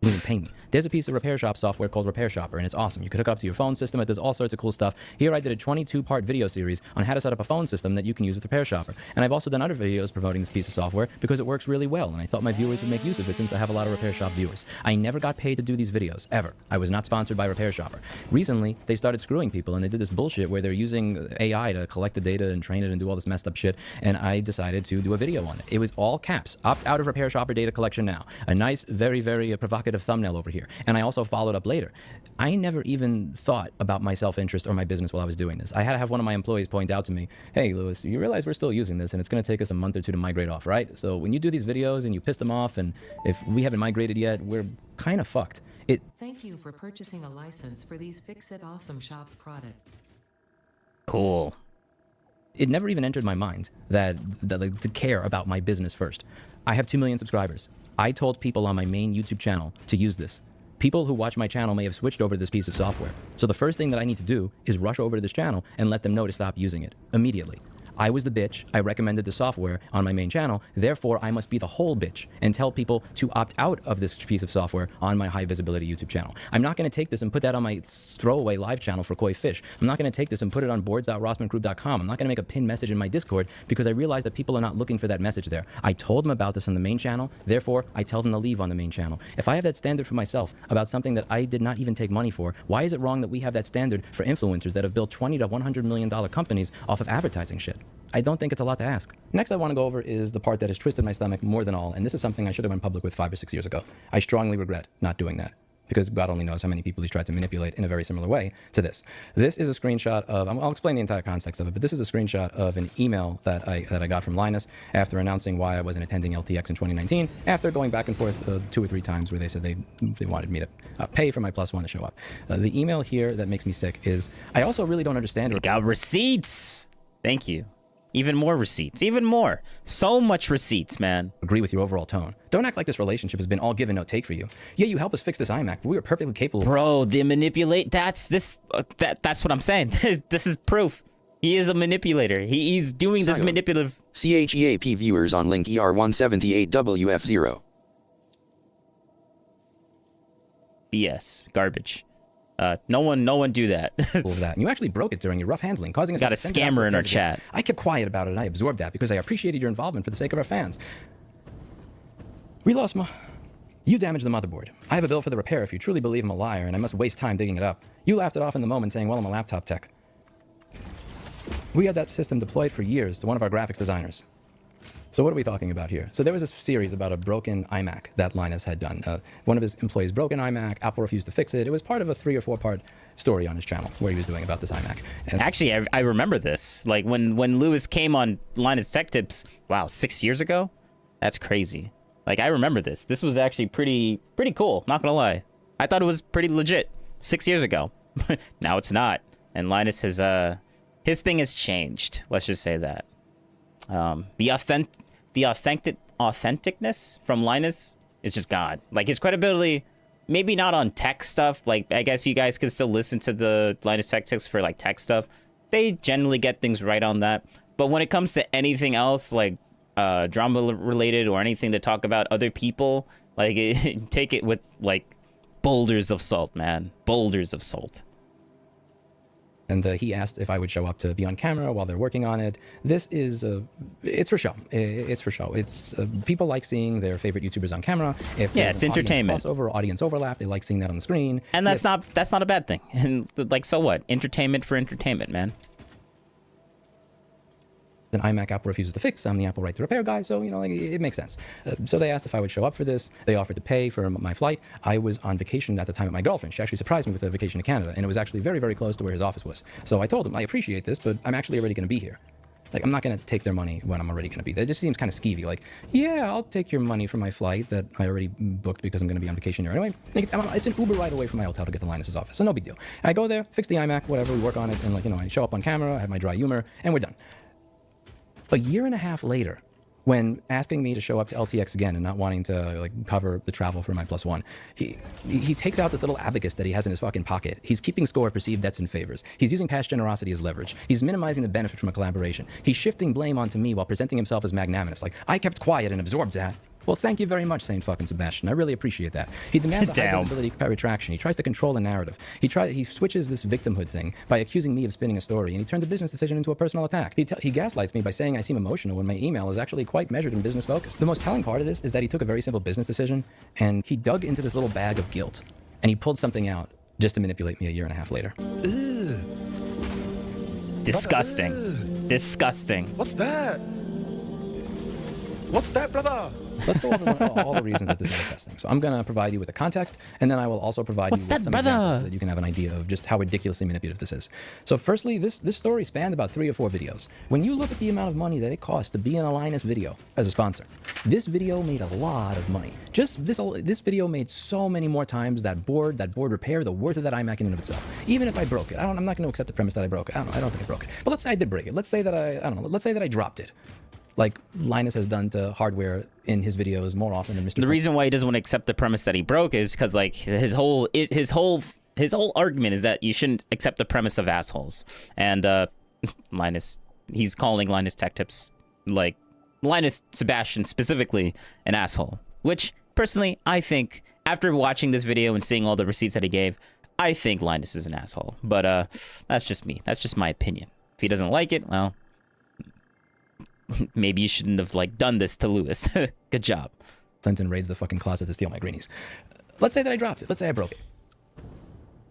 Didn't even pay me. There's a piece of repair shop software called Repair Shopper, and it's awesome. You can hook it up to your phone system. It does all sorts of cool stuff. Here I did a 22-part video series on how to set up a phone system that you can use with Repair Shopper. And I've also done other videos promoting this piece of software because it works really well, and I thought my viewers would make use of it since I have a lot of Repair Shop viewers. I never got paid to do these videos, ever. I was not sponsored by Repair Shopper. Recently, they started screwing people, and they did this bullshit where they're using AI to collect the data and train it and do all this messed up shit, and I decided to do a video on it. It was all caps. Opt out of Repair Shopper data collection now. A nice, very, very provocative thumbnail over here. And I also followed up later. I never even thought about my self-interest or my business while I was doing this. I had to have one of my employees point out to me, hey, Lewis, you realize we're still using this and it's going to take us a month or two to migrate off, right? So when you do these videos and you piss them off, and if we haven't migrated yet, we're kind of fucked. Thank you for purchasing a license for these Fix-It Awesome Shop products. Cool. It never even entered my mind that like, to care about my business first. I have 2 million subscribers. I told people on my main YouTube channel to use this. People who watch my channel may have switched over to this piece of software. So the first thing that I need to do is rush over to this channel and let them know to stop using it immediately. I was the bitch. I recommended the software on my main channel. Therefore, I must be the whole bitch and tell people to opt out of this piece of software on my high visibility YouTube channel. I'm not going to take this and put that on my throwaway live channel for koi fish. I'm not going to take this and put it on boards.rossmanngroup.com. I'm not going to make a pinned message in my Discord because I realize that people are not looking for that message there. I told them about this on the main channel. Therefore, I tell them to leave on the main channel. If I have that standard for myself about something that I did not even take money for, why is it wrong that we have that standard for influencers that have built $20 to $100 million companies off of advertising shit? I don't think it's a lot to ask. Next I want to go over is the part that has twisted my stomach more than all, and this is something I should have went public with 5 or 6 years ago. I strongly regret not doing that, because God only knows how many people he's tried to manipulate in a very similar way to this. This is a screenshot of, I'll explain the entire context of it, but this is a screenshot of an email that I got from Linus after announcing why I wasn't attending LTX in 2019, after going back and forth 2 or 3 times where they said they wanted me to pay for my +1 to show up. The email here that makes me sick is, I also really don't understand... We got receipts! Thank you. Even more receipts. Even more. So much receipts, man. Agree with your overall tone. Don't act like this relationship has been all give and no take for you. Yeah, you help us fix this iMac, but we were perfectly capable. Bro, the manipulate. That's what I'm saying. This is proof. He is a manipulator. He's doing this manipulative. CHEAP viewers on link ER178WF0. BS. Garbage. No one do that. And you actually broke it during your rough handling, causing us... Got a scammer in our chat. I kept quiet about it, and I absorbed that because I appreciated your involvement for the sake of our fans. We lost my... You damaged the motherboard. I have a bill for the repair if you truly believe I'm a liar, and I must waste time digging it up. You laughed it off in the moment, saying, well, I'm a laptop tech. We had that system deployed for years to one of our graphics designers. So what are we talking about here? So there was this series about a broken iMac that Linus had done. One of his employees broke an iMac. Apple refused to fix it. It was part of a 3 or 4 part story on his channel where he was doing about this iMac. And actually, I remember this. Like when Lewis came on Linus Tech Tips, wow, 6 years ago? That's crazy. Like I remember this. This was actually pretty cool, not gonna lie. I thought it was pretty legit 6 years ago. Now it's not. And Linus has, his thing has changed. Let's just say that. The authenticness from Linus is just gone. Like his credibility, maybe not on tech stuff. Like I guess you guys can still listen to the Linus Tech Tips for like tech stuff. They generally get things right on that. But when it comes to anything else, like drama related or anything to talk about other people, like take it with like boulders of salt, man. Boulders of salt. And he asked if I would show up to be on camera while they're working on it. This is, it's for show. It's for show. It's people like seeing their favorite YouTubers on camera. If yeah, it's entertainment. Crossover, audience overlap, they like seeing that on the screen. And that's not a bad thing. And like, so what? Entertainment for entertainment, man. An iMac Apple refuses to fix. I'm the Apple right to repair guy, so you know, like, it makes sense. So they asked if I would show up for this. They offered to pay for my flight. I was on vacation at the time with my girlfriend. She actually surprised me with a vacation to Canada, and it was actually very, very close to where his office was. So I told him, I appreciate this, but I'm actually already going to be here. Like, I'm not going to take their money when I'm already going to be there. It just seems kind of skeevy. Like, yeah, I'll take your money for my flight that I already booked because I'm going to be on vacation here anyway. Like, it's an Uber ride away from my hotel to get to Linus's office, so no big deal. I go there, fix the iMac, whatever, we work on it, and like, you know, I show up on camera, I have my dry humor, and we're done. A year and a half later, when asking me to show up to LTX again and not wanting to like cover the travel for my +1, he takes out this little abacus that he has in his fucking pocket. He's keeping score of perceived debts and favors. He's using past generosity as leverage. He's minimizing the benefit from a collaboration. He's shifting blame onto me while presenting himself as magnanimous. Like, I kept quiet and absorbed that. Well, thank you very much, Saint fucking Sebastian. I really appreciate that. He demands a high visibility retraction. He tries to control the narrative. He switches this victimhood thing by accusing me of spinning a story, and he turns a business decision into a personal attack. He gaslights me by saying I seem emotional when my email is actually quite measured and business focused. The most telling part of this is that he took a very simple business decision, and he dug into this little bag of guilt, and he pulled something out just to manipulate me a year and a half later. Disgusting. Disgusting. What's that? What's that, brother? Let's go over all the reasons that this is disgusting. So I'm going to provide you with the context, and then I will also provide you with some examples so that you can have an idea of just how ridiculously manipulative this is. So firstly, this story spanned about 3 or 4 videos. When you look at the amount of money that it costs to be in a Linus video as a sponsor, this video made a lot of money. Just this video made so many more times that board repair, the worth of that iMac in and of itself. Even if I broke it, I'm not going to accept the premise that I broke it. I don't think I broke it. But let's say I did break it. Let's say that let's say that I dropped it, like Linus has done to hardware in his videos more often than Mr. The reason why he doesn't want to accept the premise that he broke is because like his whole argument is that you shouldn't accept the premise of assholes. And Linus, he's calling Linus Tech Tips, like Linus Sebastian specifically, an asshole. Which personally, I think after watching this video and seeing all the receipts that he gave, I think Linus is an asshole. But that's just me. That's just my opinion. If he doesn't like it, well, maybe you shouldn't have like done this to Lewis. Good job. Clinton raids the fucking closet to steal my greenies. Let's say that I dropped it. Let's say I broke it.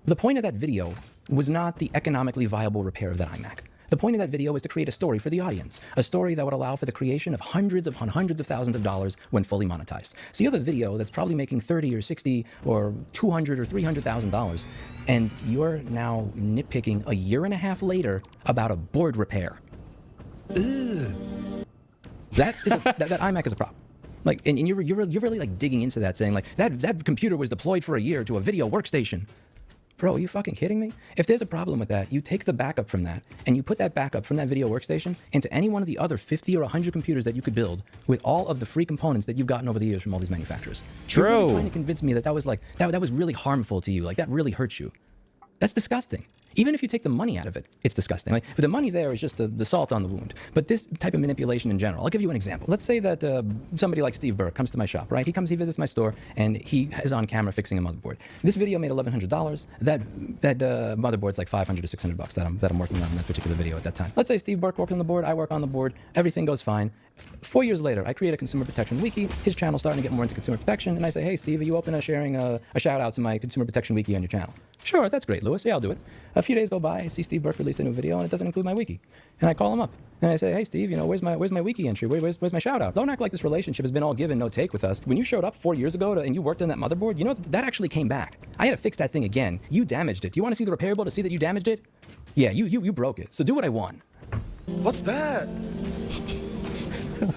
The point of that video was not the economically viable repair of that iMac. The point of that video is to create a story for the audience, a story that would allow for the creation of hundreds of thousands of dollars when fully monetized. So you have a video that's probably making $30 or $60 or $200 or $300,000, and you're now nitpicking a year and a half later about a board repair. Ugh. That iMac is a problem. Like, and you're really like digging into that, saying like that computer was deployed for a year to a video workstation. Bro, are you fucking kidding me? If there's a problem with that, you take the backup from that and you put that backup from that video workstation into any one of the other 50 or 100 computers that you could build with all of the free components that you've gotten over the years from all these manufacturers. True. You're really trying to convince me that that was like that was really harmful to you. Like that really hurts you. That's disgusting. Even if you take the money out of it, it's disgusting. Like, but the money there is just the salt on the wound. But this type of manipulation in general, I'll give you an example. Let's say that somebody like Steve Burke comes to my shop, right? He visits my store, and he is on camera fixing a motherboard. This video made $1,100. That motherboard's like $500 to $600 that I'm working on in that particular video at that time. Let's say Steve Burke works on the board, I work on the board, everything goes fine. 4 years later, I create a consumer protection wiki. His channel's starting to get more into consumer protection, and I say, hey, Steve, are you open to sharing a shout out to my consumer protection wiki on your channel? Sure, that's great, Lewis. Yeah, I'll do it. A few days go by, I see Steve Burke released a new video, and it doesn't include my wiki. And I call him up, and I say, hey, Steve, where's my wiki entry? Where's my shout out? Don't act like this relationship has been all give and no take with us. When you showed up 4 years ago and you worked on that motherboard, that actually came back. I had to fix that thing again. You damaged it. Do you want to see the repairable to see that you damaged it? Yeah, you broke it. So do what I want. What's that?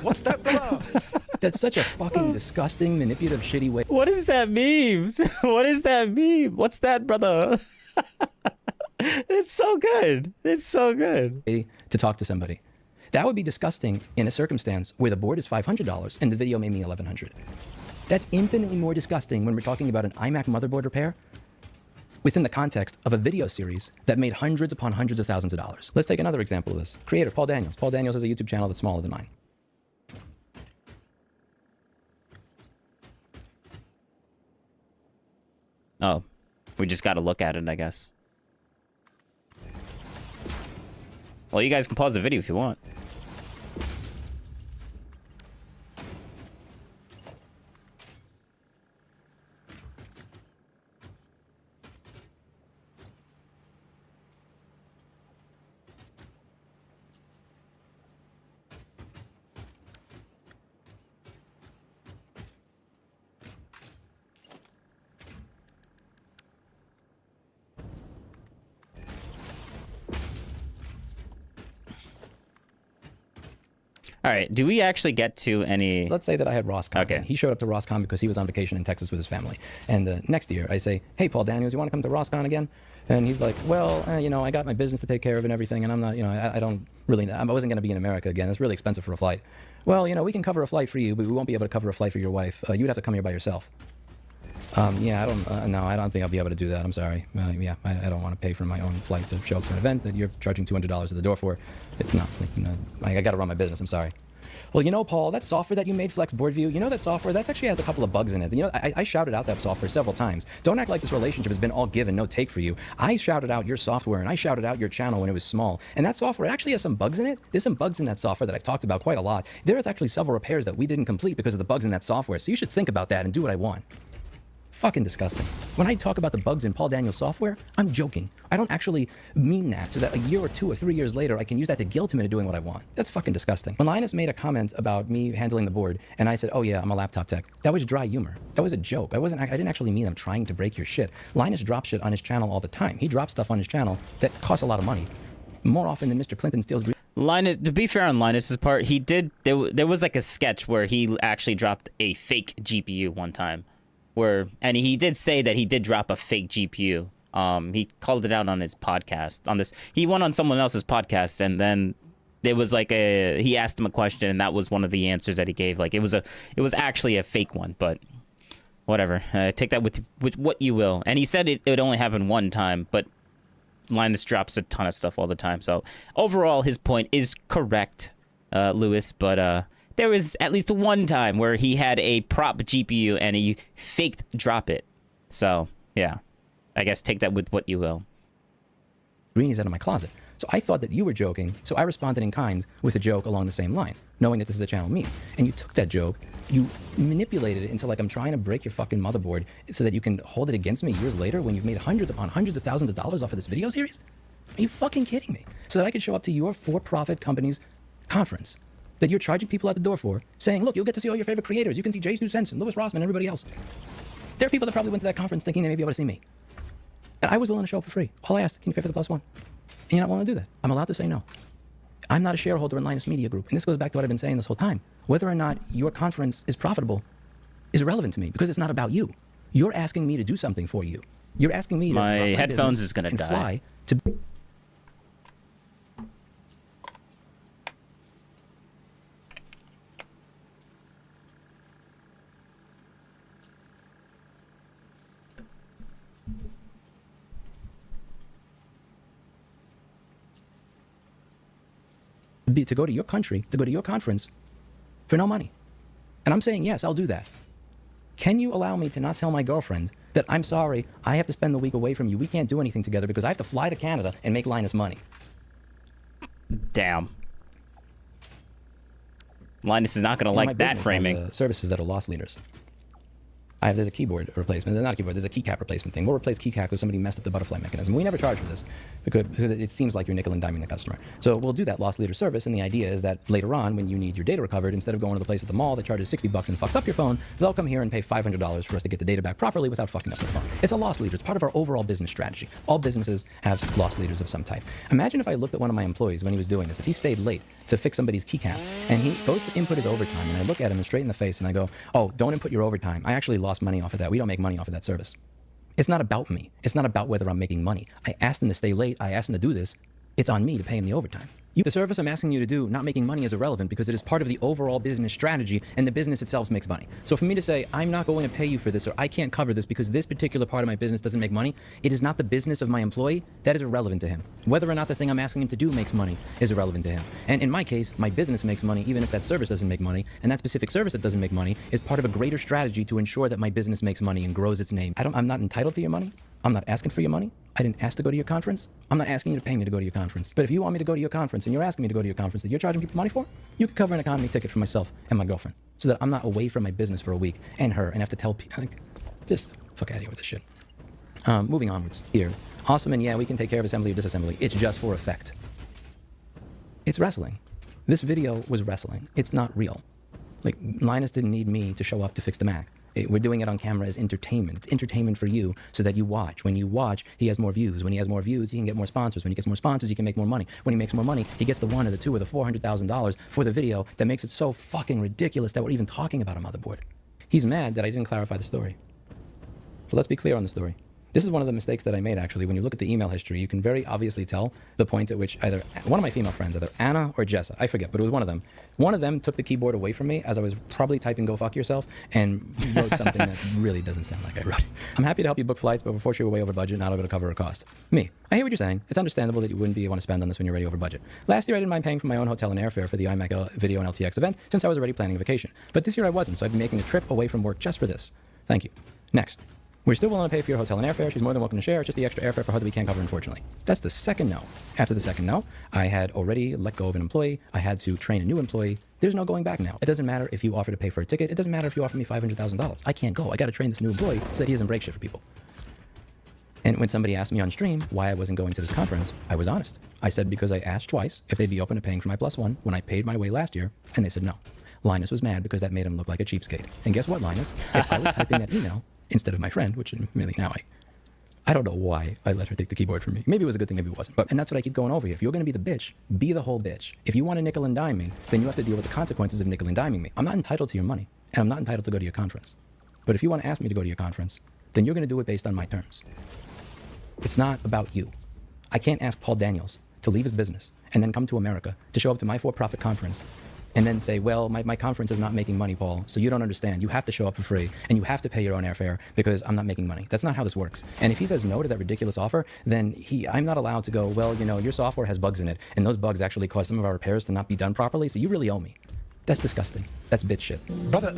What's that, brother? That's such a fucking disgusting, manipulative, shitty way. What does that mean? What does that mean? What's that, brother? It's so good. It's so good. To talk to somebody. That would be disgusting in a circumstance where the board is $500 and the video made me $1,100. That's infinitely more disgusting when we're talking about an iMac motherboard repair within the context of a video series that made hundreds upon hundreds of thousands of dollars. Let's take another example of this. Creator, Paul Daniels. Paul Daniels has a YouTube channel that's smaller than mine. Oh, we just got to look at it, I guess. Well, you guys can pause the video if you want. All right. Do we actually get to any? Let's say that I had Rossmann. Okay. He showed up to Rossmann because he was on vacation in Texas with his family. And next year, I say, hey, Paul Daniels, you want to come to Rossmann again? And he's like, well, you know, I got my business to take care of and everything, and I'm not, you know, I don't really, I wasn't going to be in America again. It's really expensive for a flight. Well, you know, we can cover a flight for you, but we won't be able to cover a flight for your wife. You'd have to come here by yourself. Yeah, no, I don't think I'll be able to do that. I'm sorry. Yeah, I don't want to pay for my own flight to show up to an event that you're charging $200 at the door for. It's not, you know, I got to run my business. I'm sorry. Well, you know, Paul, that software that you made, Flex Board View, you know that software, that actually has a couple of bugs in it. You know, I shouted out that software several times. Don't act like this relationship has been all give and no take for you. I shouted out your software and I shouted out your channel when it was small. And that software actually has some bugs in it. There's some bugs in that software that I've talked about quite a lot. There is actually several repairs that we didn't complete because of the bugs in that software. So you should think about that and do what I want. Fucking disgusting. When I talk about the bugs in Paul Daniels' software, I'm joking. I don't actually mean that so that a year or 2 or 3 years later, I can use that to guilt him into doing what I want. That's fucking disgusting. When Linus made a comment about me handling the board, and I said, oh yeah, I'm a laptop tech, that was dry humor. That was a joke. I didn't actually mean I'm trying to break your shit. Linus drops shit on his channel all the time. He drops stuff on his channel that costs a lot of money. More often than Mr. Clinton steals... Linus, to be fair on Linus's part, he did, there was like a sketch where he actually dropped a fake GPU one time. And he did say that he did drop a fake GPU. He called it out on his podcast. He went on someone else's podcast, and then there was like he asked him a question, and that was one of the answers that he gave. Like it was actually a fake one, but whatever. Take that with what you will. And he said it only happened one time, but Linus drops a ton of stuff all the time. So overall, his point is correct, Lewis. But there was at least one time where he had a prop GPU and he faked drop it. So, yeah. I guess take that with what you will. Greenies out of my closet. So I thought that you were joking, so I responded in kind with a joke along the same line, knowing that this is a channel meme. And you took that joke, you manipulated it into like I'm trying to break your fucking motherboard so that you can hold it against me years later when you've made hundreds upon hundreds of thousands of dollars off of this video series? Are you fucking kidding me? So that I could show up to your for-profit company's conference that you're charging people at the door for, saying, look, you'll get to see all your favorite creators. You can see Jay's 2 Cents and Louis Rossmann and everybody else. There are people that probably went to that conference thinking they may be able to see me. And I was willing to show up for free. All I asked, can you pay for the +1? And you're not willing to do that. I'm allowed to say no. I'm not a shareholder in Linus Media Group. And this goes back to what I've been saying this whole time. Whether or not your conference is profitable is irrelevant to me because it's not about you. You're asking me to do something for you. You're asking me to my headphones is going to die. Fly to... to go to your country, to go to your conference for no money. And I'm saying, yes, I'll do that. Can you allow me to not tell my girlfriend that I'm sorry, I have to spend the week away from you. We can't do anything together because I have to fly to Canada and make Linus money. Damn. Linus is not going to like that framing. Services that are loss leaders. There's a keyboard replacement. There's not a keyboard. There's a keycap replacement thing. We'll replace keycaps if somebody messed up the butterfly mechanism. We never charge for this because it seems like you're nickel and diming the customer. So we'll do that loss leader service, and the idea is that later on, when you need your data recovered, instead of going to the place at the mall that charges $60 and fucks up your phone, they'll come here and pay $500 for us to get the data back properly without fucking up their phone. It's a loss leader. It's part of our overall business strategy. All businesses have loss leaders of some type. Imagine if I looked at one of my employees when he was doing this. If he stayed late to fix somebody's keycap, and he goes to input his overtime, and I look at him straight in the face, and I go, oh, don't input your overtime. I actually lost money off of that. We don't make money off of that service. It's not about me. It's not about whether I'm making money. I asked him to stay late. I asked him to do this. It's on me to pay him the overtime. The service I'm asking you to do, not making money, is irrelevant because it is part of the overall business strategy, and the business itself makes money. So for me to say, I'm not going to pay you for this, or I can't cover this because this particular part of my business doesn't make money, it is not the business of my employee. That is irrelevant to him. Whether or not the thing I'm asking him to do makes money is irrelevant to him. And in my case, my business makes money even if that service doesn't make money, and that specific service that doesn't make money is part of a greater strategy to ensure that my business makes money and grows its name. I'm not entitled to your money. I'm not asking for your money. I didn't ask to go to your conference. I'm not asking you to pay me to go to your conference. But if you want me to go to your conference and you're asking me to go to your conference that you're charging people money for, you can cover an economy ticket for myself and my girlfriend so that I'm not away from my business for a week and her and have to tell people. Just fuck out of here with this shit. Moving onwards here. Awesome, and yeah, we can take care of assembly or disassembly. It's just for effect. It's wrestling. This video was wrestling. It's not real. Like, Linus didn't need me to show up to fix the Mac. We're doing it on camera as entertainment. It's entertainment for you so that you watch. When you watch, he has more views. When he has more views, he can get more sponsors. When he gets more sponsors, he can make more money. When he makes more money, he gets the $1 or the $2 or the $400,000 for the video that makes it so fucking ridiculous that we're even talking about a motherboard. He's mad that I didn't clarify the story. So let's be clear on the story. This is one of the mistakes that I made, actually. When you look at the email history, you can very obviously tell the point at which either one of my female friends, either Anna or Jessa, I forget, but it was one of them. One of them took the keyboard away from me as I was probably typing "go fuck yourself" and wrote something that really doesn't sound like I wrote. I'm happy to help you book flights, but unfortunately we're way over budget, not able to cover a cost. Me, I hear what you're saying. It's understandable that you wouldn't want to spend on this when you're already over budget. Last year I didn't mind paying for my own hotel and airfare for the iMac Video and LTX event since I was already planning a vacation. But this year I wasn't, so I've been making a trip away from work just for this. Thank you. Next. We're still willing to pay for your hotel and airfare. She's more than welcome to share. It's just the extra airfare for her that we can't cover, unfortunately. That's the second no. After the second no, I had already let go of an employee. I had to train a new employee. There's no going back now. It doesn't matter if you offer to pay for a ticket. It doesn't matter if you offer me $500,000. I can't go. I got to train this new employee so that he doesn't break shit for people. And when somebody asked me on stream why I wasn't going to this conference, I was honest. I said because I asked twice if they'd be open to paying for my +1 when I paid my way last year, and they said no. Linus was mad because that made him look like a cheapskate. And guess what, Linus? If I was typing that email instead of my friend, which really now I don't know why I let her take the keyboard from me. Maybe it was a good thing, maybe it wasn't. And that's what I keep going over here. If you're going to be the bitch, be the whole bitch. If you want to nickel and dime me, then you have to deal with the consequences of nickel and diming me. I'm not entitled to your money, and I'm not entitled to go to your conference. But if you want to ask me to go to your conference, then you're going to do it based on my terms. It's not about you. I can't ask Paul Daniels to leave his business and then come to America to show up to my for-profit conference and then say, well, my conference is not making money, Paul, so you don't understand. You have to show up for free, and you have to pay your own airfare because I'm not making money. That's not how this works. And if he says no to that ridiculous offer, then I'm not allowed to go, well, you know, your software has bugs in it, and those bugs actually cause some of our repairs to not be done properly, so you really owe me. That's disgusting. That's bitch shit. Brother,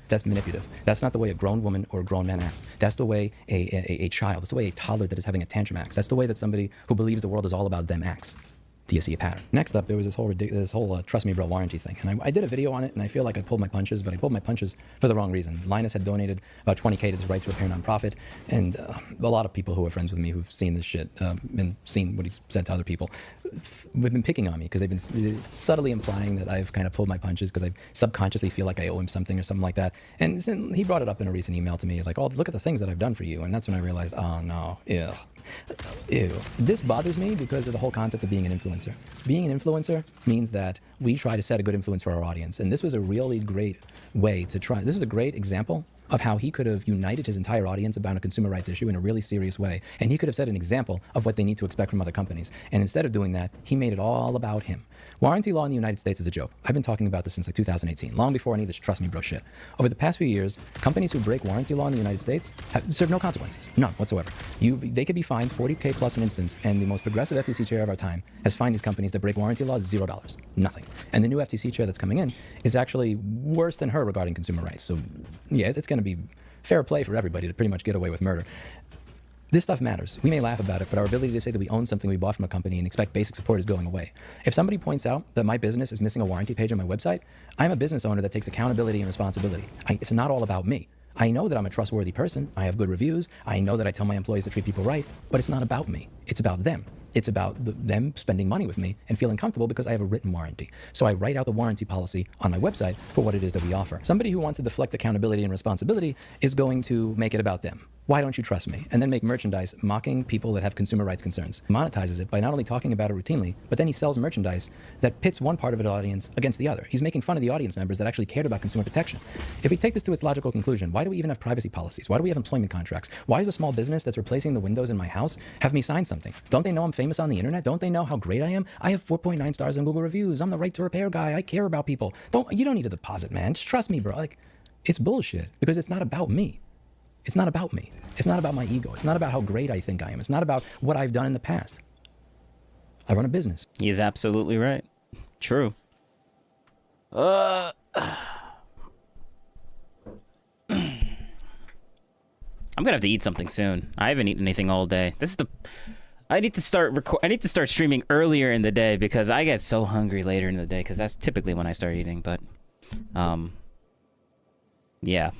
That's manipulative. That's not the way a grown woman or a grown man acts. That's the way a child, that's the way a toddler that is having a tantrum acts. That's the way that somebody who believes the world is all about them acts. Do you see a pattern? Next up, there was this whole trust me bro warranty thing. And I did a video on it, and I feel like I pulled my punches, but I pulled my punches for the wrong reason. Linus had donated about $20K to this right to repair nonprofit, and a lot of people who are friends with me who've seen this shit and seen what he's said to other people, have been picking on me because they've been subtly implying that I've kind of pulled my punches because I subconsciously feel like I owe him something or something like that. And he brought it up in a recent email to me. He's like, oh, look at the things that I've done for you. And that's when I realized, oh no, ew. This bothers me because of the whole concept of being an influencer. Being an influencer means that we try to set a good influence for our audience. And this was a really great way to try. This is a great example of how he could have united his entire audience about a consumer rights issue in a really serious way. And he could have set an example of what they need to expect from other companies. And instead of doing that, he made it all about him. Warranty law in the United States is a joke. I've been talking about this since like 2018, long before any of this trust me bro shit. Over the past few years, companies who break warranty law in the United States serve no consequences, none whatsoever. They could be fined $40K plus an instance, and the most progressive FTC chair of our time has fined these companies that break warranty laws $0, nothing. And the new FTC chair that's coming in is actually worse than her regarding consumer rights. So yeah, it's going to be fair play for everybody to pretty much get away with murder. This stuff matters. We may laugh about it, but our ability to say that we own something we bought from a company and expect basic support is going away. If somebody points out that my business is missing a warranty page on my website, I'm a business owner that takes accountability and responsibility. It's not all about me. I know that I'm a trustworthy person. I have good reviews. I know that I tell my employees to treat people right, but it's not about me. It's about them. It's about them spending money with me and feeling comfortable because I have a written warranty. So I write out the warranty policy on my website for what it is that we offer. Somebody who wants to deflect accountability and responsibility is going to make it about them. Why don't you trust me? And then make merchandise mocking people that have consumer rights concerns. Monetizes it by not only talking about it routinely, but then he sells merchandise that pits one part of the audience against the other. He's making fun of the audience members that actually cared about consumer protection. If we take this to its logical conclusion, why do we even have privacy policies? Why do we have employment contracts? Why does a small business that's replacing the windows in my house have me sign something? Don't they know I'm famous on the internet? Don't they know how great I am? I have 4.9 stars on Google reviews. I'm the right to repair guy. I care about people. You don't need a deposit, man. Just trust me, bro. Like, it's bullshit because it's not about me. It's not about me. It's not about my ego. It's not about how great I think I am. It's not about what I've done in the past. I run a business. He is absolutely right. True. I'm gonna have to eat something soon. I haven't eaten anything all day. I need to start streaming earlier in the day because I get so hungry later in the day because that's typically when I start eating. But, yeah.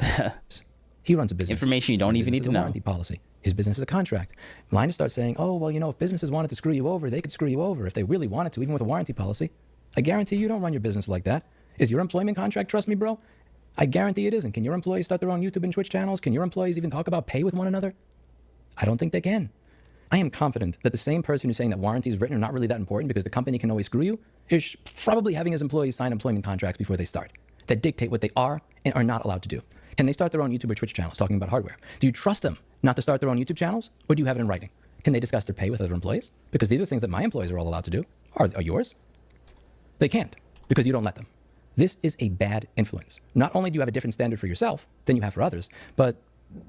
He runs a business. Information you don't even need to know. Warranty policy. His business is a contract. Linus starts saying, oh, well, you know, if businesses wanted to screw you over, they could screw you over if they really wanted to, even with a warranty policy. I guarantee you don't run your business like that. Is your employment contract trust me, bro? I guarantee it isn't. Can your employees start their own YouTube and Twitch channels? Can your employees even talk about pay with one another? I don't think they can. I am confident that the same person who's saying that warranties written are not really that important because the company can always screw you is probably having his employees sign employment contracts before they start that dictate what they are and are not allowed to do. Can they start their own YouTube or Twitch channels talking about hardware? Do you trust them not to start their own YouTube channels, or do you have it in writing? Can they discuss their pay with other employees? Because these are things that my employees are all allowed to do. Are yours? They can't, because you don't let them. This is a bad influence. Not only do you have a different standard for yourself than you have for others, but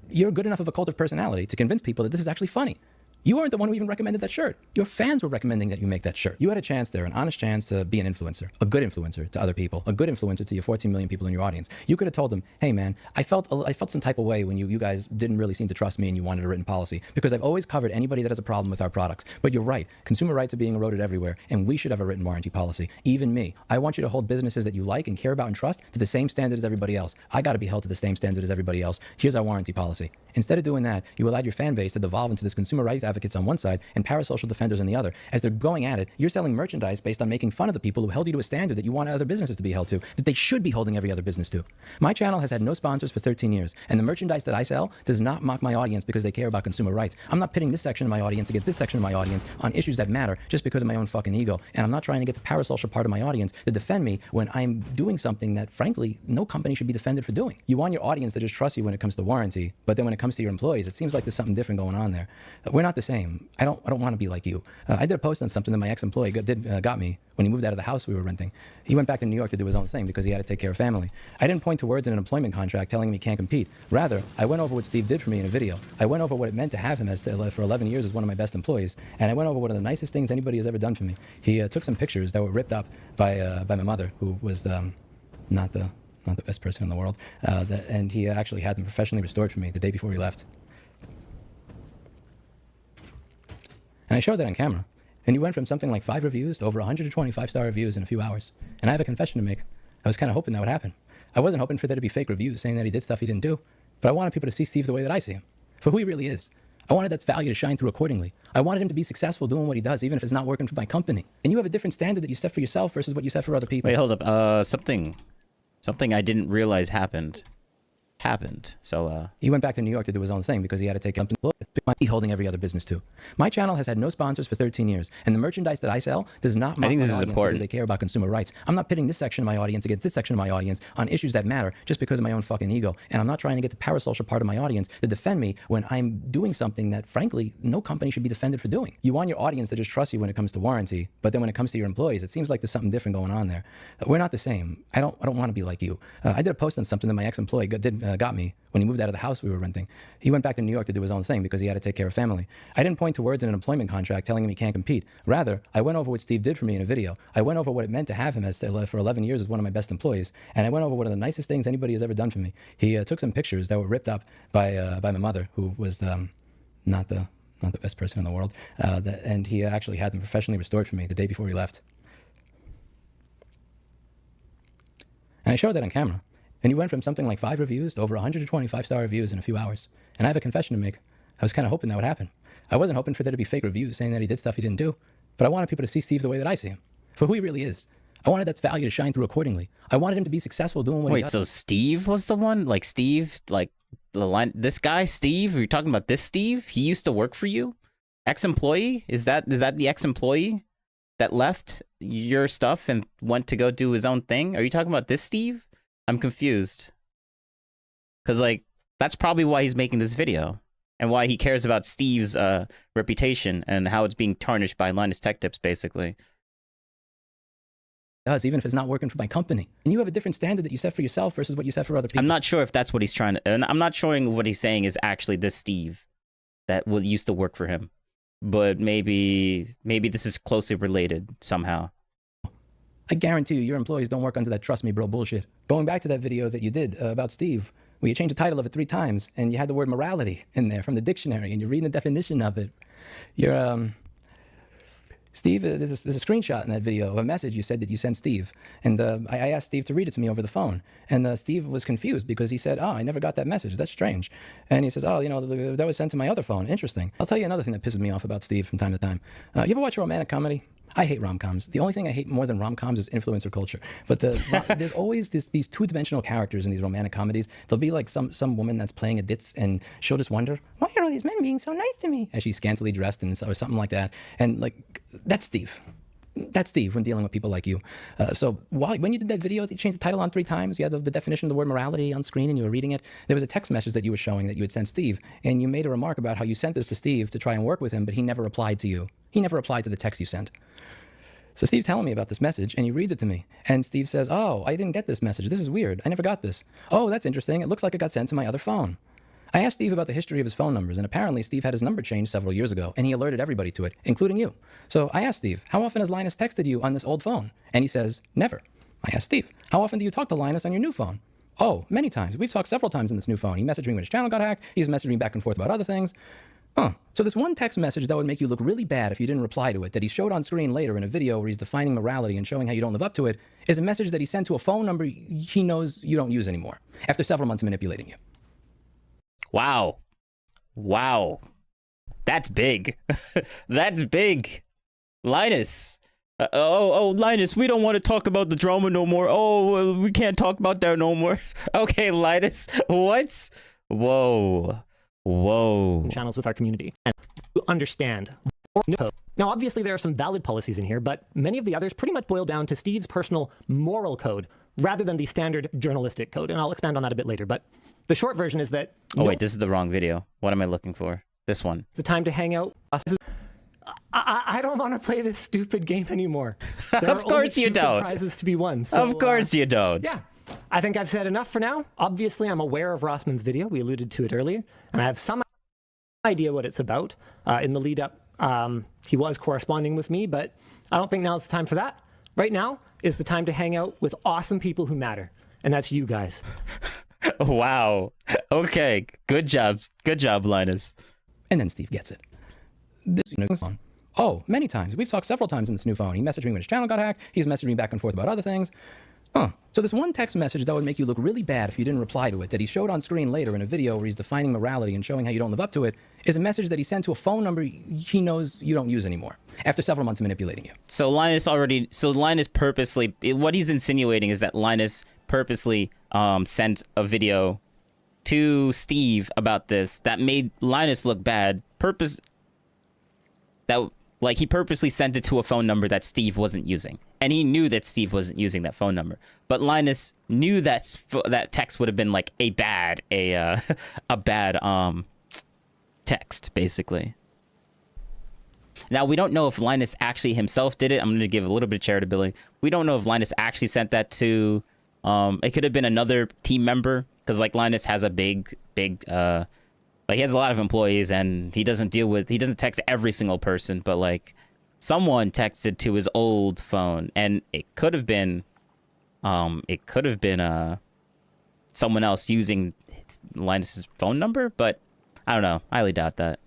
you're good enough of a cult of personality to convince people that this is actually funny. You weren't the one who even recommended that shirt. Your fans were recommending that you make that shirt. You had a chance there, an honest chance to be an influencer, a good influencer to other people, a good influencer to your 14 million people in your audience. You could have told them, hey man, I felt some type of way when you guys didn't really seem to trust me and you wanted a written policy, because I've always covered anybody that has a problem with our products. But you're right, consumer rights are being eroded everywhere, and we should have a written warranty policy. Even me. I want you to hold businesses that you like and care about and trust to the same standard as everybody else. I got to be held to the same standard as everybody else. Here's our warranty policy. Instead of doing that, you allowed your fan base to devolve into this consumer rights advocates on one side and parasocial defenders on the other. As they're going at it, you're selling merchandise based on making fun of the people who held you to a standard that you want other businesses to be held to, that they should be holding every other business to. My channel has had no sponsors for 13 years, and the merchandise that I sell does not mock my audience because they care about consumer rights. I'm not pitting this section of my audience against this section of my audience on issues that matter just because of my own fucking ego, and I'm not trying to get the parasocial part of my audience to defend me when I'm doing something that, frankly, no company should be defended for doing. You want your audience to just trust you when it comes to warranty, but then when it comes to your employees, it seems like there's something different going on there. We're not the same. I don't want to be like you. I did a post on something that my ex-employee got me when he moved out of the house we were renting. He went back to New York to do his own thing because he had to take care of family. I didn't point to words in an employment contract telling him he can't compete. Rather, I went over what Steve did for me in a video. I went over what it meant to have him for 11 years as one of my best employees, and I went over one of the nicest things anybody has ever done for me. He took some pictures that were ripped up by my mother, who was not the best person in the world, and he actually had them professionally restored for me the day before he left. And I showed that on camera. And you went from something like 5 reviews to over 120 5-star reviews in a few hours. And I have a confession to make. I was kind of hoping that would happen. I wasn't hoping for there to be fake reviews saying that he did stuff he didn't do, but I wanted people to see Steve the way that I see him, for who he really is. I wanted that value to shine through accordingly. I wanted him to be successful doing what he does, even if it's not working for my company. And you have a different standard that you set for yourself versus what you set for other people. Wait, hold up. Something I didn't realize happened. So he went back to New York to do his own thing because he had to take care of holding every other business too. My channel has had no sponsors for 13 years, and the merchandise that I sell does not mock my audience because they care about consumer rights. I'm not pitting this section of my audience against this section of my audience on issues that matter just because of my own fucking ego, and I'm not trying to get the parasocial part of my audience to defend me when I'm doing something that, frankly, no company should be defended for doing. You want your audience to just trust you when it comes to warranty, but then when it comes to your employees, it seems like there's something different going on there. We're not the same. I don't want to be like you. I did a post on something that my ex-employee got me when he moved out of the house we were renting. He went back to New York to do his own thing because he had to take care of family. I didn't point to words in an employment contract telling him he can't compete. Rather, I went over what Steve did for me in a video. I went over what it meant to have him for 11 years as one of my best employees, and I went over one of the nicest things anybody has ever done for me. He took some pictures that were ripped up by my mother, who was not the best person in the world, and he actually had them professionally restored for me the day before he left. And I showed that on camera. And you went from something like 5 reviews to over 120 5-star reviews in a few hours. And I have a confession to make. I was kind of hoping that would happen. I wasn't hoping for there to be fake reviews saying that he did stuff he didn't do, but I wanted people to see Steve the way that I see him, for who he really is. I wanted that value to shine through accordingly. I wanted him to be successful doing what he does. Wait, so Steve was the one? Like Steve, like the line, this guy, Steve? Are you talking about this Steve? He used to work for you? Ex-employee? Is that the ex-employee that left your stuff and went to go do his own thing? Are you talking about this Steve? I'm confused. Because, like, that's probably why he's making this video. And why he cares about Steve's reputation and how it's being tarnished by Linus Tech Tips, basically. Even if it's not working for my company. And you have a different standard that you set for yourself versus what you set for other people. I'm not sure if that's what he's trying to... And I'm not showing what he's saying is actually this Steve that used to work for him. But maybe this is closely related somehow. I guarantee you, your employees don't work under that trust me bro bullshit. Going back to that video that you did about Steve, where you changed the title of it 3 times, and you had the word morality in there from the dictionary, and you're reading the definition of it. You're, Steve, there's a screenshot in that video of a message you said that you sent Steve. And I asked Steve to read it to me over the phone. And Steve was confused because he said, I never got that message. That's strange. And he says, that was sent to my other phone. Interesting. I'll tell you another thing that pisses me off about Steve from time to time. You ever watch a romantic comedy? I hate rom-coms. The only thing I hate more than rom-coms is influencer culture. But there's always these two-dimensional characters in these romantic comedies. There'll be like some woman that's playing a ditz, and she'll just wonder, why are all these men being so nice to me? As she's scantily dressed or something like that. And like, that's Steve. That's Steve when dealing with people like you. So when you did that video, you changed the title on 3 times. You had the definition of the word morality on screen and you were reading it. There was a text message that you were showing that you had sent Steve. And you made a remark about how you sent this to Steve to try and work with him, but he never replied to you. He never replied to the text you sent. So Steve's telling me about this message and he reads it to me. And Steve says, oh, I didn't get this message. This is weird. I never got this. Oh, that's interesting. It looks like it got sent to my other phone. I asked Steve about the history of his phone numbers, and apparently Steve had his number changed several years ago, and he alerted everybody to it, including you. So I asked Steve, how often has Linus texted you on this old phone? And he says, never. I asked Steve, how often do you talk to Linus on your new phone? Oh, many times. We've talked several times on this new phone. He messaged me when his channel got hacked. He's messaged me back and forth about other things. So this one text message that would make you look really bad if you didn't reply to it, that he showed on screen later in a video where he's defining morality and showing how you don't live up to it, is a message that he sent to a phone number he knows you don't use anymore, after several months of manipulating you. Wow. Wow. That's big. That's big. Linus. Linus, we don't want to talk about the drama no more. Oh, we can't talk about that no more. Okay, Linus. What? Whoa. Whoa. Channels with our community and to understand. Now, obviously, there are some valid policies in here, but many of the others pretty much boil down to Steve's personal moral code rather than the standard journalistic code. And I'll expand on that a bit later. But the short version is that... Oh, wait, this is the wrong video. What am I looking for? This one. It's the time to hang out. I don't want to play this stupid game anymore. Of course you don't. Prizes to be won. So, of course you don't. Yeah. I think I've said enough for now. Obviously, I'm aware of Rossmann's video. We alluded to it earlier. And I have some idea what it's about. In the lead up, he was corresponding with me, but I don't think now's the time for that. Right now is the time to hang out with awesome people who matter. And that's you guys. Wow. Okay. Good job. Good job, Linus. And then Steve gets it. This phone. Oh, many times. We've talked several times on this new phone. He messaged me when his channel got hacked. He's messaged me back and forth about other things. So this one text message that would make you look really bad if you didn't reply to it, that he showed on screen later in a video where he's defining morality and showing how you don't live up to it, is a message that he sent to a phone number he knows you don't use anymore, after several months of manipulating you. So Linus purposely, what he's insinuating is that Linus purposely sent a video to Steve about this that made Linus look bad. He purposely sent it to a phone number that Steve wasn't using. And he knew that Steve wasn't using that phone number. But Linus knew that that text would have been like a bad text, basically. Now, we don't know if Linus actually himself did it. I'm going to give a little bit of charitability. We don't know if Linus actually sent that to... it could have been another team member. Because, like, Linus has a big... he has a lot of employees, and he doesn't text every single person, but, like, someone texted to his old phone, and it could have been someone else using Linus's phone number, but I don't know. I highly doubt that.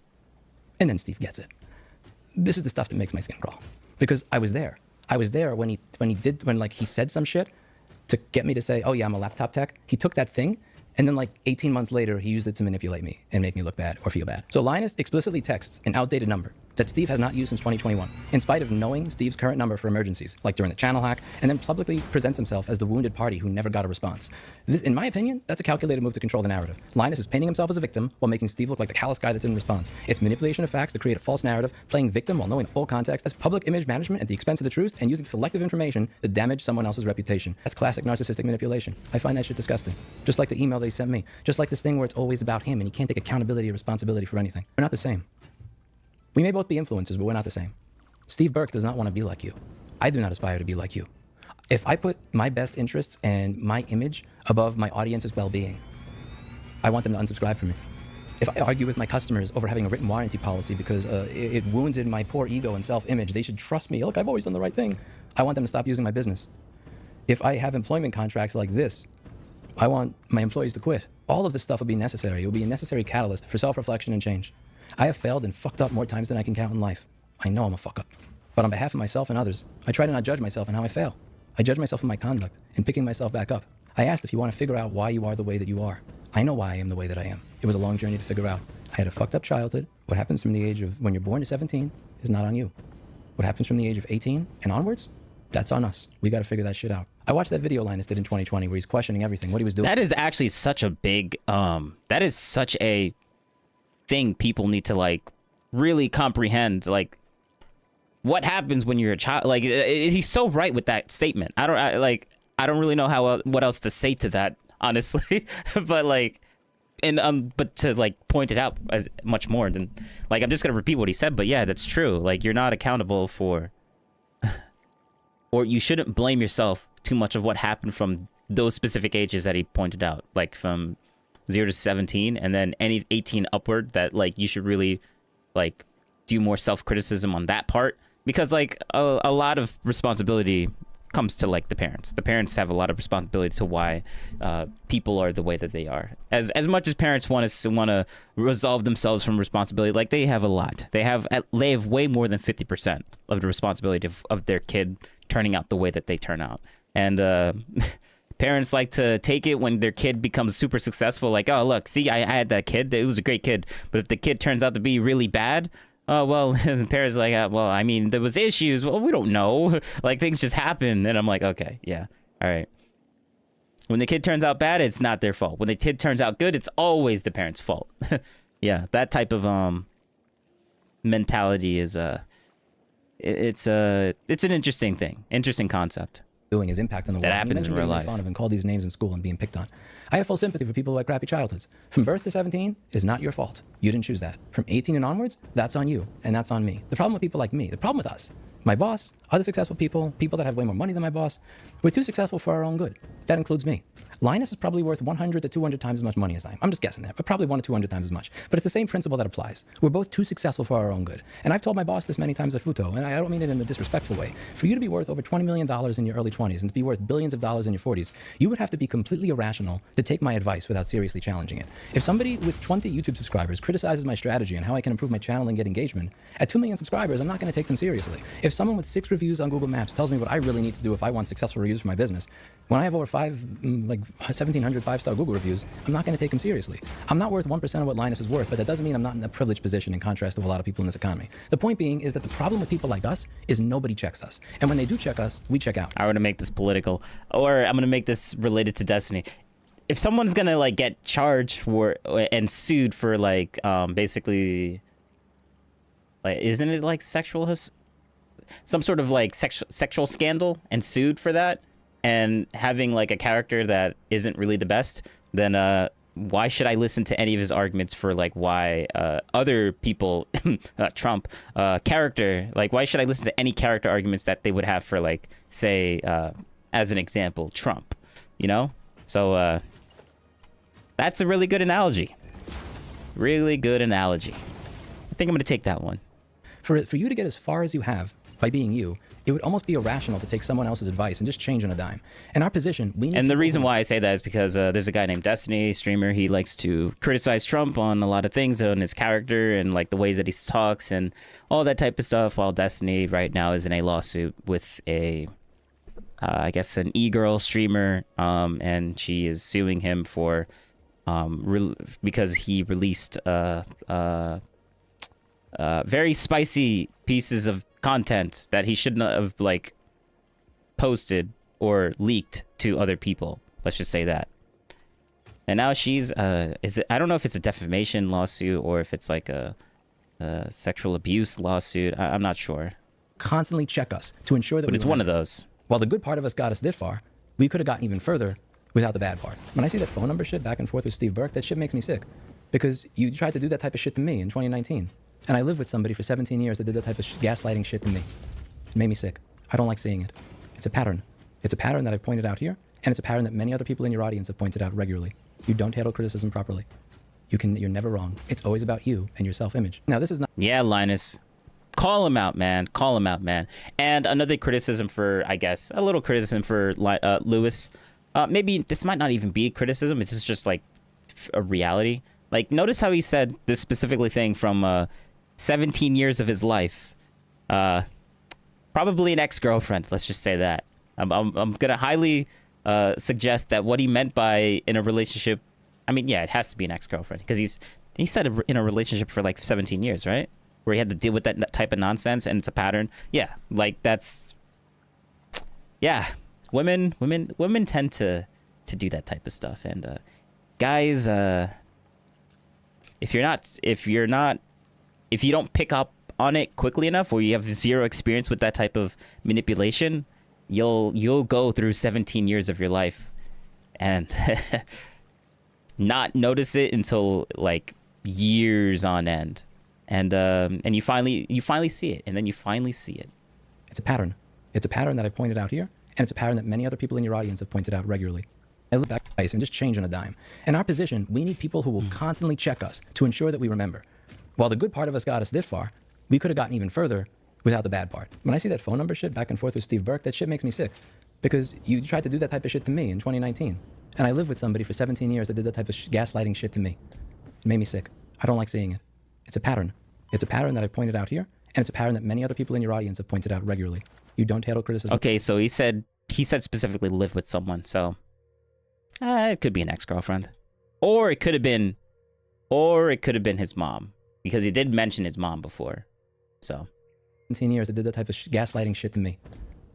And then Steve gets it. This is the stuff that makes my skin crawl, because I was there. I was there when he said some shit to get me to say, oh yeah, I'm a laptop tech. He took that thing, and then like 18 months later, he used it to manipulate me and make me look bad or feel bad. So Linus explicitly texts an outdated number that Steve has not used since 2021, in spite of knowing Steve's current number for emergencies, like during the channel hack, and then publicly presents himself as the wounded party who never got a response. This, in my opinion, that's a calculated move to control the narrative. Linus is painting himself as a victim while making Steve look like the callous guy that didn't respond. It's manipulation of facts to create a false narrative, playing victim while knowing the full context. That's public image management at the expense of the truth, and using selective information to damage someone else's reputation. That's classic narcissistic manipulation. I find that shit disgusting. Just like the email they sent me. Just like this thing where it's always about him and he can't take accountability or responsibility for anything. We're not the same. We may both be influencers, but we're not the same. Steve Burke does not want to be like you. I do not aspire to be like you. If I put my best interests and my image above my audience's well-being, I want them to unsubscribe from me. If I argue with my customers over having a written warranty policy because it wounded my poor ego and self-image, they should trust me. Look, I've always done the right thing. I want them to stop using my business. If I have employment contracts like this, I want my employees to quit. All of this stuff will be necessary. It will be a necessary catalyst for self-reflection and change. I have failed and fucked up more times than I can count in life. I know I'm a fuck up. But on behalf of myself and others, I try to not judge myself in how I fail. I judge myself in my conduct and picking myself back up. I asked if you want to figure out why you are the way that you are. I know why I am the way that I am. It was a long journey to figure out. I had a fucked up childhood. What happens from the age of when you're born to 17 is not on you. What happens from the age of 18 and onwards, that's on us. We got to figure that shit out. I watched that video Linus did in 2020 where he's questioning everything, what he was doing. That is actually such a big, that is such a thing people need to like really comprehend. Like, what happens when you're a child? Like, he's so right with that statement. I don't really know what else to say to that, honestly. But like, but to like point it out as much more than like, I'm just gonna repeat what he said. But yeah, that's true. Like, you're not accountable for, or you shouldn't blame yourself too much of what happened from those specific ages that he pointed out, like from 0 to 17, and then any 18 upward. That like you should really like do more self-criticism on that part, because like a lot of responsibility comes to like the parents. The parents have a lot of responsibility to why people are the way that they are. As much as parents want to resolve themselves from responsibility, like they have a lot. They have way more than 50% of the responsibility of their kid turning out the way that they turn out. And parents like to take it when their kid becomes super successful. Like, oh look, see, I had that kid. It was a great kid. But if the kid turns out to be really bad, oh, well, the parents are like, well, I mean, there was issues. Well, we don't know. Like, things just happen. And I'm like, okay, yeah, all right. When the kid turns out bad, it's not their fault. When the kid turns out good, it's always the parents' fault. Yeah, that type of mentality is it's an interesting thing, interesting concept. Doing his impact on the world. That happens in real life. Fun of and called these names in school and being picked on. I have full sympathy for people who had crappy childhoods. From birth to 17 is not your fault. You didn't choose that. From 18 and onwards, that's on you, and that's on me. The problem with people like me, the problem with us, my boss, other successful people, people that have way more money than my boss, we're too successful for our own good. That includes me. Linus is probably worth 100 to 200 times as much money as I am. I'm just guessing there, but probably 100 to 200 times as much. But it's the same principle that applies. We're both too successful for our own good. And I've told my boss this many times at Futo, and I don't mean it in a disrespectful way. For you to be worth over $20 million in your early 20s and to be worth billions of dollars in your 40s, you would have to be completely irrational to take my advice without seriously challenging it. If somebody with 20 YouTube subscribers criticizes my strategy and how I can improve my channel and get engagement, at 2 million subscribers, I'm not going to take them seriously. If someone with 6 reviews on Google Maps tells me what I really need to do if I want successful reviews for my business, when I have over 1,700 5-star Google reviews, I'm not going to take them seriously. I'm not worth 1% of what Linus is worth, but that doesn't mean I'm not in a privileged position in contrast to a lot of people in this economy. The point being is that the problem with people like us is nobody checks us. And when they do check us, we check out. I want to make this political, or I'm going to make this related to Destiny. If someone's going to like get charged for and sued for like basically, like, isn't it like some sort of like sexual scandal, and sued for that, and having like a character that isn't really the best, then why should I listen to any of his arguments for like why other people, Trump, character, like why should I listen to any character arguments that they would have for like, say, as an example, Trump, you know? So that's a really good analogy. Really good analogy. I think I'm gonna take that one. For you to get as far as you have by being you, it would almost be irrational to take someone else's advice and just change on a dime. In our position, we need. And the reason why I say that is because there's a guy named Destiny, streamer. He likes to criticize Trump on a lot of things, on his character and like the ways that he talks and all that type of stuff. While Destiny right now is in a lawsuit with a, I guess, an e-girl streamer, and she is suing him for, because he released very spicy pieces of content that he should not have like posted or leaked to other people. Let's just say that. And now she's I don't know if it's a defamation lawsuit or if it's like a sexual abuse lawsuit. I'm not sure. Constantly check us to ensure that. But it's one of those. While the good part of us got us this far, we could have gotten even further without the bad part. When I see that phone number shit back and forth with Steve Burke, that shit makes me sick, because you tried to do that type of shit to me in 2019. And I lived with somebody for 17 years that did that type of gaslighting shit to me. It made me sick. I don't like seeing it. It's a pattern. It's a pattern that I've pointed out here, and it's a pattern that many other people in your audience have pointed out regularly. You don't handle criticism properly. You're never wrong. It's always about you and your self-image. Now, this is not... Yeah, Linus. Call him out, man. Call him out, man. And another criticism for, I guess, a little criticism for Lewis. Maybe this might not even be criticism. It's just like a reality. Like, notice how he said this specifically thing from... 17 years of his life, probably an ex-girlfriend. Let's just say that. I'm gonna highly suggest that what he meant by in a relationship. I mean, yeah, it has to be an ex-girlfriend, because he said in a relationship for like 17 years, right? where he had to deal with that type of nonsense, and it's a pattern. Yeah, like that's, yeah, women tend to do that type of stuff. And guys, if you don't pick up on it quickly enough, or you have zero experience with that type of manipulation, you'll go through 17 years of your life and not notice it until like years on end. And you finally see it, and then you finally see it. It's a pattern. It's a pattern that I've pointed out here, and it's a pattern that many other people in your audience have pointed out regularly. I look back and just change on a dime. In our position, we need people who will constantly check us to ensure that we remember. While the good part of us got us this far, we could have gotten even further without the bad part. When I see that phone number shit back and forth with Steve Burke, that shit makes me sick. Because you tried to do that type of shit to me in 2019. And I lived with somebody for 17 years that did that type of gaslighting shit to me. It made me sick. I don't like seeing it. It's a pattern. It's a pattern that I've pointed out here, and it's a pattern that many other people in your audience have pointed out regularly. You don't handle criticism. Okay, so he said specifically live with someone, so it could be an ex-girlfriend, or it could have been his mom, because he did mention his mom before. So 17 years that did that type of gaslighting shit to me.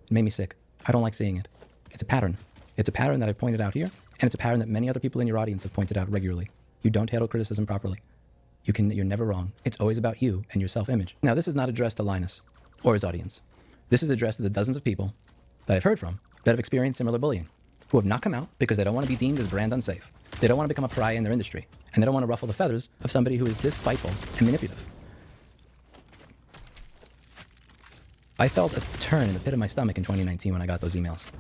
It made me sick. I don't like seeing it. It's a pattern. It's a pattern that I've pointed out here, and it's a pattern that many other people in your audience have pointed out regularly. You don't handle criticism properly. You're never wrong. It's always about you and your self-image. Now, this is not addressed to Linus or his audience. This is addressed to the dozens of people that I've heard from that have experienced similar bullying, who have not come out because they don't want to be deemed as brand unsafe. They don't want to become a pariah in their industry, and they don't want to ruffle the feathers of somebody who is this spiteful and manipulative. I felt a turn in the pit of my stomach in 2019 when I got those emails.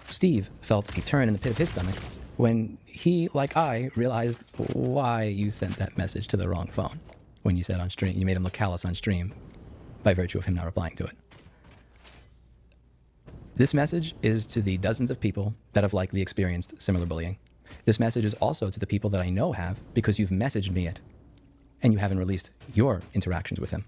Steve felt a turn in the pit of his stomach when he, like I, realized why you sent that message to the wrong phone. When you said on stream, you made him look callous on stream by virtue of him not replying to it. This message is to the dozens of people that have likely experienced similar bullying. This message is also to the people that I know have, because you've messaged me it, and you haven't released your interactions with him.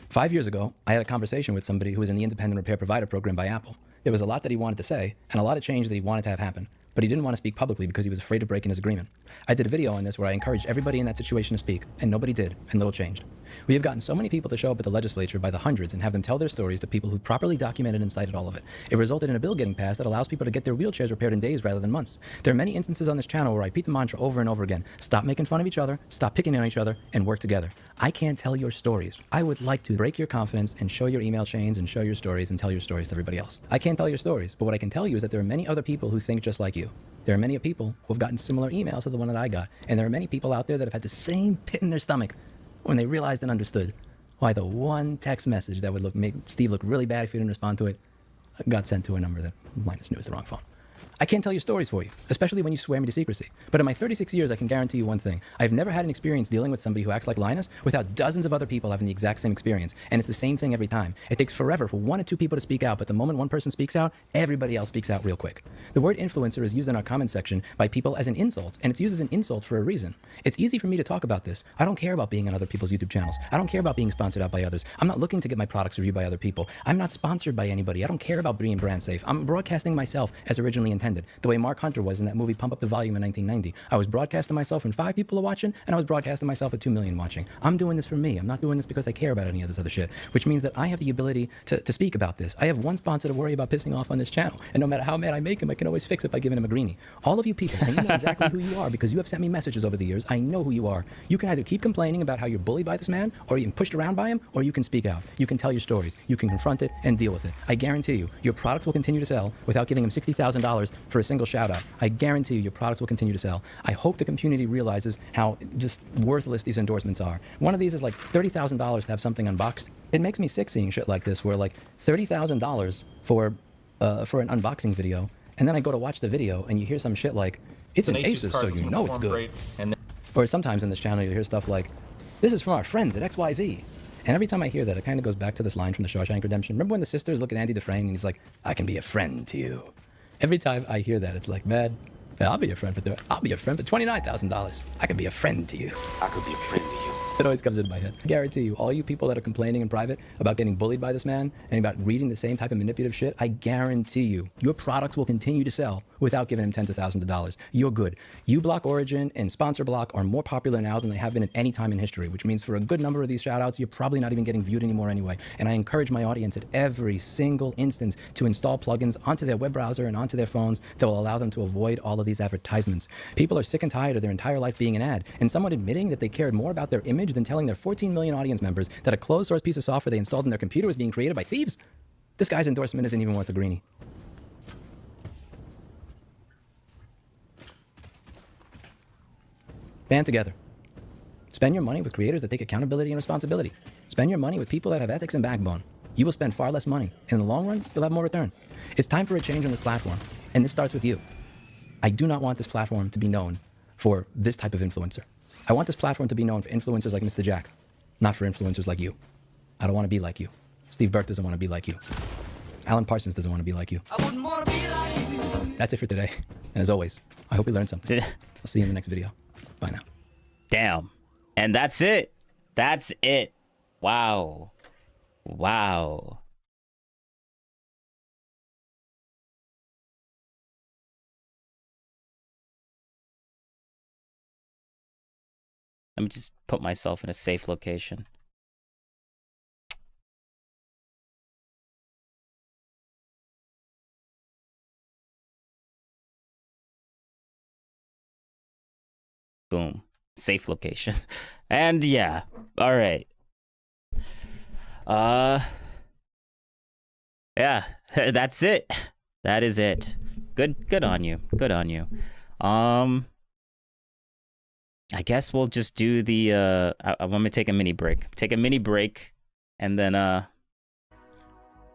5 years ago, I had a conversation with somebody who was in the independent repair provider program by Apple. There was a lot that he wanted to say, and a lot of change that he wanted to have happen, but he didn't want to speak publicly because he was afraid of breaking his agreement. I did a video on this where I encouraged everybody in that situation to speak, and nobody did, and little changed. We have gotten so many people to show up at the legislature by the hundreds and have them tell their stories to people who properly documented and cited all of it. It resulted in a bill getting passed that allows people to get their wheelchairs repaired in days rather than months. There are many instances on this channel where I repeat the mantra over and over again: stop making fun of each other, stop picking on each other, and work together. I can't tell your stories. I would like to break your confidence and show your email chains and show your stories and tell your stories to everybody else. I can't tell your stories, but what I can tell you is that there are many other people who think just like you. There are many people who have gotten similar emails to the one that I got, and there are many people out there that have had the same pit in their stomach when they realized and understood why the one text message that would make Steve look really bad if he didn't respond to it got sent to a number that Linus knew was the wrong phone. I can't tell your stories for you, especially when you swear me to secrecy. But in my 36 years, I can guarantee you one thing. I've never had an experience dealing with somebody who acts like Linus without dozens of other people having the exact same experience. And it's the same thing every time. It takes forever for 1 or 2 people to speak out, but the moment one person speaks out, everybody else speaks out real quick. The word influencer is used in our comment section by people as an insult, and it's used as an insult for a reason. It's easy for me to talk about this. I don't care about being on other people's YouTube channels. I don't care about being sponsored out by others. I'm not looking to get my products reviewed by other people. I'm not sponsored by anybody. I don't care about being brand safe. I'm broadcasting myself as originally intended, the way Mark Hunter was in that movie Pump Up the Volume in 1990. I was broadcasting myself and 5 people are watching, and I was broadcasting myself at 2 million watching. I'm doing this for me. I'm not doing this because I care about any of this other shit, which means that I have the ability to speak about this. I have one sponsor to worry about pissing off on this channel, and no matter how mad I make him, I can always fix it by giving him a greenie. All of you people, and you know exactly who you are because you have sent me messages over the years. I know who you are. You can either keep complaining about how you're bullied by this man, or you can pushed around by him, or you can speak out. You can tell your stories. You can confront it and deal with it. I guarantee you, your products will continue to sell without giving him $60,000 for a single shout out. I guarantee you, your products will continue to sell. I hope the community realizes how just worthless these endorsements are. One of these is like $30,000 to have something unboxed. It makes me sick seeing shit like this, where like $30,000 for an unboxing video, and then I go to watch the video and you hear some shit like, it's an Asus, so you know it's good. Or sometimes in this channel you hear stuff like, this is from our friends at XYZ. And every time I hear that, it kind of goes back to this line from The Shawshank Redemption. Remember when the sisters look at Andy Dufresne and he's like, I can be a friend to you. Every time I hear that, it's like, man, Yeah, I'll be your friend for I'll be your friend for $29,000. I could be a friend to you. I could be a friend to you. It always comes into my head. I guarantee you, all you people that are complaining in private about getting bullied by this man and about reading the same type of manipulative shit, I guarantee you, your products will continue to sell without giving him tens of thousands of dollars. You're good. uBlock Origin and Sponsor Block are more popular now than they have been at any time in history, which means for a good number of these shoutouts, you're probably not even getting viewed anymore anyway. And I encourage my audience at every single instance to install plugins onto their web browser and onto their phones that will allow them to avoid all of these advertisements. People are sick and tired of their entire life being an ad, and someone admitting that they cared more about their image than telling their 14 million audience members that a closed source piece of software they installed in their computer was being created by thieves. This guy's endorsement isn't even worth a greenie. Band together. Spend your money with creators that take accountability and responsibility. Spend your money with people that have ethics and backbone. You will spend far less money. In the long run, you'll have more return. It's time for a change on this platform, and this starts with you. I do not want this platform to be known for this type of influencer. I want this platform to be known for influencers like Mr. Jack, not for influencers like you. I don't want to be like you. Steve Burke doesn't want to be like you. Alan Parsons doesn't want to be like you. I wouldn't want to be like you. That's it for today. And as always, I hope you learned something. I'll see you in the next video. Bye now. Damn. And that's it. That's it. Wow. Wow. Let me just put myself in a safe location. Boom. Safe location. And yeah. All right. Yeah, that's it. That is it. Good on you. Good on you. I guess we'll just do the I want to take a mini break. Take a mini break and then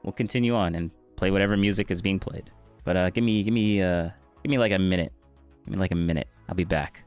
we'll continue on and play whatever music is being played. But give me like a minute. Give me like a minute. I'll be back.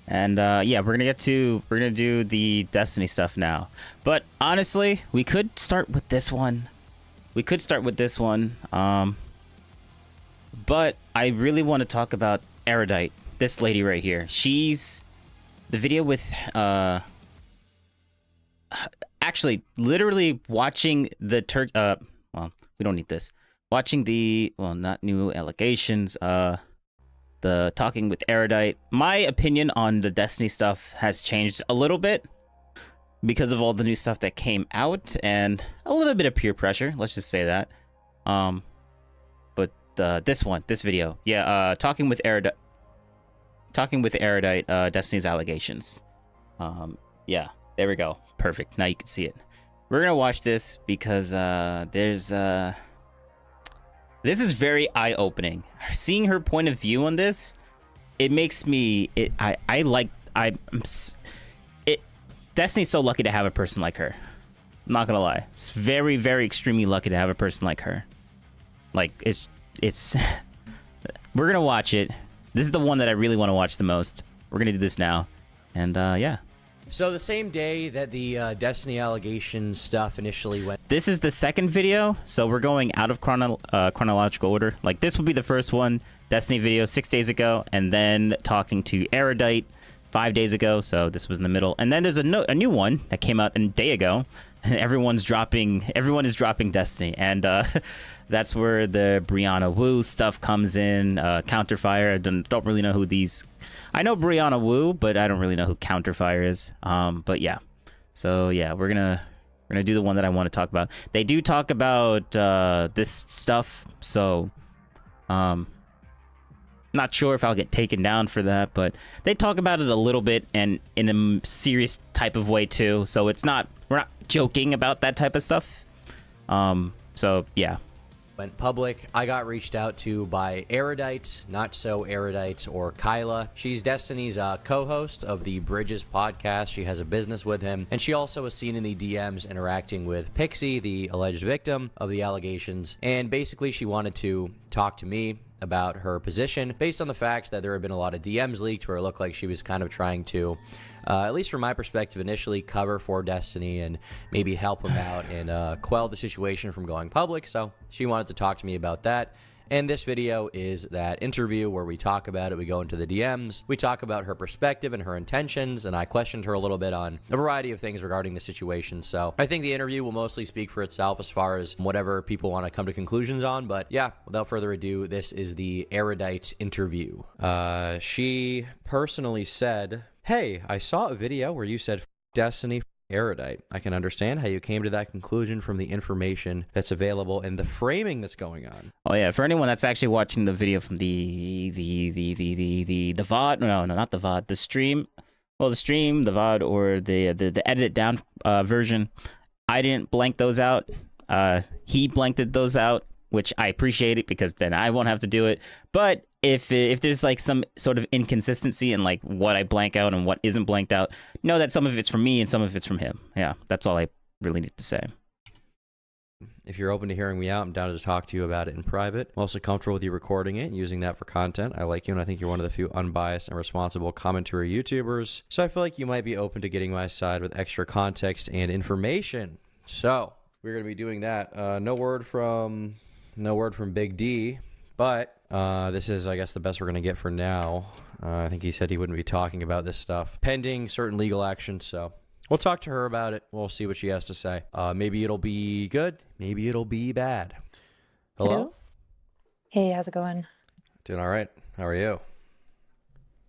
And yeah, we're gonna do the Destiny stuff now. But honestly, we could start with this one. But I really want to talk about Erudite, this lady right here. She's the video with actually literally watching the well, we don't need this. Watching the not new allegations, the talking with Erudite. My opinion on the Destiny stuff has changed a little bit because of all the new stuff that came out and a little bit of peer pressure, let's just say that. But this video, yeah, talking with Erudite, Destiny's allegations. Yeah, there we go. Perfect. Now you can see it. We're gonna watch this because this is very eye-opening. Seeing her point of view on this, it makes me Destiny's so lucky to have a person like her. I'm not gonna lie. It's very, very extremely lucky to have a person like her. Like it's we're gonna watch it. This is the one that I really want to watch the most. We're gonna do this now. And yeah. So the same day that the Destiny allegations stuff initially went... This is the second video, so we're going out of chronological order. Like, this would be the first one, Destiny video 6 days ago, and then talking to Erudite 5 days ago, so this was in the middle. And then there's a new one that came out a day ago. Everyone is dropping Destiny, and that's where the Brianna Wu stuff comes in. Counterfire, I don't really know who these... I know Brianna Wu, but I don't really know who Counterfire is. But yeah. So yeah, we're gonna do the one that I want to talk about. They do talk about this stuff, so not sure if I'll get taken down for that, but they talk about it a little bit and in a serious type of way too. So it's not, we're not joking about that type of stuff. So yeah. Went public. I got reached out to by Erudite, Not So Erudite, or Kyla. She's Destiny's co-host of the Bridges podcast. She has a business with him, and she also was seen in the DMs interacting with Pixie, the alleged victim of the allegations. And basically, she wanted to talk to me about her position based on the fact that there had been a lot of DMs leaked where it looked like she was kind of trying to, at least from my perspective, initially cover for Destiny and maybe help him out and quell the situation from going public. So she wanted to talk to me about that. And this video is that interview where we talk about it. We go into the DMs. We talk about her perspective and her intentions, and I questioned her a little bit on a variety of things regarding the situation. So I think the interview will mostly speak for itself as far as whatever people want to come to conclusions on. But yeah, without further ado, this is the Erudite interview. She personally said, "Hey, I saw a video where you said Destiny Erudite. I can understand how you came to that conclusion from the information that's available and the framing that's going on." Oh yeah, for anyone that's actually watching the video from the VOD, no, not the VOD, the stream, well, the stream, the VOD, or the edited down version, I didn't blank those out. He blanked those out, which I appreciate it because then I won't have to do it. But if there's like some sort of inconsistency in like what I blank out and what isn't blanked out, know that some of it's from me and some of it's from him. Yeah, that's all I really need to say. If you're open to hearing me out, I'm down to talk to you about it in private. I'm also comfortable with you recording it and using that for content. I like you, and I think you're one of the few unbiased and responsible commentary YouTubers. So I feel like you might be open to getting my side with extra context and information. So we're going to be doing that. No word from Big D, but this is, I guess, the best we're going to get for now. I think he said he wouldn't be talking about this stuff pending certain legal action, so we'll talk to her about it. We'll see what she has to say. Maybe it'll be good. Maybe it'll be bad. Hello? Hey, how's it going? Doing all right. How are you?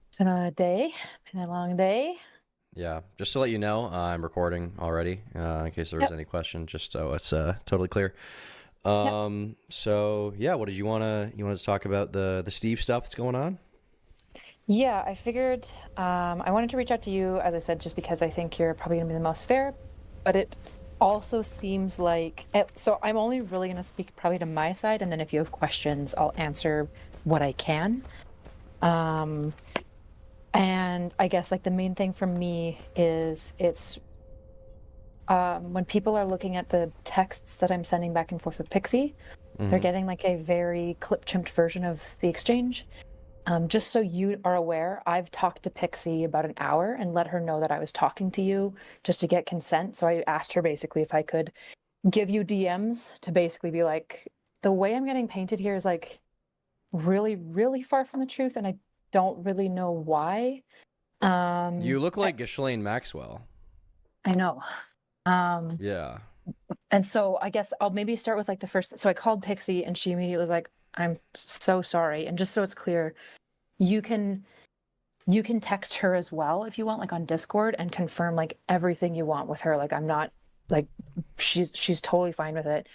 It's been a day. Been a long day. Yeah, just to let you know, I'm recording already, in case there was any question, just so it's totally clear. So yeah, what did you want to talk about the Steve stuff that's going on? Yeah, I figured I wanted to reach out to you, as I said, just because I think you're probably going to be the most fair, but it also seems like, so I'm only really going to speak probably to my side, and then if you have questions, I'll answer what I can. And I guess like the main thing for me is it's when people are looking at the texts that I'm sending back and forth with Pixie, they're getting like a very clip-chimped version of the exchange. Just so you are aware, I've talked to Pixie about an hour and let her know that I was talking to you just to get consent. So I asked her basically if I could give you DMs to basically be like, the way I'm getting painted here is like really, really far from the truth, and I don't really know why. You look like Ghislaine Maxwell. I know. Yeah. And so I guess I'll maybe start with like the first. So I called Pixie and she immediately was like, I'm so sorry. And just so it's clear, you can text her as well if you want, like on Discord, and confirm like everything you want with her. Like I'm not like she's totally fine with it.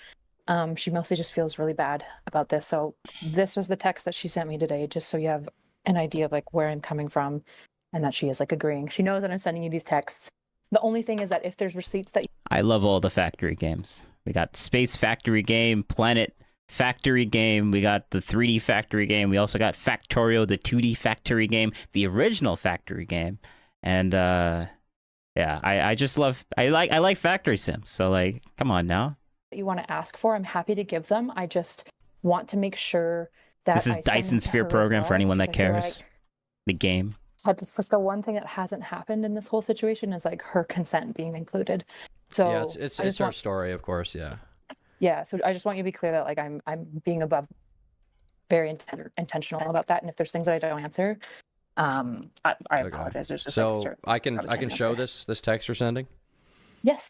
She mostly just feels really bad about this. So this was the text that she sent me today, just so you have an idea of like where I'm coming from and that she is like agreeing. She knows that I'm sending you these texts. The only thing is that if there's receipts that I love all the factory games. We got Space Factory game, Planet Factory game. We got the 3D Factory game. We also got Factorio, the 2D Factory game, the original Factory game. And yeah, I just love I like Factory Sims. So like, come on now. you want to ask for, I'm happy to give them. I just want to make sure that this is Dyson Sphere program for anyone that cares. The game. It's like the one thing that hasn't happened in this whole situation is like her consent being included. So yeah, it's her story, of course. Yeah. Yeah. So I just want you to be clear that like I'm being very intentional about that. And if there's things that I don't answer, I apologize. There's just so I can show this text you're sending. Yes.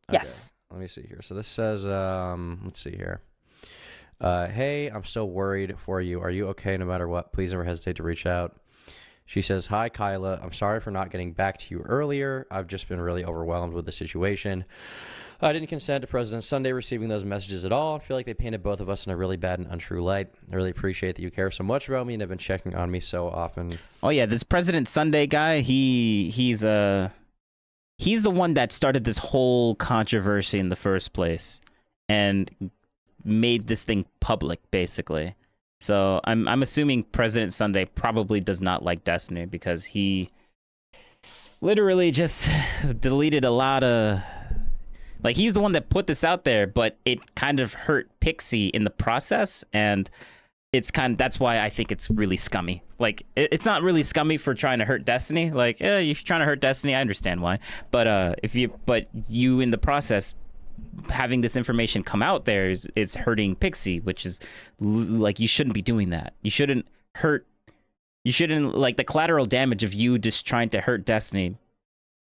Okay. Yes. Let me see here. So this says, let's see here. Hey, I'm still worried for you. Are you okay no matter what? Please never hesitate to reach out. She says, hi, Kyla. I'm sorry for not getting back to you earlier. I've just been really overwhelmed with the situation. I didn't consent to President Sunday receiving those messages at all. I feel like they painted both of us in a really bad and untrue light. I really appreciate that you care so much about me and have been checking on me so often. Oh, yeah, this President Sunday guy, he's the one that started this whole controversy in the first place and made this thing public, basically. So I'm assuming President Sunday probably does not like Destiny because he literally just deleted a lot of... Like, he's the one that put this out there, but it kind of hurt Pixie in the process, and that's why I think it's really scummy. Like, it's not really scummy for trying to hurt Destiny. Like, if you're trying to hurt Destiny, I understand why. But you in the process, having this information come out there is hurting Pixie, which is like, you shouldn't be doing that. You shouldn't like, the collateral damage of you just trying to hurt Destiny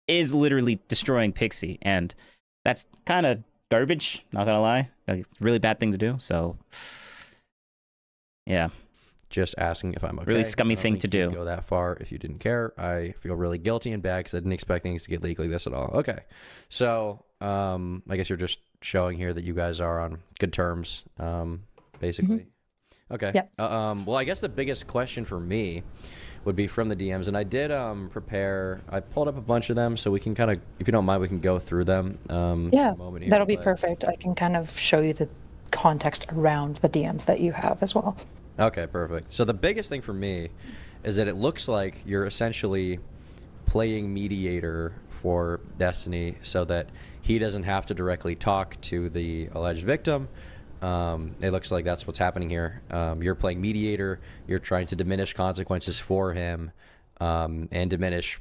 is literally destroying Pixie, and that's kind of garbage, not gonna lie. Like, it's a really bad thing to do, so yeah. Just asking if I'm okay. Really scummy thing to do. Go that far if you didn't care. I feel really guilty and bad because I didn't expect things to get leaked like this at all. Okay, so I guess you're just showing here that you guys are on good terms, basically. Mm-hmm. Okay. Yep. Well, I guess the biggest question for me would be from the DMs, and I did prepare. I pulled up a bunch of them, so we can kind of, if you don't mind, we can go through them. Yeah, that'll be perfect. I can kind of show you the context around the DMs that you have as well. Okay, perfect. So the biggest thing for me is that it looks like you're essentially playing mediator for Destiny so that he doesn't have to directly talk to the alleged victim. It looks like that's what's happening here. You're playing mediator. You're trying to diminish consequences for him and diminish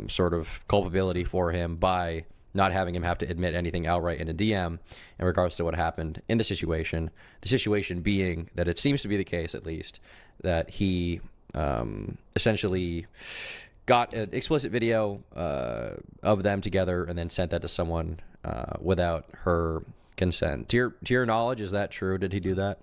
sort of culpability for him by not having him have to admit anything outright in a DM in regards to what happened in the situation. The situation being that it seems to be the case, at least, that he essentially got an explicit video of them together and then sent that to someone without her consent. To your knowledge, is that true? Did he do that?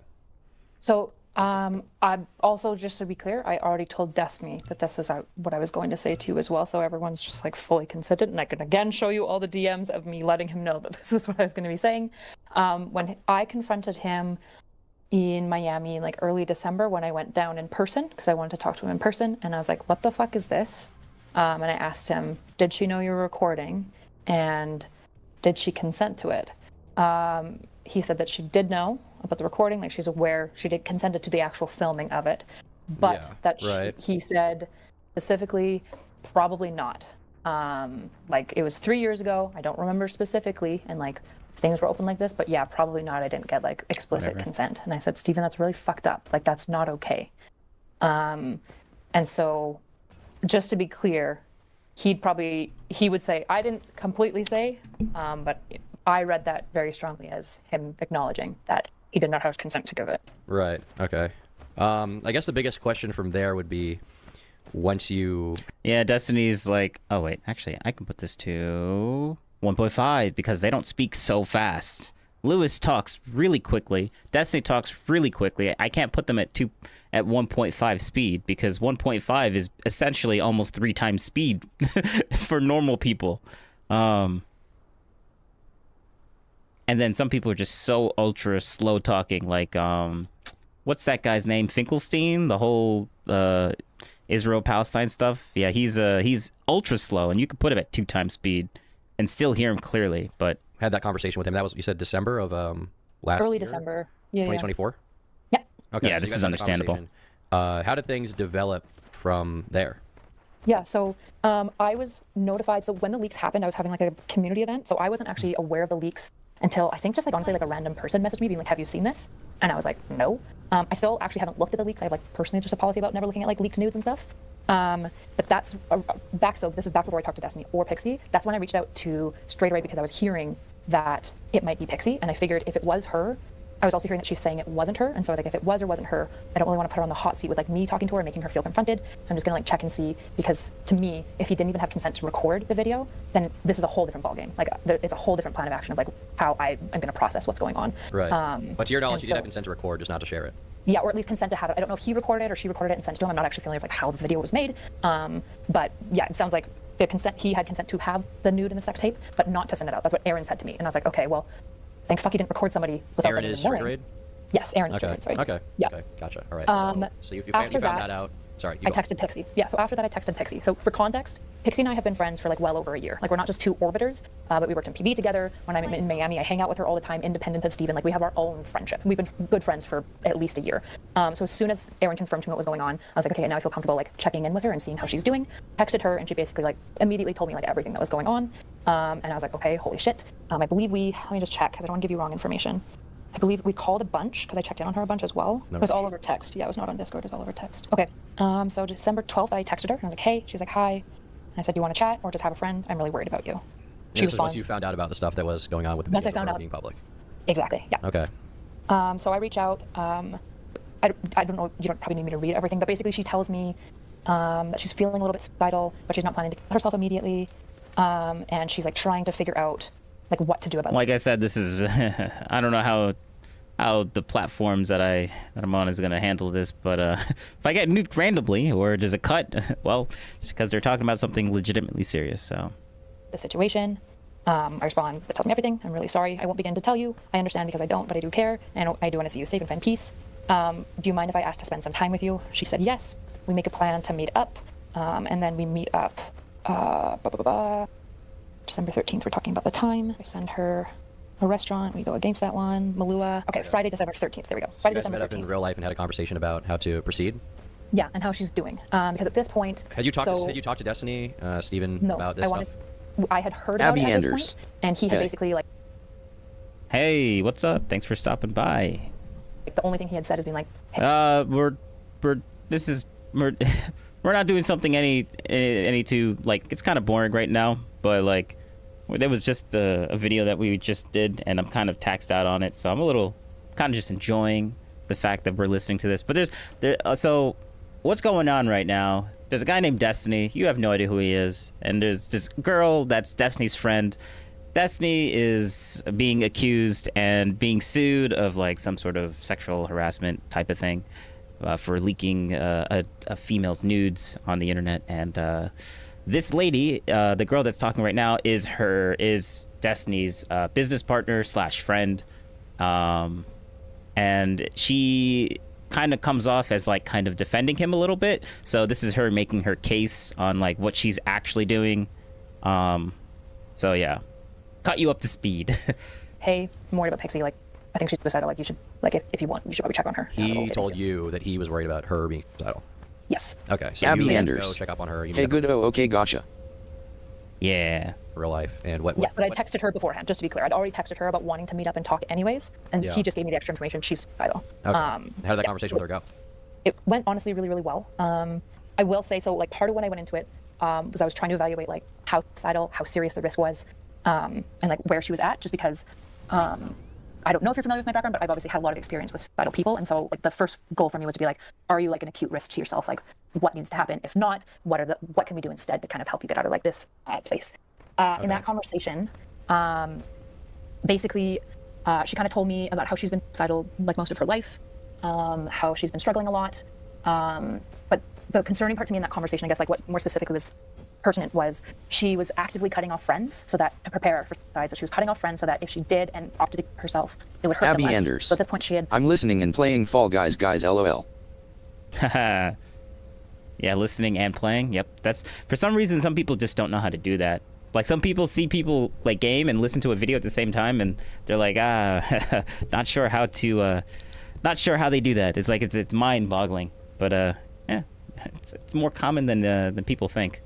So I've also, just to be clear, I already told Destiny that this is what I was going to say to you as well, so everyone's just like fully consented, and I can again show you all the DMs of me letting him know that this was what I was going to be saying. When I confronted him in Miami, like early December, when I went down in person, because I wanted to talk to him in person, and I was like, what the fuck is this? And I asked him, did she know you were recording, and did she consent to it? He said that she did know about the recording, like she's aware, she did consented to the actual filming of it, but he said specifically, probably not. Like, it was 3 years ago, I don't remember specifically, and like things were open like this, but yeah, probably not. I didn't get like explicit consent. And I said, Steven, that's really fucked up. Like, that's not okay. And so, just to be clear, he would say, I didn't completely say, but I read that very strongly as him acknowledging that he did not have consent to give it. Right. Okay. I guess the biggest question from there would be, once you... Yeah, Destiny's like, oh wait, actually, I can put this to 1.5 because they don't speak so fast. Lewis talks really quickly. Destiny talks really quickly. I can't put them at 1.5 speed because 1.5 is essentially almost 3 times speed for normal people. And then some people are just so ultra slow talking, like what's that guy's name? Finkelstein, the whole Israel-Palestine stuff. Yeah, he's ultra slow, and you could put him at 2 times speed and still hear him clearly. But had that conversation with him. That was, you said, December of last early year? December. Yeah. 2024. Yeah. Okay. Yeah, so this you guys is had a understandable. conversation. How did things develop from there? Yeah, so I was notified. So when the leaks happened, I was having like a community event. So I wasn't actually aware of the leaks until I think just like honestly like a random person messaged me being like, have you seen this? And I was like, no. I still actually haven't looked at the leaks. I have like personally just a policy about never looking at like leaked nudes and stuff. But that's back. So this is back before I talked to Destiny or Pixie. That's when I reached out to straight away because I was hearing that it might be Pixie. And I figured if it was her, I was also hearing that she's saying it wasn't her. And so I was like, if it was or wasn't her, I don't really want to put her on the hot seat with like me talking to her and making her feel confronted. So I'm just going to like check and see, because to me, if he didn't even have consent to record the video, then this is a whole different ballgame. Like it's a whole different plan of action of like how I'm going to process what's going on. Right. But to your knowledge, you did so, have consent to record, just not to share it. Yeah, or at least consent to have it. I don't know if he recorded it or she recorded it and sent it to him. I'm not actually familiar with like how the video was made. But yeah, it sounds like the consent. He had consent to have the nude in the sex tape, but not to send it out. That's what Aaron said to me, and I was like, okay, well, thank fuck he didn't record somebody without Aaron them is even knowing. straight grade? Yes, Aaron is Okay. straight grade. Okay. Yeah. Okay. Gotcha. All right. So you found that out. Sorry. I texted Pixie. Yeah, so after that I texted Pixie. So for context, Pixie and I have been friends for like well over a year. Like we're not just two orbiters, but we worked in PB together. When I'm in Miami, I hang out with her all the time, independent of Steven. Like we have our own friendship. We've been good friends for at least a year. So as soon as Aaron confirmed to me what was going on, I was like, okay, now I feel comfortable like checking in with her and seeing how she's doing. Texted her and she basically like immediately told me like everything that was going on. And I was like, okay, holy shit. I believe let me just check because I don't want to give you wrong information. I believe we called a bunch because I checked in on her a bunch as well. No. It was all over text. Yeah, it was not on Discord. It was all over text. Okay. So December 12th, I texted her and I was like, hey. She's like, hi. And I said, do you want to chat or just have a friend? I'm really worried about you. She This is once responds. you found out about the stuff that was going on with the Once I videos found that were out. being public. Exactly. Yeah. Okay. So I reach out. I don't know. You don't probably need me to read everything, but basically she tells me that she's feeling a little bit suicidal, but she's not planning to kill herself immediately. And she's like trying to figure out like what to do about it. Like I said, this is I don't know how the platforms that I'm on is going to handle this, but if I get nuked randomly or there's a cut, well, it's because they're talking about something legitimately serious. So The situation. I respond, but tell me everything. I'm really sorry. I won't begin to tell you. I understand because I don't, but I do care, and I do want to see you safe and find peace. Do you mind if I ask to spend some time with you? She said yes. We make a plan to meet up, and then we meet up. December 13th. We're talking about the time. I send her a restaurant. We go against that one. Malua. Okay, Friday, December 13th. There we go. So Friday, you guys December met up 13th. in real life and had a conversation about how to proceed? Yeah, and how she's doing. Because at this point, Had you talked to Destiny, Steven, no, about this stuff? I had heard about Abby it at Anders. this point, and he had Hey. basically like hey, what's up? Thanks for stopping by. the only thing he had said is being like, hey, We're not doing something any too like, it's kind of boring right now, but like there was just a video that we just did and I'm kind of taxed out on it, so I'm a little kind of just enjoying the fact that we're listening to this. But so what's going on right now, there's a guy named Destiny. You have no idea who he is, and there's this girl that's Destiny's friend. Destiny is being accused and being sued of like some sort of sexual harassment type of thing for leaking a female's nudes on the internet. And this lady, the girl that's talking right now, is Destiny's business partner / friend, and she kind of comes off as like kind of defending him a little bit. So this is her making her case on like what she's actually doing. So yeah, cut you up to speed. hey, I'm worried about Pixie. Like, I think she's suicidal. Like, you should, like, if you want, you should probably check on her. He told you that he was worried about her being suicidal. Yes. Okay, so Abby you Anders. go check up on her. You Hey, met good. Oh, okay, gotcha. Yeah. real life. And what? Yeah, but I texted her beforehand, just to be clear. I'd already texted her about wanting to meet up and talk anyways, and Yeah. he just gave me the extra information. She's suicidal. Okay. How did that conversation with her go? it went honestly really, really well. I will say, so like part of when I went into it was I was trying to evaluate like how suicidal, how serious the risk was, and like where she was at, just because I don't know if you're familiar with my background, but I've obviously had a lot of experience with suicidal people. And so like the first goal for me was to be like, are you like an acute risk to yourself? Like what needs to happen? If not, what can we do instead to kind of help you get out of like this place? In that conversation, basically, she kind of told me about how she's been suicidal like most of her life, how she's been struggling a lot. But the concerning part to me in that conversation, I guess, like what more specifically was pertinent was she was actively cutting off friends so that to prepare for suicide. So she was cutting off friends so that if she did and opted to kill herself, it would hurt Abby them less. Anders. So at this point she had... I'm listening and playing Fall Guys LOL. Haha. Yeah, listening and playing. Yep. That's for some reason some people just don't know how to do that. Like some people see people like game and listen to a video at the same time and they're like, not sure how they do that. It's like it's mind-boggling. But yeah, it's more common than people think.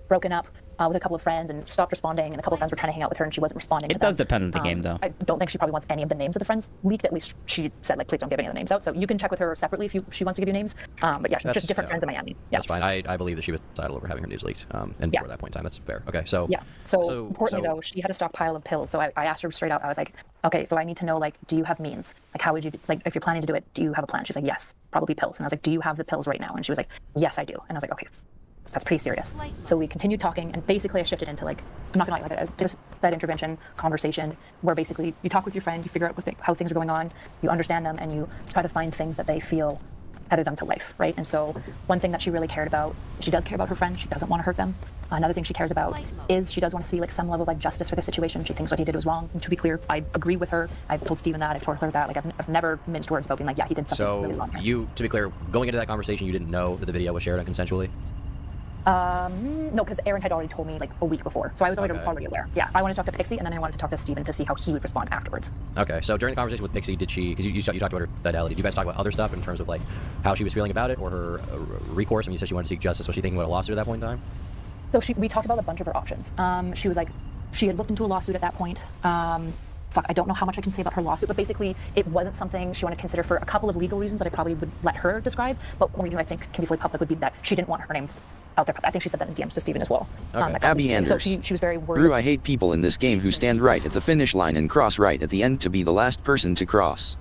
Broken up with a couple of friends and stopped responding, and a couple of friends were trying to hang out with her and she wasn't responding. It does depend on the game, though. I don't think she probably wants any of the names of the friends leaked. At least she said, like, please don't give any of the names out. So you can check with her separately if she wants to give you names. But yeah, just different friends in Miami. Yeah. That's fine. I believe that she was suicidal over having her news leaked. And before that point in time, that's fair. Okay, so yeah. So importantly though, she had a stockpile of pills. So I asked her straight out. I was like, okay, so I need to know, like, do you have means? Like, how would you like if you're planning to do it? Do you have a plan? She's like, yes, probably pills. And I was like, do you have the pills right now? And she was like, yes, I do. And I was like, okay. That's pretty serious. So we continued talking, and basically I shifted into like, I'm not gonna lie, like a bit of that intervention conversation where basically you talk with your friend, you figure out how things are going on, you understand them, and you try to find things that they feel tether them to life, right? And so one thing that she really cared about, she does care about her friend, she doesn't want to hurt them. Another thing she cares about is she does want to see like some level of like justice for the situation. She thinks what he did was wrong. And to be clear, I agree with her. I've told Steven that, I've told her that. Like I've never minced words about being like, yeah, he did something really wrong here. To be clear, going into that conversation, you didn't know that the video was shared unconsensually? No, because Aaron had already told me like a week before, so I was already aware. Yeah, I wanted to talk to Pixie, and then I wanted to talk to Steven to see how he would respond afterwards. Okay, so during the conversation with Pixie, did she, because you talked about her fidelity, did you guys talk about other stuff in terms of like how she was feeling about it, or her recourse? I mean, you said she wanted to seek justice. Was she thinking about a lawsuit at that point in time? So we talked about a bunch of her options. She was like, she had looked into a lawsuit at that point. I don't know how much I can say about her lawsuit, but basically it wasn't something she wanted to consider for a couple of legal reasons that I probably would let her describe, but one reason I think can be fully public would be that she didn't want her name out there. I think she said that in DMs to Steven as well. Okay. Abby Anders. So she was very worried. Brew, I hate people in this game who stand right at the finish line and cross right at the end to be the last person to cross.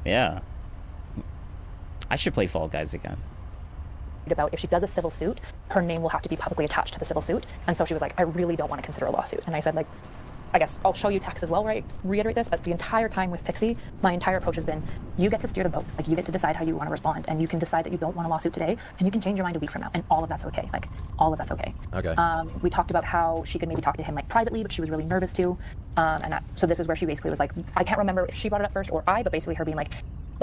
Yeah. I should play Fall Guys again. About if she does a civil suit, her name will have to be publicly attached to the civil suit. And so she was like, I really don't want to consider a lawsuit. And I said, like, I guess I'll show you text as well, right? Reiterate this, but the entire time with Pixie, my entire approach has been, you get to steer the boat. Like, you get to decide how you want to respond, and you can decide that you don't want a lawsuit today, and you can change your mind a week from now, and all of that's okay. Like, all of that's okay. Okay. We talked about how she could maybe talk to him, like, privately, but she was really nervous to. So this is where she basically was like, I can't remember if she brought it up first or I, but basically her being like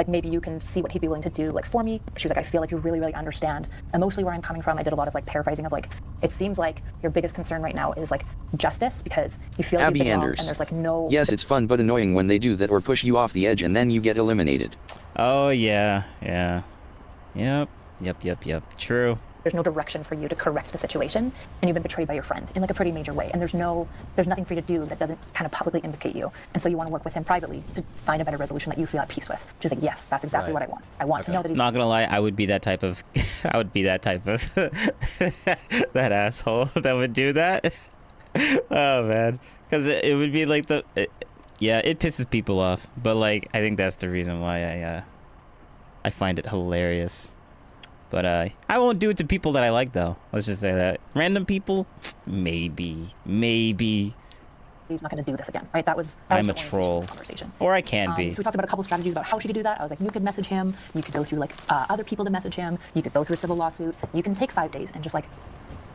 maybe you can see what he'd be willing to do, like, for me. She was like, I feel like you really, really understand emotionally where I'm coming from. I did a lot of, like, paraphrasing of, like, it seems like your biggest concern right now is, like, justice, because you feel like Abby you've been Anders. wrong, and there's, like, no... Yes, it's fun but annoying when they do that or push you off the edge and then you get eliminated. Oh, yeah. Yep. True. There's no direction for you to correct the situation, and you've been betrayed by your friend in, like, a pretty major way, and there's nothing for you to do that doesn't kind of publicly implicate you, and so you want to work with him privately to find a better resolution that you feel at peace with. She's like, yes, that's exactly what I want. I want to know that he... Not gonna lie, I would be that type of that asshole that would do that. Oh man, because it would be like yeah, it pisses people off, but like I think that's the reason why I find it hilarious. But I won't do it to people that I like, though. Let's just say that. Random people, maybe. He's not going to do this again, right? That was I'm a troll. Conversation. Or I can be. So we talked about a couple of strategies about how she could do that. I was like, you could message him. You could go through, like, other people to message him. You could go through a civil lawsuit. You can take 5 days and just, like,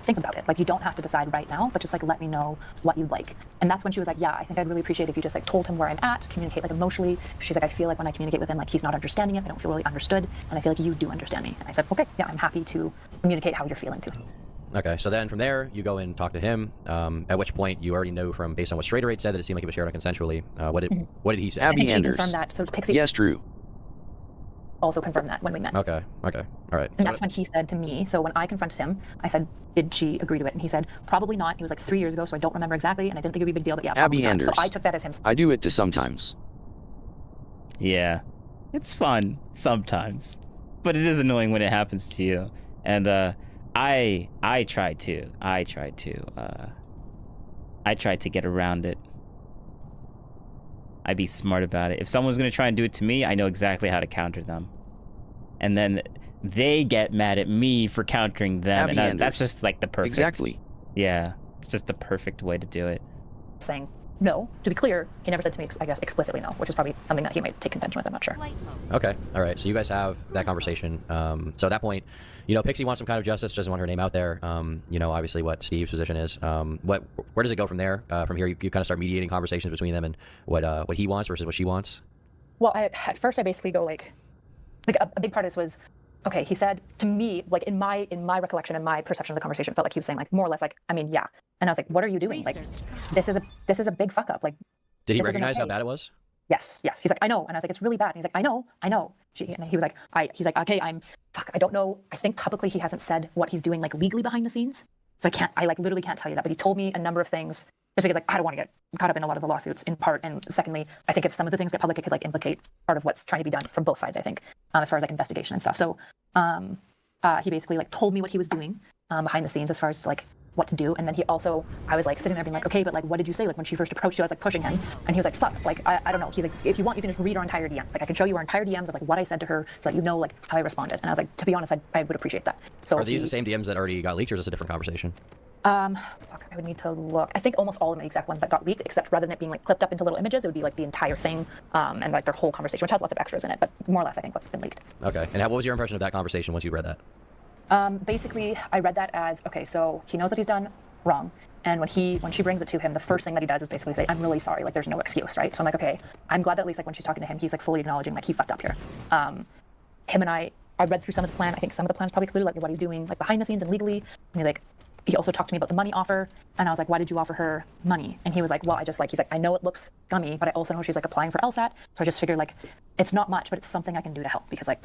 think about it. Like, you don't have to decide right now, but just, like, let me know what you'd like. And that's when she was like, yeah, I think I'd really appreciate if you just, like, told him where I'm at, communicate, like, emotionally. She's like, I feel like when I communicate with him, like, he's not understanding it. I don't feel really understood. And I feel like you do understand me. And I said, okay, yeah, I'm happy to communicate how you're feeling too. Okay, so then from there, you go and talk to him, at which point you already know from, based on what Strader said, that it seemed like it was shared unconsensually. What did he say? Abby Anders. Confirm that. So Pixie... Yes, true. also confirmed that when we met. Okay. Okay. All right. And that's when he said to me, so when I confronted him, I said, did she agree to it? And he said, probably not. It was like 3 years ago, so I don't remember exactly, and I didn't think it would be a big deal, but yeah, Abby probably not. Anders. So I took that as him. I do it to sometimes. Yeah, it's fun sometimes, but it is annoying when it happens to you. And I try to get around it. I'd be smart about it. If someone's gonna try and do it to me, I know exactly how to counter them. And then they get mad at me for countering them, Abby and that's Anders. just like the perfect. Exactly. Yeah, it's just the perfect way to do it. Saying no. To be clear, he never said to me, I guess, explicitly no, which is probably something that he might take contention with. I'm not sure. Okay. All right. So you guys have that conversation. So at that point, you know, Pixie wants some kind of justice, doesn't want her name out there. You know, obviously what Steve's position is. Where does it go from there? From here, you kind of start mediating conversations between them and what he wants versus what she wants. Well, at first I basically go like a big part of this was, okay, he said to me, like in my recollection and my perception of the conversation, felt like he was saying like more or less like, I mean, yeah. And I was like, what are you doing? Like, this is a big fuck up. Like, did he this isn't recognize how okay. bad it was? Yes. He's like, I know. And I was like, it's really bad. And he's like, I know. And he was like, he's like, okay, I don't know. I think publicly he hasn't said what he's doing like legally behind the scenes. So I like literally can't tell you that, but he told me a number of things just because like, I don't want to get caught up in a lot of the lawsuits in part. And secondly, I think if some of the things get public, it could like implicate part of what's trying to be done from both sides, I think, as far as like investigation and stuff. So, he basically like told me what he was doing behind the scenes as far as like what to do. And then I was like sitting there being like, okay, but like, what did you say? Like when she first approached you, I was like pushing him and he was like, fuck, like, I don't know. He's like, if you want, you can just read our entire DMs. Like I can show you our entire DMs of like what I said to her so that you know like how I responded. And I was like, to be honest, I would appreciate that. So Are these the same DMs that already got leaked or is this a different conversation? Fuck, I would need to look. I think almost all of them are the exact ones that got leaked, except rather than it being like clipped up into little images, it would be like the entire thing and like their whole conversation, which has lots of extras in it, but more or less I think what's been leaked. Okay. And what was your impression of that conversation once you read that? Basically, I read that as, okay, so he knows that he's done wrong. And when she brings it to him, the first thing that he does is basically say, I'm really sorry. Like, there's no excuse, right? So I'm like, okay, I'm glad that at least like when she's talking to him, he's like fully acknowledging like he fucked up here. Him and I read through some of the plan. I think some of the plan's probably clear, like what he's doing, like behind the scenes and legally. And he also talked to me about the money offer. And I was like, why did you offer her money? And he was like, well, he's like, I know it looks scummy, but I also know she's like applying for LSAT. So I just figured like, it's not much, but it's something I can do to help because like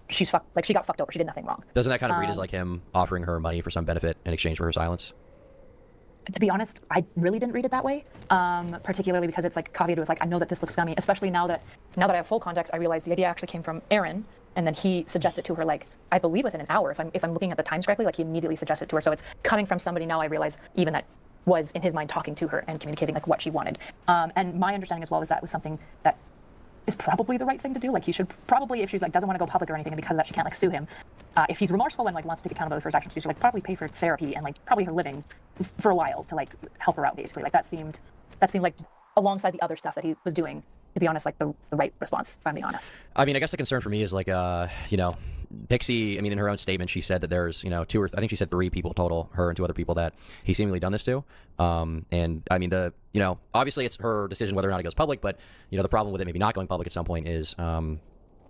she's fucked, like she got fucked over. She did nothing wrong. Doesn't that kind of read as like him offering her money for some benefit in exchange for her silence? To be honest, I really didn't read it that way, particularly because it's like caveated with like, I know that this looks scummy, especially now that I have full context, I realize the idea actually came from Aaron, and then he suggested to her like, I believe within an hour, if I'm looking at the times correctly, like he immediately suggested to her. So it's coming from somebody now I realize even that was in his mind talking to her and communicating like what she wanted. And my understanding as well was that was something that is probably the right thing to do. Like he should probably, if she's like doesn't want to go public or anything, and because of that she can't like sue him, if he's remorseful and like wants to take accountability for his actions, he should like probably pay for therapy and like probably her living for a while to like help her out basically. Like that seemed like alongside the other stuff that he was doing, to be honest, like the right response, if I'm being honest. I mean, I guess the concern for me is like, you know, Pixie, I mean, in her own statement, she said that there's, you know, I think she said 3 people total, her and 2 other people that he's seemingly done this to. And I mean, you know, obviously it's her decision whether or not it goes public, but, you know, the problem with it maybe not going public at some point is,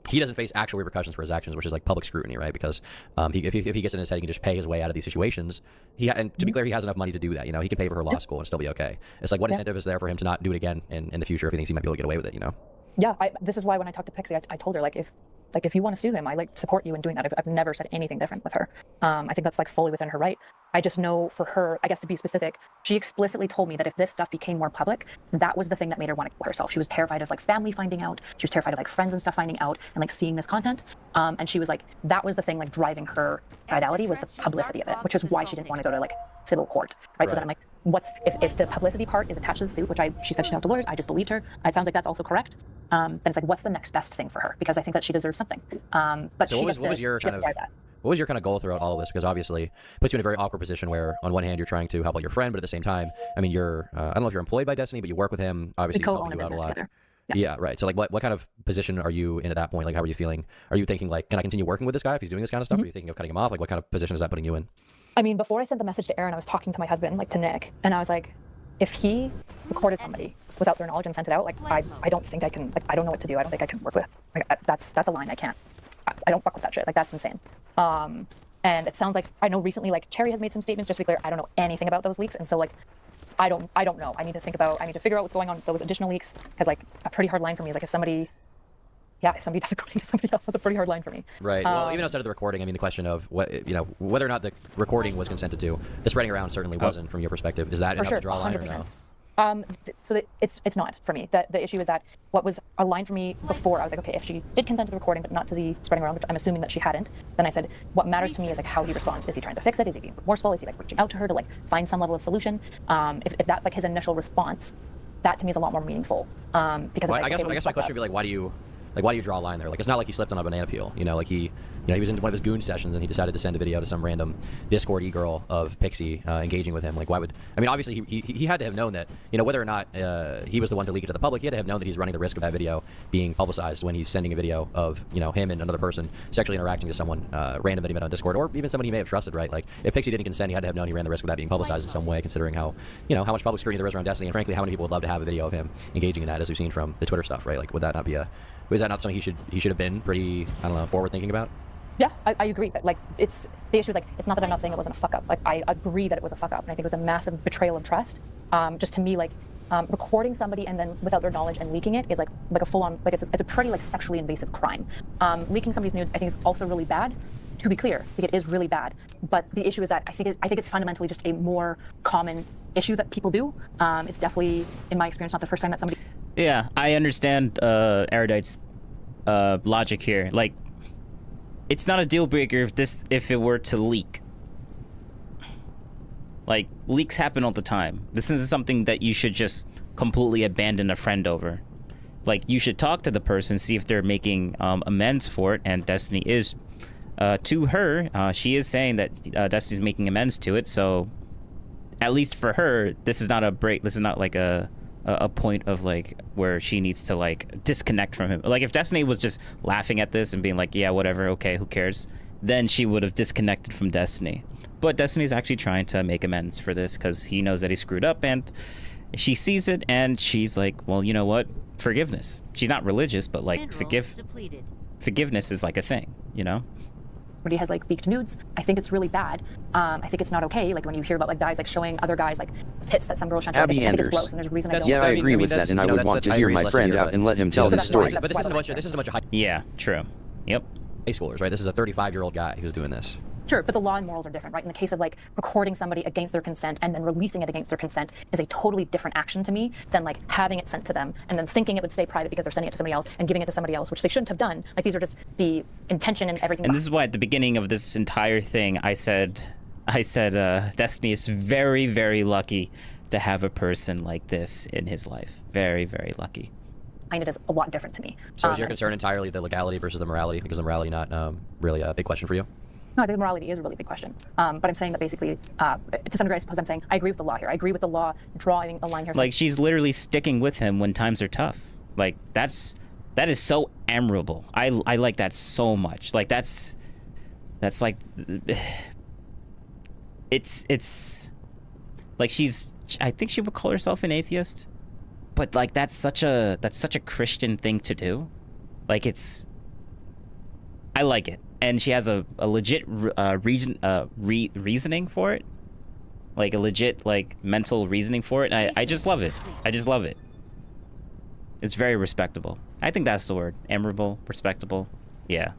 he doesn't face actual repercussions for his actions, which is like public scrutiny, right? Because if he gets in his head, he can just pay his way out of these situations. And to be clear, he has enough money to do that. You know, he can pay for her law school and still be okay. It's like, what incentive is there for him to not do it again in the future if he thinks he might be able to get away with it, you know? Yeah, this is why when I talked to Pixie, I told her like if you want to sue him, I like support you in doing that. I've never said anything different with her. I think that's like fully within her right. I just know for her, I guess to be specific, she explicitly told me that if this stuff became more public, that was the thing that made her want to kill herself. She was terrified of like family finding out. She was terrified of like friends and stuff finding out and like seeing this content. And she was like, that was the thing like driving her suicidality was the publicity of it, which is why she didn't want to go to like civil court, right? So then I'm like, if the publicity part is attached to the suit, which she said she'd have to lawyers, I just believed her. It sounds like that's also correct. Then it's like, what's the next best thing for her? Because I think that she deserves something. But so what was your kind of goal throughout all of this? Because obviously it puts you in a very awkward position where on one hand you're trying to help out your friend, but at the same time, I mean, you're I don't know if you're employed by Destiny, but you work with him. Obviously, we co-own a business together. Yeah, right. So like what kind of position are you in at that point? Like how are you feeling? Are you thinking like, can I continue working with this guy if he's doing this kind of stuff? Are you thinking of cutting him off? Like what kind of position is that putting you in? I mean, before I sent the message to Aaron, I was talking to my husband, like to Nick, and I was like, if he recorded somebody without their knowledge and sent it out, like I don't think I can, like I don't know what to do. I don't think I can work with. Like, that's a line I can't. I don't fuck with that shit. Like that's insane. And it sounds like I know recently like Cherry has made some statements. Just to be clear, I don't know anything about those leaks, and so like I don't know. I need to figure out what's going on with those additional leaks. Because like a pretty hard line for me is like if somebody yeah, if somebody does according to somebody else, that's a pretty hard line for me. Right. Well, even outside of the recording, I mean, the question of whether or not the recording was consented to, the spreading around certainly wasn't from your perspective. Is that enough to draw a line or no? It's not for me. The issue is that what was a line for me before, I was like, okay, if she did consent to the recording but not to the spreading around, which I'm assuming that she hadn't, then I said, what matters to me is like how he responds. Is he trying to fix it? Is he being remorseful? Is he like reaching out to her to like find some level of solution? If that's like his initial response, that to me is a lot more meaningful. Because Well, it's like, I guess okay, my question would be like, why do you draw a line there? Like, it's not like he slipped on a banana peel. Like he was in one of his goon sessions and he decided to send a video to some random Discord e-girl of Pixie engaging with him. Like, why would? I mean, obviously he had to have known that whether or not he was the one to leak it to the public, he had to have known that he's running the risk of that video being publicized when he's sending a video of him and another person sexually interacting to someone random that he met on Discord, or even someone he may have trusted. Right? Like, if Pixie didn't consent, he had to have known he ran the risk of that being publicized in some way, considering how how much public scrutiny there is around Destiny, and frankly, how many people would love to have a video of him engaging in that, as we've seen from the Twitter stuff. Right? Like, would that not be was that not something he should have been pretty, I don't know, forward thinking about? Yeah, I agree. But like, the issue is like, it's not that I'm not saying it wasn't a fuck up. Like, I agree that it was a fuck up, and I think it was a massive betrayal of trust. Just to me, like, recording somebody and then without their knowledge and leaking it is like a full on, like, it's a pretty like sexually invasive crime. Leaking somebody's nudes, I think, is also really bad. To be clear, I think it is really bad. But the issue is that I think it's fundamentally just a more common issue that people do. It's definitely, in my experience, not the first time that somebody. Yeah, I understand Erudite's logic here. Like, it's not a deal breaker if it were to leak. Like, leaks happen all the time. This isn't something that you should just completely abandon a friend over. Like, you should talk to the person, see if they're making amends for it, and Destiny is. To her, she is saying that Destiny's making amends to it, so at least for her, this is not a break. This is not like a point of like where she needs to like disconnect from him. Like, if Destiny was just laughing at this and being like, yeah, whatever, okay, who cares, then she would have disconnected from Destiny. But Destiny's actually trying to make amends for this because he knows that he screwed up, and she sees it and she's like, well, you know what, forgiveness. She's not religious, but like forgiveness is like a thing, Somebody has like leaked nudes. I think it's really bad. I think it's not okay. Like, when you hear about like guys like showing other guys like tits that some girls showing, I think it's gross, and there's a reason I don't. Yeah, I agree with that, and I would want to hear my friend out and let him tell his story. But this isn't a bunch of high. Yeah, true. Yep. High schoolers, right? This is a 35-year-old guy who's doing this. Sure, but the law and morals are different, right? In the case of like recording somebody against their consent and then releasing it against their consent is a totally different action to me than like having it sent to them and then thinking it would stay private because they're sending it to somebody else and giving it to somebody else, which they shouldn't have done. Like, these are just the intention and everything. And this is why at the beginning of this entire thing, I said, Destiny is very, very lucky to have a person like this in his life. Very, very lucky. It is a lot different to me. So is your concern entirely the legality versus the morality? Because the morality not really a big question for you? No, I think morality is a really big question. But I'm saying that basically, to some degree, I suppose I'm saying I agree with the law here. I agree with the law drawing a line here. Like, she's literally sticking with him when times are tough. Like, that is so admirable. I like that so much. Like, that's like, it's like I think she would call herself an atheist, but like that's such a Christian thing to do. Like, I like it. And she has a legit reasoning for it, like a legit like mental reasoning for it. And I just love it. I just love it. It's very respectable. I think that's the word. Admirable, respectable. Yeah.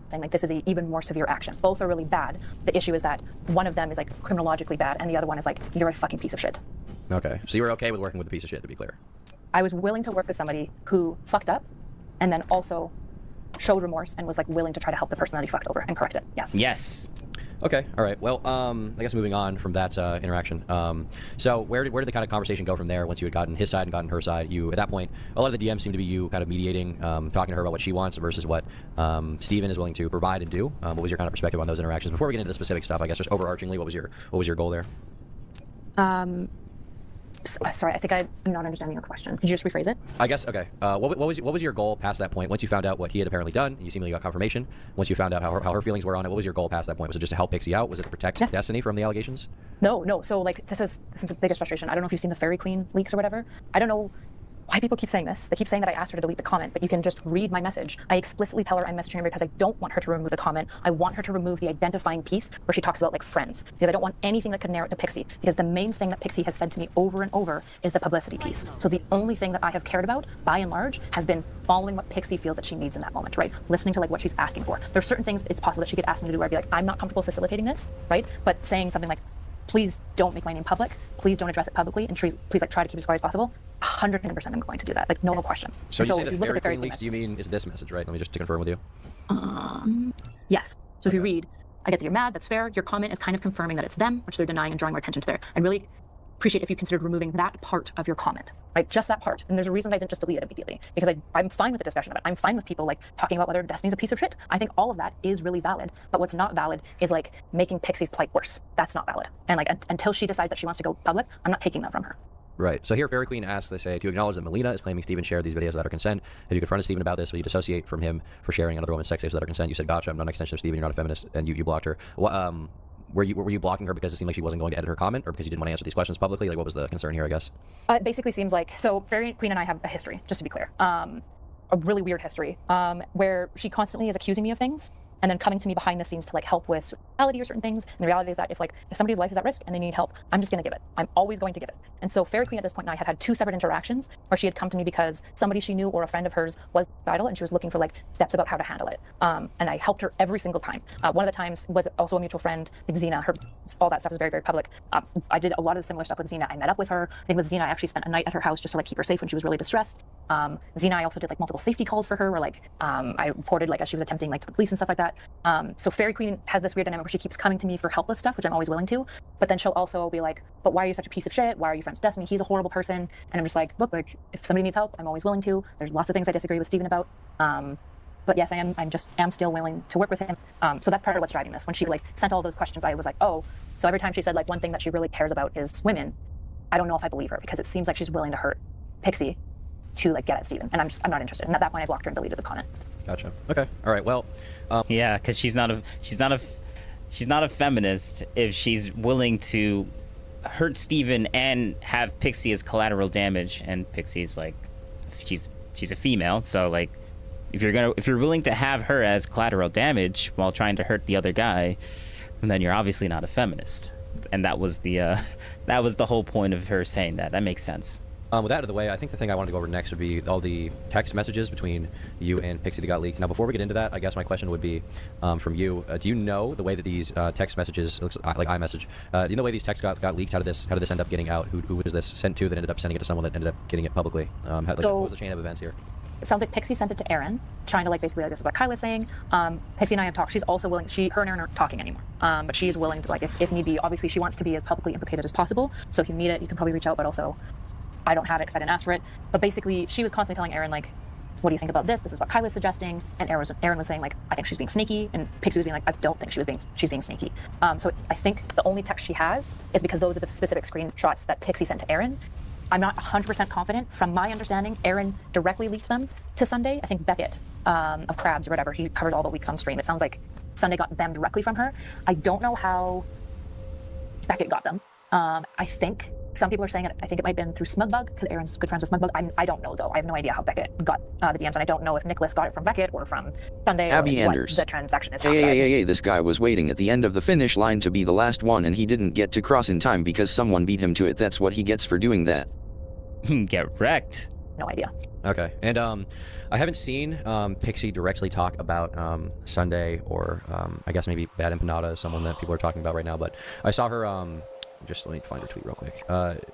Saying like this is an even more severe action. Both are really bad. The issue is that one of them is like criminologically bad, and the other one is like, you're a fucking piece of shit. Okay, so you were okay with working with a piece of shit, to be clear. I was willing to work with somebody who fucked up, and then also showed remorse and was like willing to try to help the person that he fucked over and correct it. Yes. Yes. Okay. All right. Well, I guess moving on from that interaction. So where did the kind of conversation go from there once you had gotten his side and gotten her side? You, at that point, a lot of the DMs seem to be you kind of mediating, talking to her about what she wants versus what Steven is willing to provide and do. What was your kind of perspective on those interactions? Before we get into the specific stuff, I guess just overarchingly, what was your goal there? Sorry, I think I'm not understanding your question. Could you just rephrase it? I guess, okay. What was your goal past that point? Once you found out what he had apparently done, you seemingly got confirmation. Once you found out how her feelings were on it, what was your goal past that point? Was it just to help Pixie out? Was it to protect Destiny from the allegations? No. So like this is the biggest frustration. I don't know if you've seen the Fairy Queen leaks or whatever. I don't know why people keep saying this. They keep saying that I asked her to delete the comment, but you can just read my message. I explicitly tell her I'm messaging her because I don't want her to remove the comment. I want her to remove the identifying piece where she talks about like friends, because I don't want anything that could narrow it to Pixie, because the main thing that Pixie has said to me over and over is the publicity piece. So the only thing that I have cared about, by and large, has been following what Pixie feels that she needs in that moment, right? Listening to like what she's asking for. There's certain things it's possible that she could ask me to do where I'd be like, I'm not comfortable facilitating this, right? But saying something like, please don't make my name public, please don't address it publicly, and please like try to keep it as quiet as possible. 110% I'm going to do that, like no question. So you say the if you look at Fairy the Queen leaks, you mean is this message, right? Let me just to confirm with you. Yes. So if you read, I get that you're mad, that's fair. Your comment is kind of confirming that it's them, which they're denying and drawing more attention to there. I'd really appreciate if you considered removing that part of your comment, right? Just that part. And there's a reason that I didn't just delete it immediately, because I'm fine with the discussion of it. I'm fine with people like talking about whether Destiny's a piece of shit. I think all of that is really valid. But what's not valid is like making Pixie's plight worse. That's not valid. And like until she decides that she wants to go public, I'm not taking that from her. Right. So here, Fairy Queen asks, they say, do you acknowledge that Melina is claiming Steven shared these videos without her consent? Have you confronted Steven about this? Will you dissociate from him for sharing another woman's sex tapes without her consent? You said, gotcha, I'm not an extension of Steven, you're not a feminist, and you blocked her. Were you blocking her because it seemed like she wasn't going to edit her comment, or because you didn't want to answer these questions publicly? Like, what was the concern here, I guess? It basically seems like, so Fairy Queen and I have a history, just to be clear. A really weird history, where she constantly is accusing me of things and then coming to me behind the scenes to like help with reality or certain things. And the reality is that if somebody's life is at risk and they need help, I'm just going to give it. I'm always going to give it. And so Fairy Queen at this point and I had 2 separate interactions where she had come to me because somebody she knew or a friend of hers was suicidal and she was looking for like steps about how to handle it. And I helped her every single time. One of the times was also a mutual friend, like Xena. All that stuff is very, very public. I did a lot of the similar stuff with Xena. I met up with her. I think with Xena, I actually spent a night at her house just to like keep her safe when she was really distressed. Xena, I also did like multiple safety calls for her where like I reported like as she was attempting like to the police and stuff like that. So Fairy Queen has this weird dynamic where she keeps coming to me for help with stuff, which I'm always willing to, but then she'll also be like, but why are you such a piece of shit? Why are you friends with Destiny? He's a horrible person. And I'm just like, look, like if somebody needs help, I'm always willing to. There's lots of things I disagree with Steven about. But yes, I'm still willing to work with him. So that's part of what's driving this. When she like sent all those questions, I was like, oh, so every time she said like one thing that she really cares about is women, I don't know if I believe her, because it seems like she's willing to hurt Pixie to like get at Steven. And I'm not interested. And at that point I blocked her and deleted the comment. Gotcha. Okay. All right. Well, yeah, because she's not a feminist if she's willing to hurt Steven and have Pixie as collateral damage, and Pixie's like, she's a female, so like if you're willing to have her as collateral damage while trying to hurt the other guy, then you're obviously not a feminist. And that was the whole point of her saying that. That makes sense. With that out of the way, I think the thing I wanted to go over next would be all the text messages between you and Pixie that got leaked. Now, before we get into that, I guess my question would be from you. Do you know the way that these text messages, it looks like iMessage, do you know the way these texts got leaked? How did this end up getting out? Who was this sent to that ended up sending it to someone that ended up getting it publicly? What was the chain of events here? It sounds like Pixie sent it to Aaron, trying to like basically like this is what Kyla's saying. Pixie and I have talked. She's also willing. Her and Aaron aren't talking anymore, but she is willing to like if need be. Obviously, she wants to be as publicly implicated as possible. So if you need it, you can probably reach out. But also, I don't have it because I didn't ask for it. But basically, she was constantly telling Aaron like, "What do you think about this? This is what Kyla's suggesting." And Aaron was saying like, "I think she's being sneaky," and Pixie was being like, "I don't think she's being sneaky." So I think the only text she has is because those are the specific screenshots that Pixie sent to Aaron. I'm not 100% confident. From my understanding, Aaron directly leaked them to Sunday. I think Beckett of Crabs or whatever, he covered all the leaks on stream. It sounds like Sunday got them directly from her. I don't know how Beckett got them. I think some people are saying I think it might have been through Smugbug, because Aaron's good friends with Smugbug. I don't know, though. I have no idea how Beckett got the DMs, and I don't know if Nicholas got it from Beckett or from Sunday Abby or Anders. what the transaction is. Hey, this guy was waiting at the end of the finish line to be the last one, and he didn't get to cross in time because someone beat him to it. That's what he gets for doing that. Get wrecked. No idea. Okay. And I haven't seen Pixie directly talk about Sunday or I guess maybe Bad Empanada is someone that people are talking about right now, but I saw her just let me find her tweet real quick.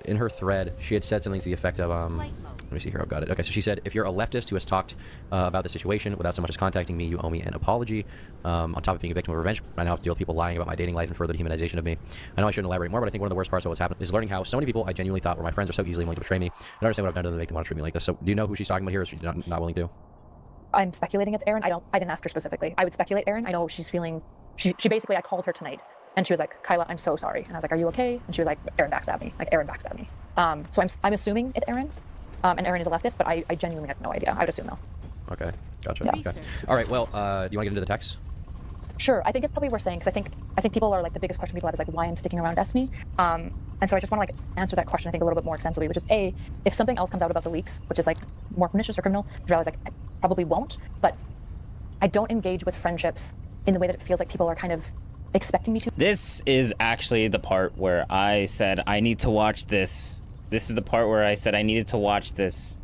In her thread, she had said something to the effect of let me see here, I've got it. Okay, so she said, if you're a leftist who has talked about the situation without so much as contacting me, you owe me an apology. On top of being a victim of revenge, I now have to deal with people lying about my dating life and further dehumanization of me. I know I shouldn't elaborate more, but I think one of the worst parts of what's happened is learning how so many people I genuinely thought were my friends are so easily willing to betray me. I don't understand what I've done to them to make them want to treat me like this. So do you know who she's talking about here, or is she not willing to? I'm speculating it's Aaron. I didn't ask her specifically. I would speculate Aaron. I know she's feeling, she basically, I called her tonight and she was like, Kyla, I'm so sorry. And I was like, are you okay? And she was like, Aaron backstabbed me. Like, Aaron backstabbed me. So I'm assuming it's Aaron. And Aaron is a leftist, but I genuinely have no idea. I would assume though. Okay, gotcha. Yeah. Okay. All right, well, do you want to get into the text? Sure, I think it's probably worth saying, because I think people are like, the biggest question people have is like, why I'm sticking around Destiny. And so I just want to like answer that question, I think, a little bit more extensively, which is A, if something else comes out about the leaks, which is like more pernicious or criminal, I realize like I probably won't, but I don't engage with friendships in the way that it feels like people are kind of expecting me to. This is actually the part where I said I need to watch this. This is the part where I said I needed to watch this.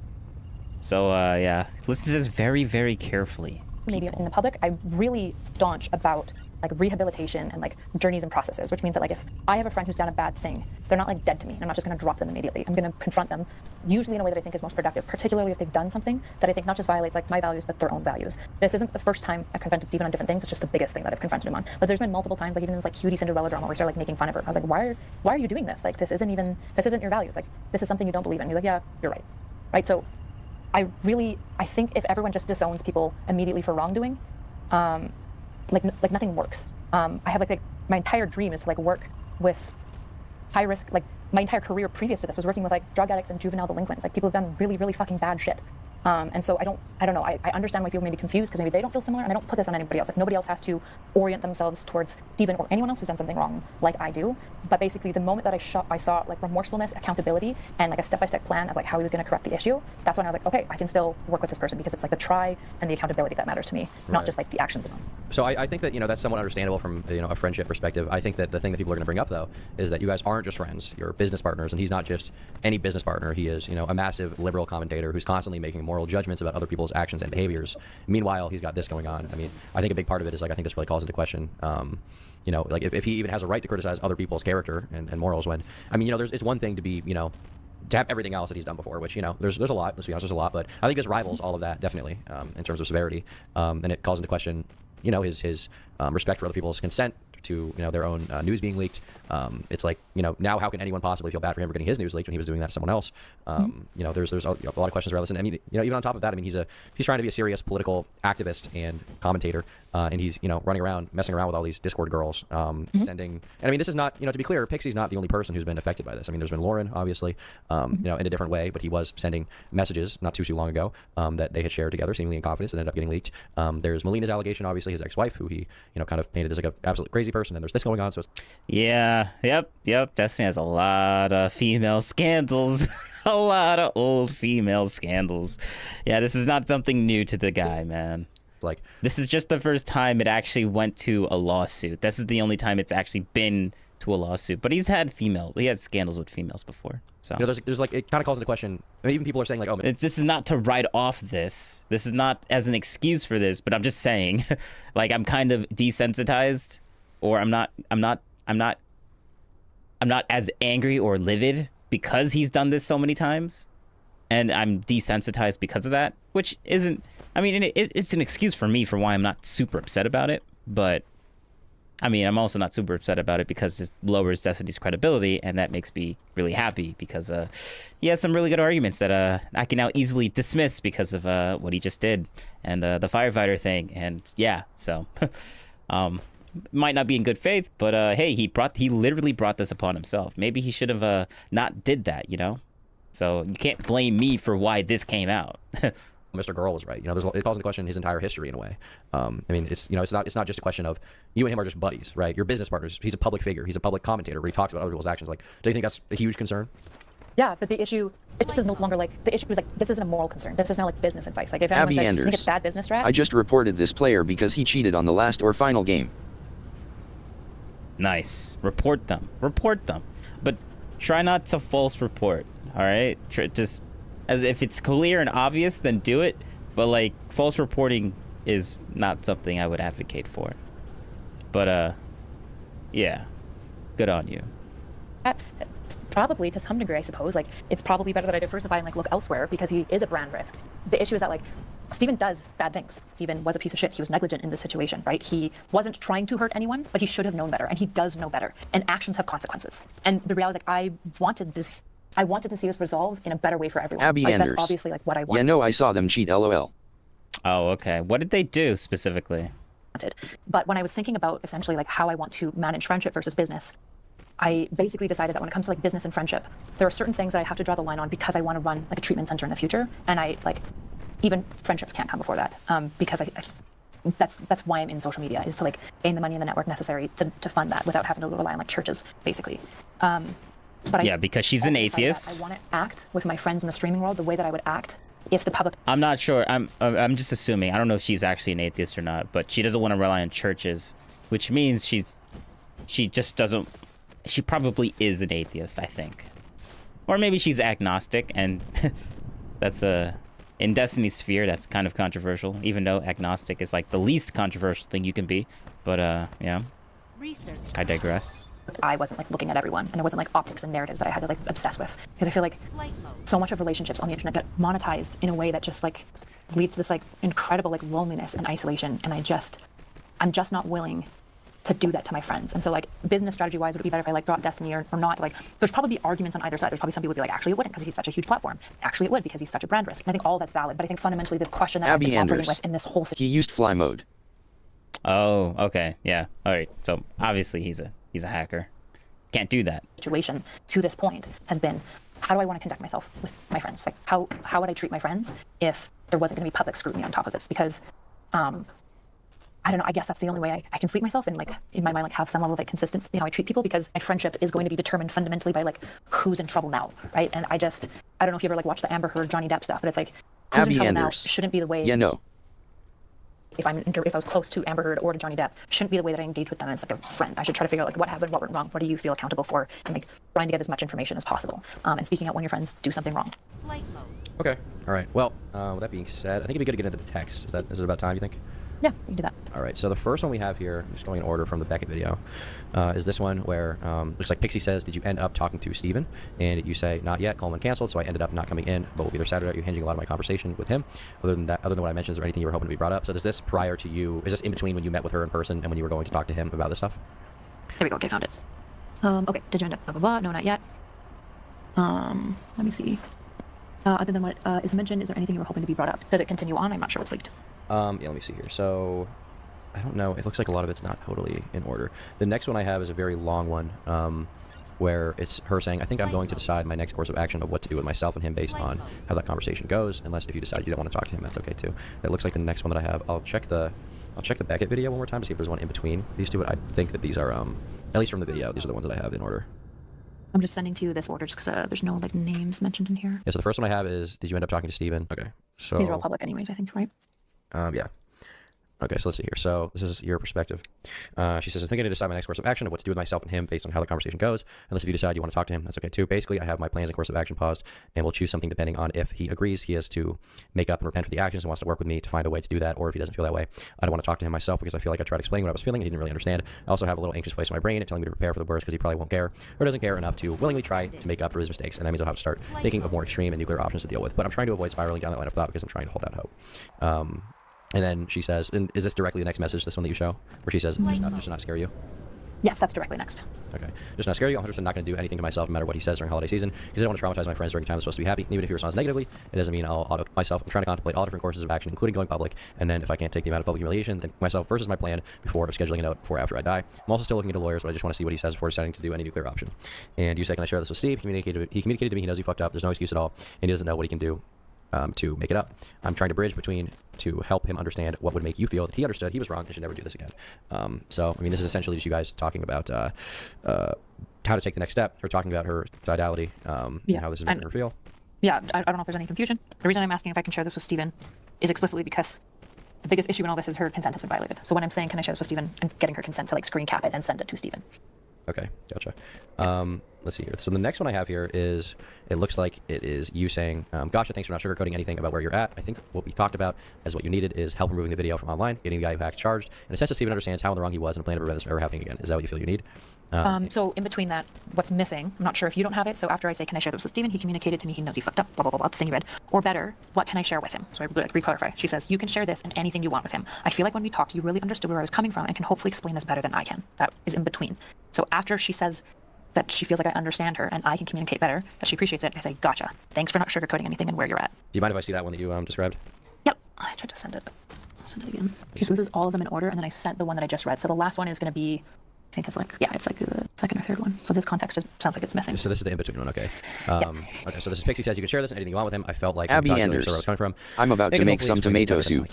So yeah, listen to this very, very carefully. Maybe in the public, I'm really staunch about like rehabilitation and like journeys and processes, which means that like if I have a friend who's done a bad thing, they're not like dead to me. I'm not just going to drop them immediately. I'm going to confront them, usually in a way that I think is most productive, particularly if they've done something that I think not just violates like my values, but their own values. This isn't the first time I've confronted Steven on different things. It's just the biggest thing that I've confronted him on. But there's been multiple times, like even in this like cutie Cinderella drama, where he started like making fun of her. I was like, why are you doing this? Like this isn't your values. Like this is something you don't believe in. He's like, yeah, you're right. Right. So I think if everyone just disowns people immediately for wrongdoing, like nothing works. I have like my entire dream is to like work with high risk, like my entire career previous to this was working with like drug addicts and juvenile delinquents, like people who've done really, really fucking bad shit. And so I don't know. I understand why people may be confused because maybe they don't feel similar, and I don't put this on anybody else. Like nobody else has to orient themselves towards Steven or anyone else who's done something wrong like I do. But basically, the moment that I saw like remorsefulness, accountability, and like a step-by-step plan of like how he was going to correct the issue. That's when I was like, okay, I can still work with this person because it's like the try and the accountability that matters to me, not just like the actions of them. So I think that that's somewhat understandable from a friendship perspective. I think that the thing that people are going to bring up though is that you guys aren't just friends; you're business partners, and he's not just any business partner. He is a massive liberal commentator who's constantly making moral judgments about other people's actions and behaviors. Meanwhile, he's got this going on. I mean, I think a big part of it is like I think this really calls into question. Like if he even has a right to criticize other people's character and morals. When I mean, it's one thing to be to have everything else that he's done before, which there's a lot. Let's be honest, there's a lot, but I think this rivals all of that definitely in terms of severity, and it calls into question his respect for other people's consent to their own news being leaked. It's like now how can anyone possibly feel bad for him for getting his news leaked when he was doing that to someone else? There's a lot of questions around this, and I mean even on top of that, I mean he's trying to be a serious political activist and commentator, and he's running around messing around with all these Discord girls, sending. And I mean this is not to be clear, Pixie's not the only person who's been affected by this. I mean there's been Lauren obviously, in a different way, but he was sending messages not too long ago that they had shared together, seemingly in confidence, and ended up getting leaked. There's Melina's allegation, obviously his ex-wife, who he kind of painted as like a absolute crazy person, and there's this going on. So yep. Destiny has a lot of female scandals, a lot of old female scandals. Yeah, this is not something new to the guy, man. Like this is just the first time it actually went to a lawsuit. This is the only time it's actually been to a lawsuit. But he had scandals with females before. So there's like it kind of calls into question. I mean, even people are saying like, oh, this is not to write off this. This is not as an excuse for this. But I'm just saying, like I'm kind of desensitized. Or I'm not as angry or livid because he's done this so many times, and I'm desensitized because of that, which isn't. I mean, it's an excuse for me for why I'm not super upset about it. But I mean, I'm also not super upset about it because it lowers Destiny's credibility, and that makes me really happy because he has some really good arguments that I can now easily dismiss because of what he just did and the firefighter thing, and yeah, so. Might not be in good faith, but hey, he literally brought this upon himself. Maybe he should have not did that, So you can't blame me for why this came out. Mr. Girl was right. It calls into question his entire history in a way. I mean, it's not just a question of you and him are just buddies, right? You're business partners. He's a public figure. He's a public commentator where he talks about other people's actions. Like, do you think that's a huge concern? Yeah, but the issue, it just is no longer like, the issue is like, this isn't a moral concern. This is now like business advice. Like if everyone's like, I think it's bad business strat. I just reported this player because he cheated on the last or final game. Nice. Report them. But try not to false report, all right? Just as if it's clear and obvious, then do it. But like false reporting is not something I would advocate for. But yeah, good on you. Probably to some degree, I suppose. Like it's probably better that I diversify and like look elsewhere because he is a brand risk. The issue is that like Steven does bad things. Steven was a piece of shit. He was negligent in this situation, right? He wasn't trying to hurt anyone, but he should have known better, and he does know better. And actions have consequences. And the reality is, like, I wanted to see this resolved in a better way for everyone. Abby Anders. That's obviously like what I wanted. Yeah, no, I saw them cheat. LOL. Oh, okay. What did they do specifically? But when I was thinking about essentially like how I want to manage friendship versus business, I basically decided that when it comes to like business and friendship, there are certain things that I have to draw the line on because I want to run like a treatment center in the future, and I like. Even friendships can't come before that because that's why I'm in social media, is to like gain the money and the network necessary to fund that without having to rely on like churches, basically. But yeah, because she's an atheist. I want to act with my friends in the streaming world the way that I would act if the public. I'm not sure. I'm just assuming. I don't know if she's actually an atheist or not, but she doesn't want to rely on churches, which means she just doesn't. She probably is an atheist, I think, or maybe she's agnostic, and that's in Destiny's sphere that's kind of controversial. Even though agnostic is like the least controversial thing you can be, but yeah. Research. I digress. I wasn't like looking at everyone, and there wasn't like optics and narratives that I had to like obsess with, because I feel like so much of relationships on the internet get monetized in a way that just like leads to this like incredible like loneliness and isolation, and I'm just not willing to do that to my friends. And so like business strategy wise, would it be better if I like dropped Destiny or not? Like there's probably arguments on either side. There's probably some people would be like, actually it wouldn't, because he's such a huge platform. Actually it would, because he's such a brand risk. And I think all that's valid, but I think fundamentally the question that I've been operating with in this whole He used fly mode. Oh, okay, yeah, all right. So obviously he's a hacker. Can't do that. Situation to this point has been, how do I want to conduct myself with my friends? Like how would I treat my friends if there wasn't going to be public scrutiny on top of this? Because I don't know, I guess that's the only way I can sleep myself and like in my mind like have some level of like consistency in how I treat people, because my friendship is going to be determined fundamentally by like who's in trouble now, right? And I don't know if you ever like watched the Amber Heard Johnny Depp stuff, but it's like who's in trouble now shouldn't be the way. Yeah, no. If I was close to Amber Heard or to Johnny Depp, shouldn't be the way that I engage with them as like a friend. I should try to figure out like what happened, what went wrong, what do you feel accountable for, and like trying to get as much information as possible, and speaking out when your friends do something wrong. Okay. All right. Well, with that being said, I think it'd be good to get into the text. Is it about time, you think? Yeah, you can do that. All right, so the first one we have here, just going in order from the Beckett video, is this one where looks like Pixie says, did you end up talking to Steven? And you say, not yet, Coleman canceled, so I ended up not coming in, but we'll be there Saturday. You're hinging a lot of my conversation with him. Other than what I mentioned, is there anything you were hoping to be brought up? So is this prior to you, is this in between when you met with her in person and when you were going to talk to him about this stuff? There we go, okay, found it. Okay, did you end up blah, blah, blah? No, not yet. Let me see. Other than what is mentioned, is there anything you were hoping to be brought up? Does it continue on? I'm not sure what's leaked. Yeah, let me see here. So, I don't know. It looks like a lot of it's not totally in order. The next one I have is a very long one, where it's her saying, I think I'm going to decide my next course of action of what to do with myself and him based on how that conversation goes, unless if you decide you don't want to talk to him, that's okay too. It looks like the next one that I have, I'll check the Beckett video one more time to see if there's one in between these two, but I think that these are, at least from the video, these are the ones that I have in order. I'm just sending to you this order just because there's no like names mentioned in here. Yeah, so the first one I have is, did you end up talking to Steven? Okay, so... These are all public anyways, I think, right? Yeah. Okay, so let's see here. So this is your perspective. She says, I'm thinking to decide my next course of action of what to do with myself and him based on how the conversation goes. Unless if you decide you want to talk to him, that's okay too. Basically, I have my plans and course of action paused, and we'll choose something depending on if he agrees he has to make up and repent for the actions and wants to work with me to find a way to do that, or if he doesn't feel that way. I don't want to talk to him myself because I feel like I tried explaining what I was feeling and he didn't really understand. I also have a little anxious place in my brain telling me to prepare for the worst because he probably won't care or doesn't care enough to willingly try to make up for his mistakes, and that means I'll have to start thinking of more extreme and nuclear options to deal with. But I'm trying to avoid spiraling down that line of thought because I'm trying to hold out hope. And then she says, and is this directly the next message, this one that you show? Where she says, just not scare you? Yes, that's directly next. Okay. Just not scare you. I'm 100% not going to do anything to myself no matter what he says during holiday season, because I don't want to traumatize my friends during a time that's supposed to be happy. And even if he responds negatively, it doesn't mean I'll auto myself. I'm trying to contemplate all different courses of action, including going public. And then if I can't take the amount of public humiliation, then myself versus my plan before scheduling a note before after I die. I'm also still looking into lawyers, but I just want to see what he says before deciding to do any nuclear option. And you say, can I share this with Steve? He communicated to me he knows he fucked up. There's no excuse at all, and he doesn't know what he can do to make it up. I'm trying to bridge between to help him understand what would make you feel that he understood he was wrong and should never do this again. So, I mean, this is essentially just you guys talking about how to take the next step, or talking about her fidelity, and how this is making her feel. Yeah, I don't know if there's any confusion. The reason I'm asking if I can share this with Steven is explicitly because the biggest issue in all this is her consent has been violated. So when I'm saying, can I share this with Steven, I'm getting her consent to like screen cap it and send it to Steven. Okay, gotcha. Let's see here. So the next one I have here is, it looks like it is you saying, gotcha, thanks for not sugarcoating anything about where you're at. I think what we talked about as what you needed is help removing the video from online, getting the guy who hacked charged, and a sense that Steven understands how in the wrong he was and a plan to prevent this from ever happening again. Is that what you feel you need? So in between that, what's missing, I'm not sure if you don't have it, so after I say, can I share this with Steven, he communicated to me he knows he fucked up, blah, blah, blah, blah, the thing you read. Or better, what can I share with him? So I re-clarify. She says, you can share this and anything you want with him. I feel like when we talked, you really understood where I was coming from and can hopefully explain this better than I can. That is in between. So after she says that she feels like I understand her and I can communicate better, that she appreciates it, I say, gotcha. Thanks for not sugarcoating anything and where you're at. Do you mind if I see that one that you described? Yep. I tried to send it. I'll send it again. Okay, so this is all of them in order, and then I sent the one that I just read. So the last one is going to be, I think it's like, yeah, it's like the second or third one. So this context just sounds like it's missing. So this is the in-between one, okay. Okay, so this is Pixie says you can share this, anything you want with him. I felt like Abby Anders, where I was coming from. I'm about to make some tomato soup.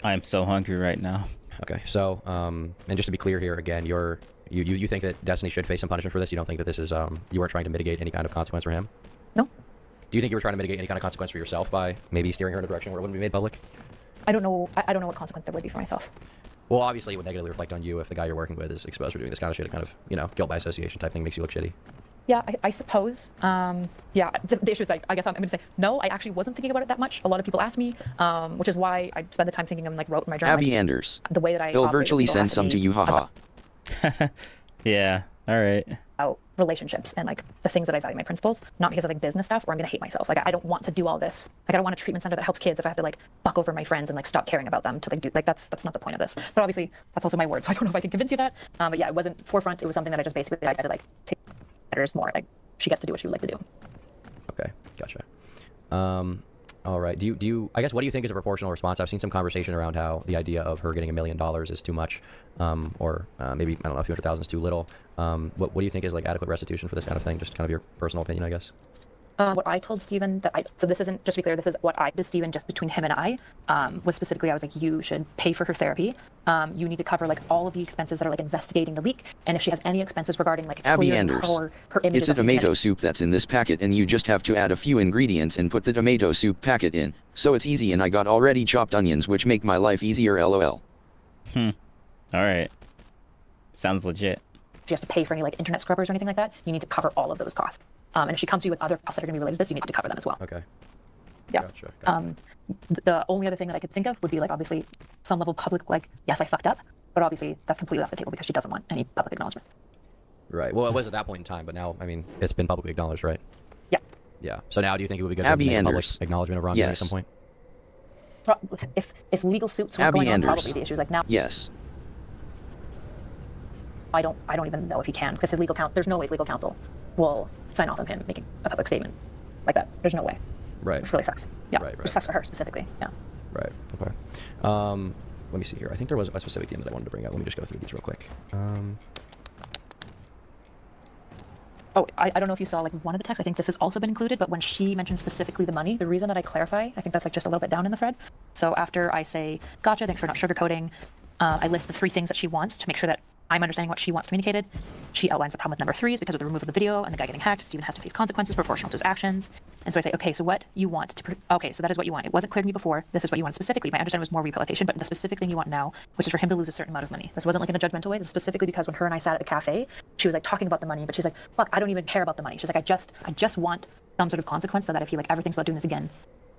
I am so hungry right now. Okay, so and just to be clear here again, you think that Destiny should face some punishment for this? You don't think that this is you weren't trying to mitigate any kind of consequence for him? No. Do you think you were trying to mitigate any kind of consequence for yourself by maybe steering her in a direction where it wouldn't be made public? I don't know. I don't know what consequence there would be for myself. Well, obviously, it would negatively reflect on you if the guy you're working with is exposed for doing this kind of shit. It kind of, you know, guilt by association type thing makes you look shitty. Yeah, I suppose. Yeah, the issue is, I guess I'm going to say, no, I actually wasn't thinking about it that much. A lot of people ask me, which is why I spent the time thinking and like wrote in my journal. Abby like, Anders. The way that I He'll operate with virtually people send has to some to be you, haha. Yeah, all right. About relationships and like the things that I value, my principles, not because of like business stuff or I'm going to hate myself. Like I don't want to do all this. Like I don't want a treatment center that helps kids if I have to like buck over my friends and like stop caring about them to like do like that's not the point of this. But obviously that's also my word, so I don't know if I can convince you that. But yeah, it wasn't forefront. It was something that I just basically I had to like take matters more. Like she gets to do what she would like to do. Okay, gotcha. All right. Do you? I guess what do you think is a proportional response? I've seen some conversation around how the idea of her getting $1 million is too much, or maybe I don't know, a few $100,000 is too little. What do you think is like adequate restitution for this kind of thing? Just kind of your personal opinion, I guess. What I told Steven that so this isn't, just to be clear, this is what I did Steven just between him and I, was specifically I was like, you should pay for her therapy. You need to cover like all of the expenses that are like investigating the leak, and if she has any expenses regarding like Abby clearing Anders. her images. It's a tomato soup that's in this packet, and you just have to add a few ingredients and put the tomato soup packet in. So it's easy, and I got already chopped onions, which make my life easier. LOL. All right. Sounds legit. She has to pay for any like internet scrubbers or anything like that. You need to cover all of those costs. And if she comes to you with other costs that are going to be related to this, you need to cover them as well. Okay. Yeah. Gotcha. The only other thing that I could think of would be like obviously some level of public like, yes, I fucked up, but obviously that's completely off the table because she doesn't want any public acknowledgement. Right. Well, it was at that point in time, but now, I mean, it's been publicly acknowledged, right? Yeah. Yeah. So now, do you think it would be good Abby to make a public Anders. acknowledgement of wrongdoing at some point? If legal suits were Abby going on, Anders. probably the issue is like now. Yes. I don't even know if he can because his legal there's no way his legal counsel will sign off on him making a public statement like that. There's no way. Right. Which really sucks. Yeah. Right. Which sucks for her specifically. Yeah. Right. Okay. Let me see here. I think there was a specific theme that I wanted to bring up. Let me just go through these real quick. Oh, I don't know if you saw like one of the texts. I think this has also been included, but when she mentioned specifically the money, the reason that I clarify, I think that's like just a little bit down in the thread. So after I say, gotcha, thanks for not sugarcoating, I list the 3 things that she wants to make sure that I'm understanding what she wants communicated. She outlines the problem with number 3 is because of the removal of the video and the guy getting hacked, Steven has to face consequences proportional to his actions. And so I say, okay, so what you want to, okay, so that is what you want. It wasn't clear to me before. This is what you want specifically. My understanding was more rehabilitation, but the specific thing you want now, which is for him to lose a certain amount of money. This wasn't like in a judgmental way. This is specifically because when her and I sat at the cafe, she was like talking about the money, but she's like, fuck, I don't even care about the money. She's like, I just want some sort of consequence so that if he like ever thinks about doing this again,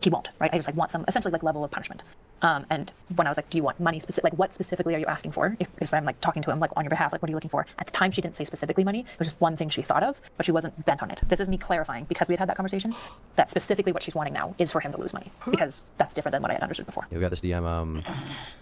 he won't, right? I just like want some essentially like level of punishment. And when I was like, do you want money specific? Like what specifically are you asking for? If I'm like talking to him like on your behalf, like what are you looking for? At the time, she didn't say specifically money. It was just one thing she thought of, but she wasn't bent on it. This is me clarifying because we had that conversation that specifically what she's wanting now is for him to lose money because that's different than what I had understood before. Yeah, we got this DM.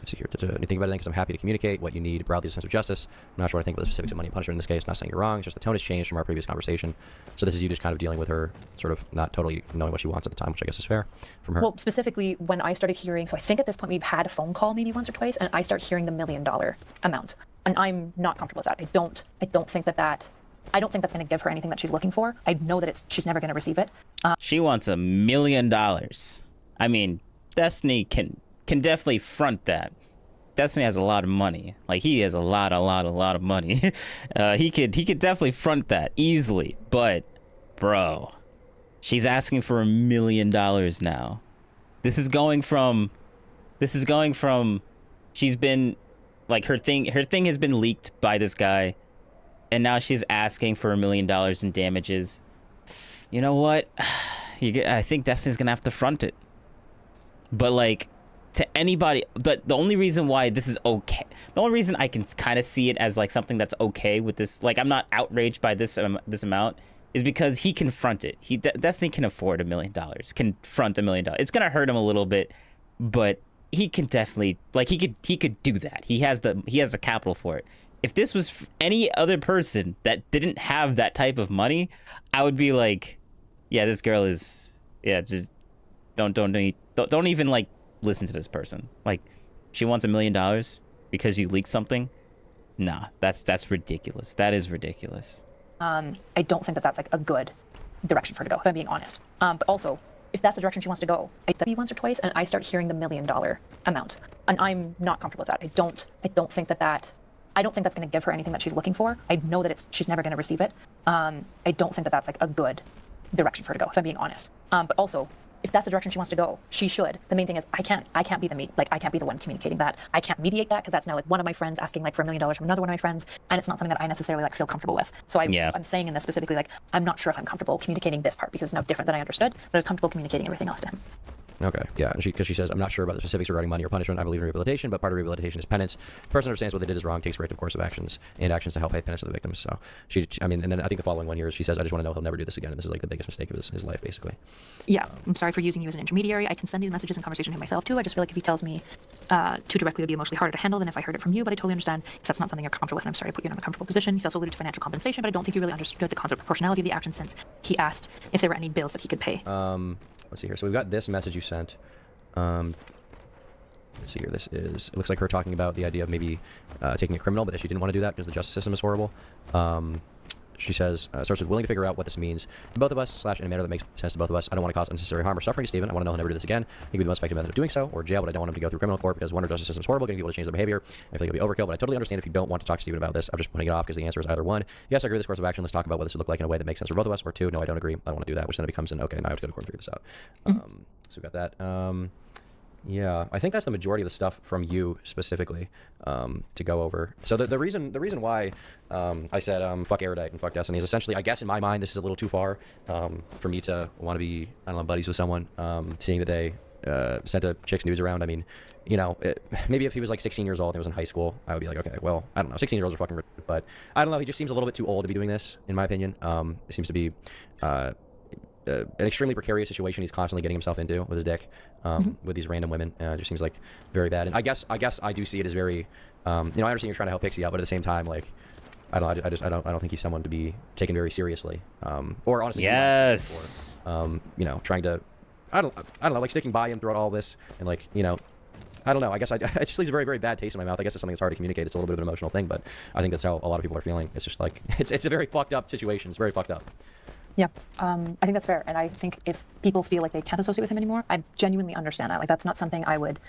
Let's see here. You think about it? Because I'm happy to communicate what you need broadly, a sense of justice. I'm not sure what I think about the specifics of money and punishment in this case. I'm not saying you're wrong. It's just the tone has changed from our previous conversation. So this is you just kind of dealing with her, sort of not totally knowing what she wants at the time, which I guess is fair from her. Well, specifically when I started hearing, so I think at this point we've had a phone call maybe once or twice, and I start hearing the $1 million amount, and I'm not comfortable with that. I don't think I don't think that's going to give her anything that she's looking for. I know that she's never going to receive it. She wants $1 million. I mean, Destiny can definitely front that. Destiny has a lot of money. Like he has a lot of money. He could definitely front that easily. But, bro, she's asking for $1 million now. This is going from she's been like her thing has been leaked by this guy, and now she's asking for $1 million in damages. You know what? I think Destiny's gonna have to front it. But like to anybody, but the only reason why this is okay, the only reason I can kind of see it as like something that's okay with this, like I'm not outraged by this amount, is because he can front it. Destiny can afford $1 million, can front $1 million. It's gonna hurt him a little bit, but he can definitely, like he could do that. He has the capital for it. If this was any other person that didn't have that type of money, I would be like, yeah, this girl is, yeah, just don't even like listen to this person. Like, she wants $1 million because you leaked something. Nah, that's ridiculous. That is ridiculous. I don't think that that's like a good direction for her to go, if I'm being honest. But also, if that's the direction she wants to go, I W once or twice, and I start hearing the $1 million amount, and I'm not comfortable with that. I don't think that's going to give her anything that she's looking for. I know that she's never going to receive it. I don't think that that's like a good direction for her to go, if I'm being honest. But also, if that's the direction she wants to go, she should. The main thing is I can't be I can't be the one communicating that. I can't mediate that, because that's now like one of my friends asking like for $1 million from another one of my friends, and it's not something that I necessarily like feel comfortable with. So I'm saying in this specifically, like, I'm not sure if I'm comfortable communicating this part, because it's no different than I understood, but I was comfortable communicating everything else to him. Okay, yeah, because she says, I'm not sure about the specifics regarding money or punishment. I believe in rehabilitation, but part of rehabilitation is penance. The person understands what they did is wrong, takes a corrective course of actions to help pay penance to the victims. So and then I think the following one here is she says, I just want to know he'll never do this again, and this is like the biggest mistake of his life, basically. Yeah, I'm sorry for using you as an intermediary. I can send these messages and conversation to him myself too. I just feel like if he tells me too directly, it would be emotionally harder to handle than if I heard it from you. But I totally understand if that's not something you're comfortable with, and I'm sorry to put you in an uncomfortable position. He's also alluded to financial compensation, but I don't think he really understood the concept of proportionality of the action, since he asked if there were any bills that he could pay. Let's see here. So we've got this message you sent. Let's see here. It looks like her talking about the idea of maybe taking a criminal, but that she didn't want to do that because the justice system is horrible. She says, starts with willing to figure out what this means to both of us, / in a manner that makes sense to both of us. I don't want to cause unnecessary harm or suffering to Stephen. I want to know he'll never do this again. He would be the most effective method of doing so, or jail, but I don't want him to go through criminal court because one, our justice system is horrible, getting people to change their behavior. I feel like it'll be overkill, but I totally understand if you don't want to talk to Stephen about this. I'm just putting it off because the answer is either one, yes, I agree with this course of action. Let's talk about what this would look like in a way that makes sense for both of us, or two, no, I don't agree. I don't want to do that, which then it becomes an okay, now I have to go to court and figure this out. So we've got that. Yeah, I think that's the majority of the stuff from you specifically to go over. So the reason why I said fuck Erudite and fuck Destiny is essentially, I guess in my mind, this is a little too far for me to want to be, I don't know, buddies with someone, seeing that they sent a chick's nudes around. I mean, you know, maybe if he was like 16 years old and he was in high school, I would be like, okay, well, I don't know, 16-year-olds are fucking rich, but I don't know, he just seems a little bit too old to be doing this, in my opinion. It seems to be an extremely precarious situation he's constantly getting himself into with his dick, with these random women. It just seems like very bad. And I guess I do see it as very, you know, I understand you're trying to help Pixie out, but at the same time, like, I don't think he's someone to be taken very seriously. Or honestly, yes, or, you know, trying to, I don't know, like sticking by him throughout all this, and like, you know, I don't know. I guess it just leaves a very, very bad taste in my mouth. I guess it's something that's hard to communicate. It's a little bit of an emotional thing, but I think that's how a lot of people are feeling. It's just like, it's a very fucked up situation. It's very fucked up. Yeah, I think that's fair. And I think if people feel like they can't associate with him anymore, I genuinely understand that. Like, that's not something I would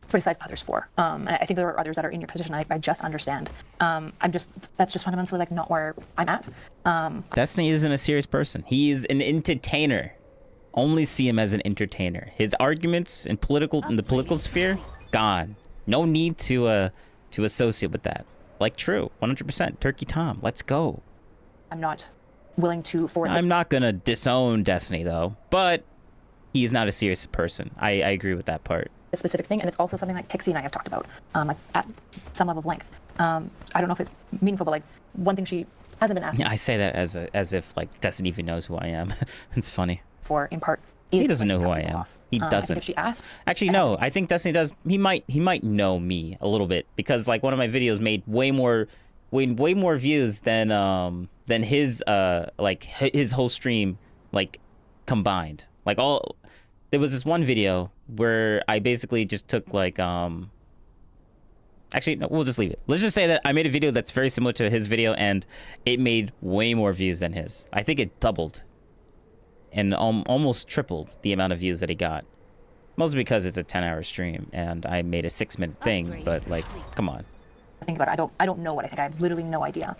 criticize others for. And I think there are others that are in your position. I just understand. That's just fundamentally like not where I'm at. Destiny isn't a serious person. He is an entertainer. Only see him as an entertainer. His arguments in the political sphere, gone. No need to associate with that. Like, true, 100%. Turkey Tom, let's go. I'm not willing to forward. I'm not gonna disown Destiny though, but he's not a serious person. I agree with that part. A specific thing, and it's also something like Pixie and I have talked about, like at some level of length. I don't know if it's meaningful, but like one thing she hasn't been asking. Yeah, I say that as if like Destiny even knows who I am. It's funny. For in part, he doesn't know who I am. He doesn't. If she asked, actually, no. I think Destiny does. He might know me a little bit because like one of my videos made way more views than his like his whole stream like combined. Like there was this one video where I basically just took like actually no, we'll just leave it. Let's just say that I made a video that's very similar to his video and it made way more views than his. I think it doubled and almost tripled the amount of views that he got. Mostly because it's a 10-hour stream and I made a 6-minute thing, but like, come on. Think about it. I don't know what I think. I have literally no idea.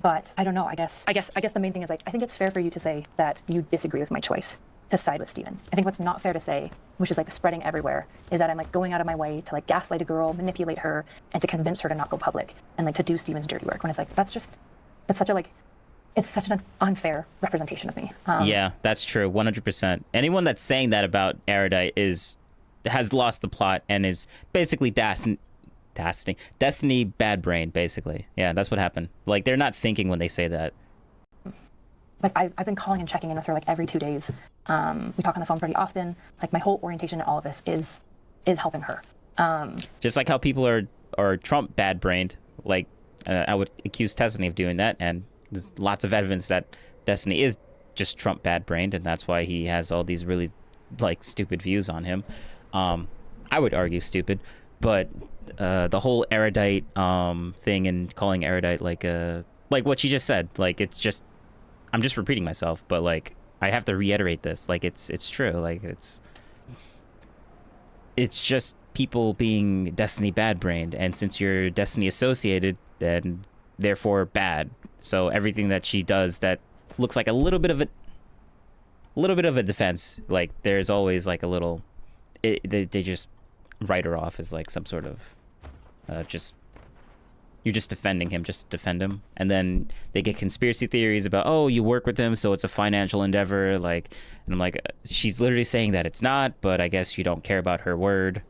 But I don't know. I guess the main thing is like I think it's fair for you to say that you disagree with my choice to side with Steven. I think what's not fair to say, which is like spreading everywhere, is that I'm like going out of my way to like gaslight a girl, manipulate her, and to convince her to not go public and like to do Steven's dirty work. When it's like it's such an unfair representation of me. Yeah, that's true. 100%. Anyone that's saying that about Erudite has lost the plot and is basically Destiny bad brain, basically. Yeah, that's what happened. Like, they're not thinking when they say that. Like, I've been calling and checking in with her like every 2 days. We talk on the phone pretty often. Like, my whole orientation in all of this is helping her. Just like how people are Trump bad brained. Like, I would accuse Destiny of doing that, and there's lots of evidence that Destiny is just Trump bad brained, and that's why he has all these really like stupid views on him. I would argue stupid, but the whole Erudite thing and calling Erudite like what she just said, like it's just, I'm just repeating myself, but like I have to reiterate this. Like, it's true. Like, it's just people being Destiny bad-brained, and since you're Destiny associated, then therefore bad. So everything that she does that looks like a little bit of a defense, like there's always like a little, they just write her off as like some sort of you're just defending him, just defend him. And then they get conspiracy theories about, oh, you work with him, so it's a financial endeavor. Like, and I'm like, she's literally saying that it's not, but I guess you don't care about her word.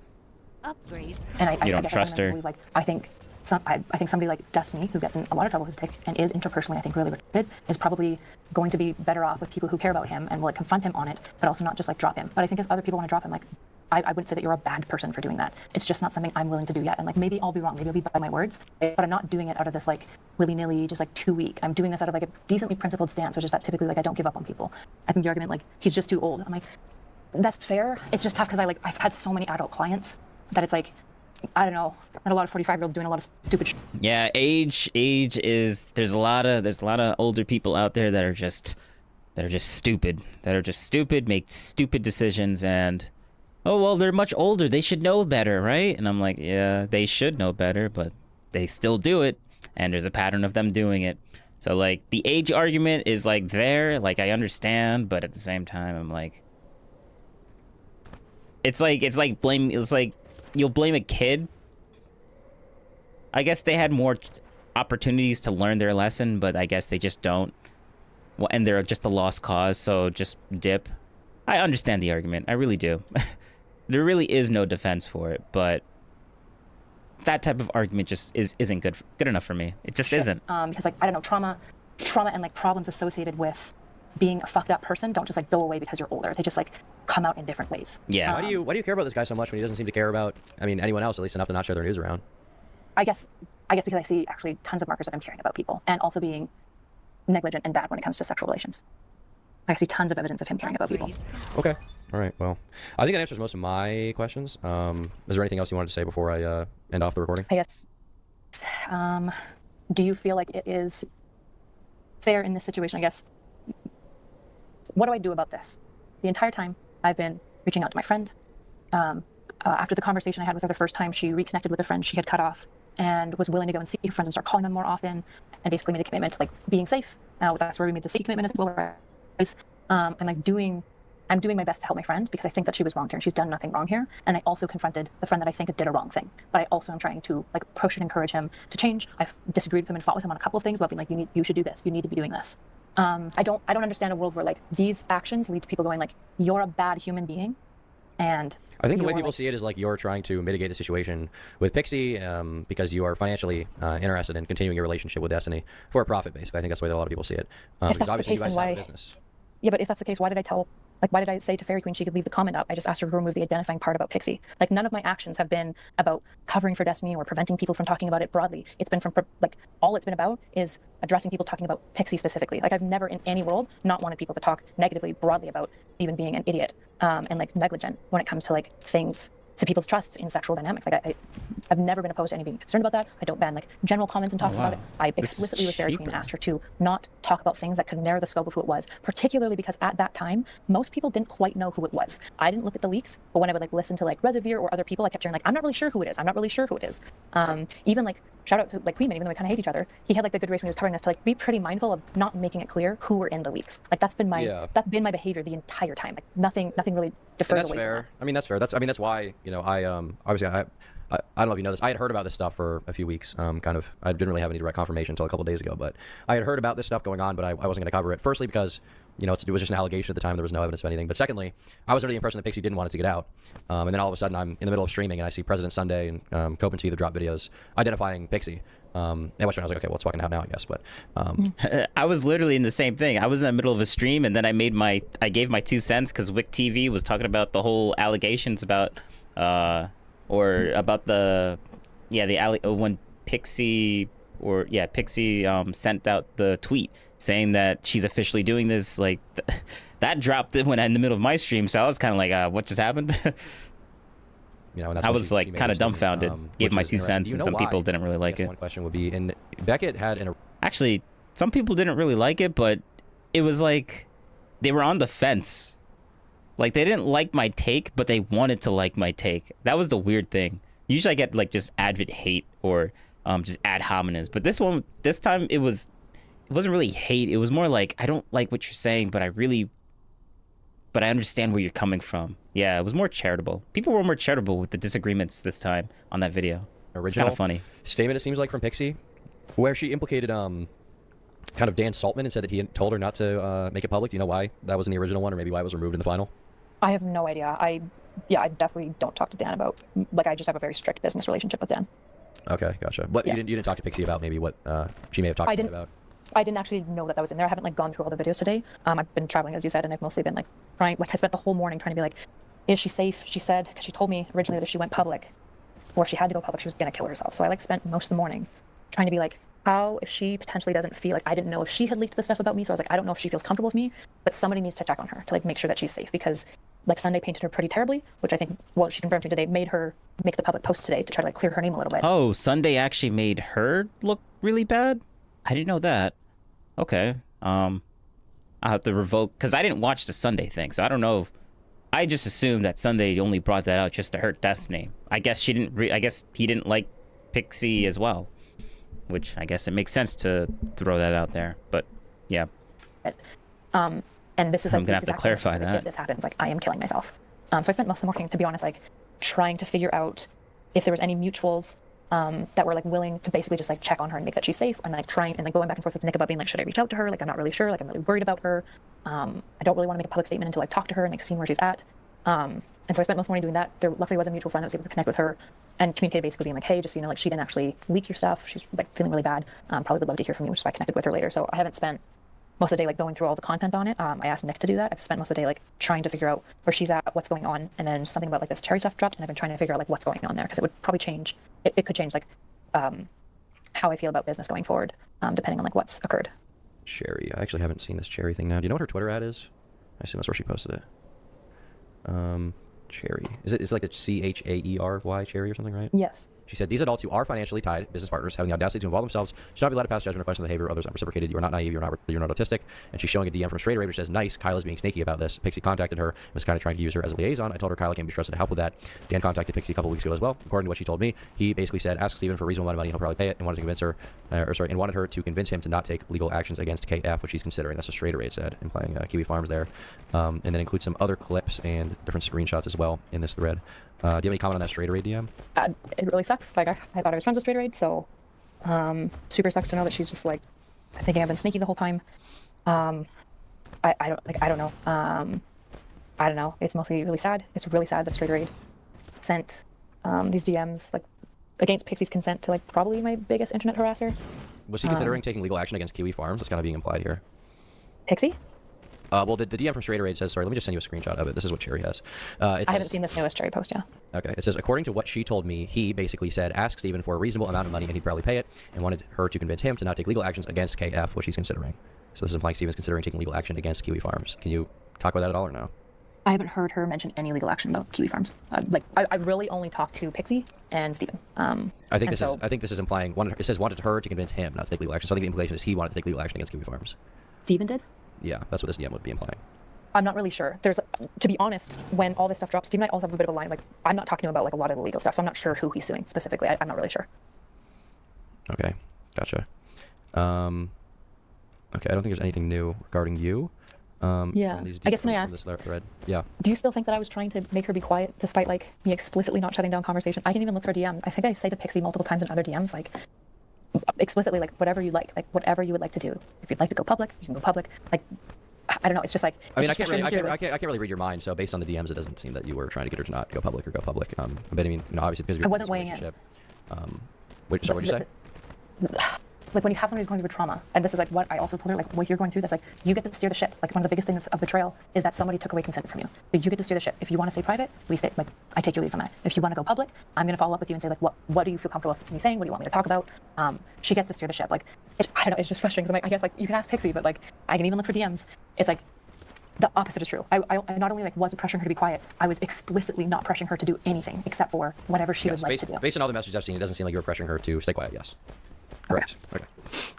Upgrade. And you don't trust her. Like, I think somebody like Destiny, who gets in a lot of trouble with his dick and is interpersonally, I think, really retarded, is probably going to be better off with people who care about him and will like confront him on it, but also not just like drop him. But I think if other people want to drop him, like, I wouldn't say that you're a bad person for doing that. It's just not something I'm willing to do yet. And like, maybe I'll be wrong. Maybe I'll be by my words, but I'm not doing it out of this like willy-nilly, just like too weak. I'm doing this out of like a decently principled stance, which is that typically like I don't give up on people. I think the argument like he's just too old. I'm like, that's fair. It's just tough because I've had so many adult clients that it's like, I don't know, not a lot of 45-year-olds doing a lot of stupid shit. Yeah, age is, there's a lot of older people out there that are just stupid, make stupid decisions, and oh, well, they're much older, they should know better, right? And I'm like, yeah, they should know better, but they still do it, and there's a pattern of them doing it. So like the age argument is like there, like I understand, but at the same time I'm like, it's like you'll blame a kid. I guess they had more opportunities to learn their lesson, but I guess they just don't. Well, and they're just a lost cause, so just dip. I understand the argument. I really do. There really is no defense for it, but that type of argument just isn't good enough for me. It just isn't. Because like, I don't know, trauma and like problems associated with being a fucked up person don't just like go away because you're older. They just like come out in different ways. Yeah. Why do you care about this guy so much when he doesn't seem to care about, I mean, anyone else, at least enough to not share their news around? I guess because I see actually tons of markers of him caring about people and also being negligent and bad when it comes to sexual relations. I see tons of evidence of him caring about people. Okay. All right. Well, I think that answers most of my questions. Is there anything else you wanted to say before I end off the recording? I guess. Do you feel like it is fair in this situation? I guess. What do I do about this? The entire time I've been reaching out to my friend. After the conversation I had with her the first time, she reconnected with a friend she had cut off and was willing to go and see her friends and start calling them more often, and basically made a commitment to like being safe. That's where we made the safety commitment as well. And like I'm doing my best to help my friend because I think that she was wronged here and she's done nothing wrong here. And I also confronted the friend that I think did a wrong thing. But I also am trying to like push and encourage him to change. I've disagreed with him and fought with him on a couple of things about being like, you should do this. You need to be doing this. I don't understand a world where like these actions lead to people going like, you're a bad human being. And I think the way people see it is like you're trying to mitigate the situation with Pixie because you are financially interested in continuing your relationship with Destiny for a profit, basically. I think that's the way that a lot of people see it. Because obviously you guys have a business. Yeah, but if that's the case, why did I say to Fairy Queen she could leave the comment up? I just asked her to remove the identifying part about Pixie. Like, none of my actions have been about covering for Destiny or preventing people from talking about it broadly. It's been from, like, all it's been about is addressing people talking about Pixie specifically. Like, I've never in any world not wanted people to talk negatively broadly about even being an idiot and, like, negligent when it comes to, like, things to people's trusts in sexual dynamics. Like, I've never been opposed to any being concerned about that. I don't ban like general comments and talks about it. I explicitly with Fairy Queen asked her to not talk about things that could narrow the scope of who it was, particularly because at that time, most people didn't quite know who it was. I didn't look at the leaks, but when I would like listen to like Reservoir or other people, I kept hearing like, I'm not really sure who it is. I'm not really sure who it is. Even like shout out to like Queenman, even though we kind of hate each other, he had like the good grace when he was covering us to like be pretty mindful of not making it clear who were in the leaks. Like that's been my behavior the entire time. Like nothing really differs. That's fair. I mean that's fair. That's why, you know, I obviously I don't know if you know this. I had heard about this stuff for a few weeks. I didn't really have any direct confirmation until a couple of days ago, but I had heard about this stuff going on, but I wasn't going to cover it. Firstly, because you know it was just an allegation at the time. There was no evidence of anything. But secondly, I was under the impression that Pixie didn't want it to get out. And then all of a sudden, I'm in the middle of streaming and I see President Sunday and Cope and T drop videos identifying Pixie. At which point I was like, okay, well, it's fucking out now, I guess. But I was literally in the same thing. I was in the middle of a stream, and then I gave my 2 cents because Wick TV was talking about the whole allegations about when Pixie sent out the tweet saying that she's officially doing this. Like that dropped when in the middle of my stream, so I was kind of like, what just happened? You know, and that's I was like kind of dumbfounded. Gave my 2 cents, and some people didn't really like it. One question would be, and Beckett had actually some people didn't really like it, but it was like they were on the fence. Like, they didn't like my take, but they wanted to like my take. That was the weird thing. Usually I get like just advert hate or just ad hominems, but this time it wasn't really hate. It was more like, I don't like what you're saying, but I understand where you're coming from. Yeah, it was more charitable. People were more charitable with the disagreements this time on that video. Original Kind of funny statement, it seems like, from Pixie, where she implicated kind of Dan Saltman and said that he had told her not to make it public. Do you know why that was in the original one, or maybe why it was removed in the final? I have no idea. I definitely don't talk to Dan about, like, I just have a very strict business relationship with Dan. Okay, gotcha. But Yeah. you didn't talk to Pixie about maybe what she may have talked to you about? I didn't actually know that was in there. I haven't like gone through all the videos today. I've been traveling, as you said, and I've mostly been like trying. Like, I spent the whole morning trying to be like, is she safe? She said, because she told me originally that if she went public, or if she had to go public, she was gonna kill herself. So I like spent most of the morning trying to be like, how if she potentially doesn't feel like, I didn't know if she had leaked the stuff about me. So I was like, I don't know if she feels comfortable with me, but somebody needs to check on her to like make sure that she's safe, because like Sunday painted her pretty terribly, which I think, well, she confirmed to me today, made her make the public post today to try to like clear her name a little bit. Oh, Sunday actually made her look really bad? I didn't know that. Okay. I'll have to revoke, because I didn't watch the Sunday thing, so I don't know if, I just assumed that Sunday only brought that out just to hurt Destiny. I guess she didn't I guess he didn't like Pixie as well, which I guess it makes sense to throw that out there, but yeah. And this is like, I'm gonna have to clarify that. If this happens, like, I am killing myself. So I spent most of the morning, to be honest, like trying to figure out if there was any mutuals that were like willing to basically just like check on her and make that she's safe, and like trying and like going back and forth with Nick about being like, should I reach out to her? Like, I'm not really sure. Like, I'm really worried about her. I don't really want to make a public statement until I've talked to her and like seen where she's at. And so I spent most of the morning doing that. There luckily was a mutual friend that was able to connect with her and communicate, basically being like, hey, just so you know, like, she didn't actually leak your stuff. She's like feeling really bad. Probably would love to hear from you, which is why I connected with her later. So I haven't spent most of the day like going through all the content on it. I asked Nick to do that. I've spent most of the day like trying to figure out where she's at, what's going on, and then something about like this cherry stuff dropped, and I've been trying to figure out like what's going on there, because it would probably change. It could change like how I feel about business going forward, depending on like what's occurred. Cherry. I actually haven't seen this Cherry thing now. Do you know what her Twitter ad is? I assume that's where she posted it. Cherry. Is it? It's like a CHAERY Cherry or something, right? Yes. She said, these adults who are financially tied business partners having the audacity to involve themselves should not be allowed to pass judgment or question the behavior of others unreciprocated. You are not naive. You're not autistic. And she's showing a DM from Straight Array which says, nice, Kyla's being snaky about this. Pixie contacted her and was kind of trying to use her as a liaison. I told her Kyla can be trusted to help with that. Dan contacted Pixie a couple weeks ago as well. According to what she told me, he basically said, ask Steven for a reasonable amount of money, he'll probably pay it, and wanted to convince her, and wanted her to convince him to not take legal actions against KF, which he's considering. That's what Straight Array said, implying Kiwi Farms there. And then include some other clips and different screenshots as well in this thread. Do you have any comment on that Straight Array DM? It really sucks. Like, I thought I was friends with Straight Array, so super sucks to know that she's just like thinking I've been sneaky the whole time. I don't know. I don't know. It's mostly really sad. It's really sad that Straight Array sent these DMs like against Pixie's consent to like probably my biggest internet harasser. Was he considering taking legal action against Kiwi Farms? That's kind of being implied here. Pixie? Well, the DM from Straight Array says, sorry, let me just send you a screenshot of it. This is what Cherry has. I haven't seen this newest Cherry post yet. Okay, it says, according to what she told me, he basically said, ask Steven for a reasonable amount of money and he'd probably pay it, and wanted her to convince him to not take legal actions against KF, which he's considering. So this is implying Steven's considering taking legal action against Kiwi Farms. Can you talk about that at all or no? I haven't heard her mention any legal action about Kiwi Farms. I really only talked to Pixie and Steven. I think this is implying, it says wanted her to convince him not to take legal action. So I think the implication is he wanted to take legal action against Kiwi Farms. Steven did? Yeah, that's what this DM would be implying. I'm not really sure. To be honest, when all this stuff drops, Steven and I also have a bit of a line. Like, I'm not talking to him about like a lot of the legal stuff, so I'm not sure who he's suing specifically. I'm not really sure. Okay, gotcha. Okay, I don't think there's anything new regarding you. Yeah, I guess when I asked, this thread. Yeah. Do you still think that I was trying to make her be quiet, despite like me explicitly not shutting down conversation? I didn't even look through her DMs. I think I say to Pixie multiple times in other DMs, like explicitly, like whatever you like whatever you would like to do. If you'd like to go public, you can go public. Like, I don't know. It's just like. I mean, I can't really read your mind. So based on the DMs, it doesn't seem that you were trying to get her to not go public or go public. But I mean, obviously because of your I wasn't weighing in. Wait, sorry, what did you say? Like when you have somebody who's going through trauma, and this is like what I also told her, like, well, you're going through this, like, you get to steer the ship. Like, one of the biggest things of betrayal is that somebody took away consent from you. But you get to steer the ship. If you want to stay private, we stay. Like, I take your lead from that. If you want to go public, I'm going to follow up with you and say, like, what do you feel comfortable with me saying? What do you want me to talk about? She gets to steer the ship. Like, I don't know, it's just frustrating because I guess like you can ask Pixie, but like I can even look for DMs. It's like the opposite is true. I not only like wasn't pressuring her to be quiet, I was explicitly not pressuring her to do anything except for whatever she would like to do. Based on all the messages I've seen, it doesn't seem like you were pressuring her to stay quiet. Yes. Correct. Okay.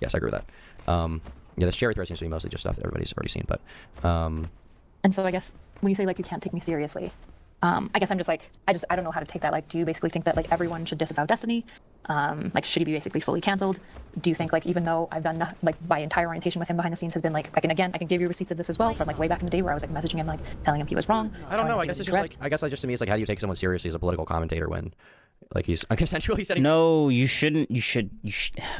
Yes, I agree with that. Yeah, the cherry thread seems to be mostly just stuff that everybody's already seen. But And so I guess when you say like you can't take me seriously, I guess I'm just like I don't know how to take that. Like, do you basically think that like everyone should disavow Destiny? Like, should he be basically fully canceled? Do you think like even though I've done like my entire orientation with him behind the scenes has been like I can give you receipts of this as well from like way back in the day where I was like messaging him like telling him he was wrong. I don't know. I guess it's just like to me it's like how do you take someone seriously as a political commentator when like he's unconsensually setting? No, you shouldn't. You should.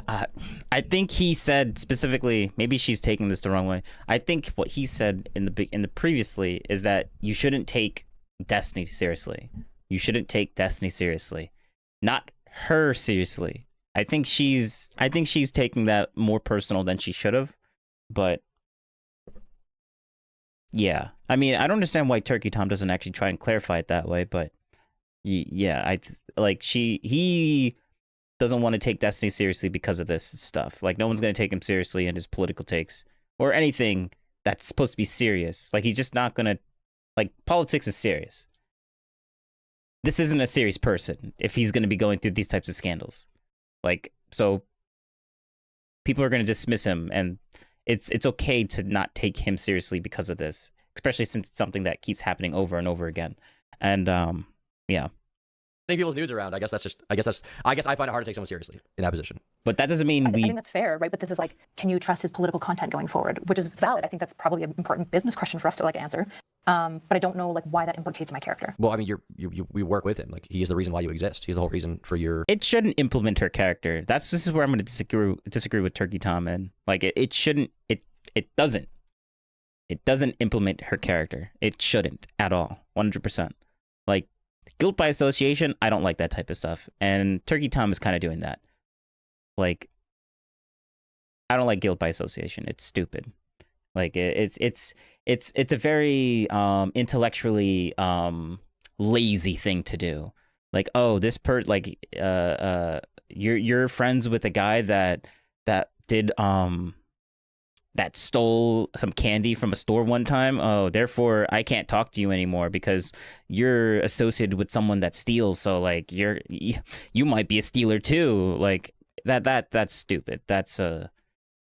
I think he said specifically. Maybe she's taking this the wrong way. I think what he said in the previously is that you shouldn't take Destiny seriously. You shouldn't take Destiny seriously, not her seriously. I think she's taking that more personal than she should have. But yeah, I mean, I don't understand why Turkey Tom doesn't actually try and clarify it that way. But yeah, he doesn't want to take Destiny seriously because of this stuff. Like, no one's gonna take him seriously in his political takes or anything that's supposed to be serious. Like, he's just not gonna. Like, politics is serious. This isn't a serious person if he's going to be going through these types of scandals. Like, so people are going to dismiss him, and it's okay to not take him seriously because of this, especially since it's something that keeps happening over and over again. And yeah. People's nudes around. I guess I find it hard to take someone seriously in that position. But that doesn't mean I think that's fair, right? But this is like, can you trust his political content going forward? Which is valid. I think that's probably an important business question for us to like answer. But I don't know like why that implicates my character. Well, I mean, we work with him. Like, he is the reason why you exist. He's the whole reason for your. It shouldn't implement her character. This is where I'm going to disagree with Turkey Tom, and like it shouldn't. It doesn't implement her character. It shouldn't at all. 100%. Like, guilt by association, I don't like that type of stuff. And Turkey Tom is kind of doing that. Like, I don't like guilt by association. It's stupid. Like, it's a very intellectually lazy thing to do. Like, oh, this you're friends with a guy that did that stole some candy from a store one time. Oh, therefore I can't talk to you anymore because you're associated with someone that steals. So like you might be a stealer too. Like that's stupid. That's a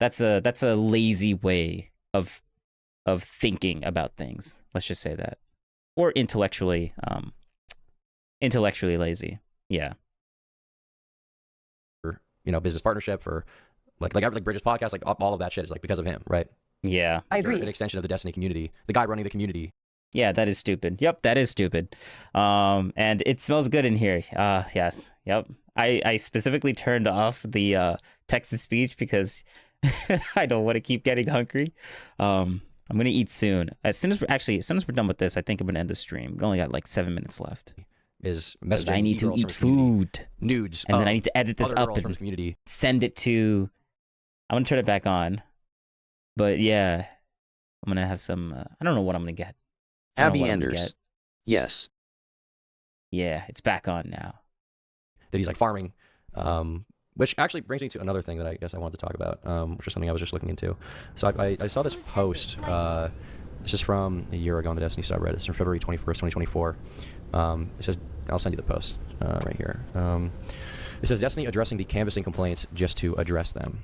lazy way of thinking about things. Let's just say that. Or intellectually lazy. Yeah. Business partnership for like Bridges podcast, like all of that shit is like because of him, right? Yeah. I agree. An extension of the Destiny community. The guy running the community. Yeah, that is stupid. Yep, that is stupid. And it smells good in here. Yes. Yep. I specifically turned off the text-to-speech because I don't want to keep getting hungry. I'm gonna eat soon. As soon as we're done with this, I think I'm gonna end the stream. We only got like 7 minutes left. I need to eat food. Nudes. And then I need to edit this up and community. Send it to. I'm gonna turn it back on. But yeah, I'm gonna have some. I don't know what I'm gonna get. Abby Anders. Yes. Yeah, it's back on now. That he's like farming. Which actually brings me to another thing that I guess I wanted to talk about, which is something I was just looking into. So I saw this post. This is from a year ago on the Destiny subreddit. It's from February 21st, 2024. It says, I'll send you the post right here. It says, Destiny addressing the canvassing complaints just to address them.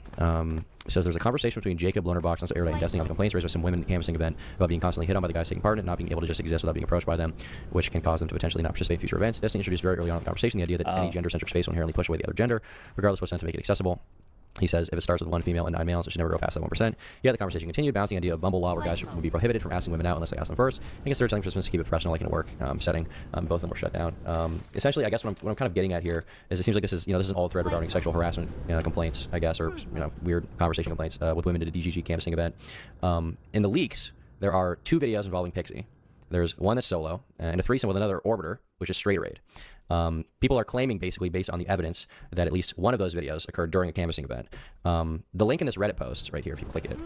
It says, there's a conversation between Jacob, Lonerbox, and Erudite and Destiny on the complaints raised by some women at the canvassing event about being constantly hit on by the guys taking part in it, not being able to just exist without being approached by them, which can cause them to potentially not participate in future events. Destiny introduced very early on in the conversation the idea that any gender-centric space will inherently push away the other gender, regardless of what's done to make it accessible. He says, if it starts with 1 female and 9 males, it should never go past that 1%. Yeah, the conversation continued, bouncing the idea of Bumble law, where guys would be prohibited from asking women out unless they ask them first, and considered telling participants to keep it professional, like in a work setting. Both of them were shut down. Essentially, I guess what I'm kind of getting at here is it seems like this is an all thread regarding sexual harassment complaints, I guess, or weird conversation complaints with women at a DGG canvassing event. In the leaks, there are 2 videos involving Pixie. There's one that's solo, and a threesome with another orbiter, which is straight raid. People are claiming, basically, based on the evidence, that at least one of those videos occurred during a canvassing event. The link in this Reddit post, right here, if you click it,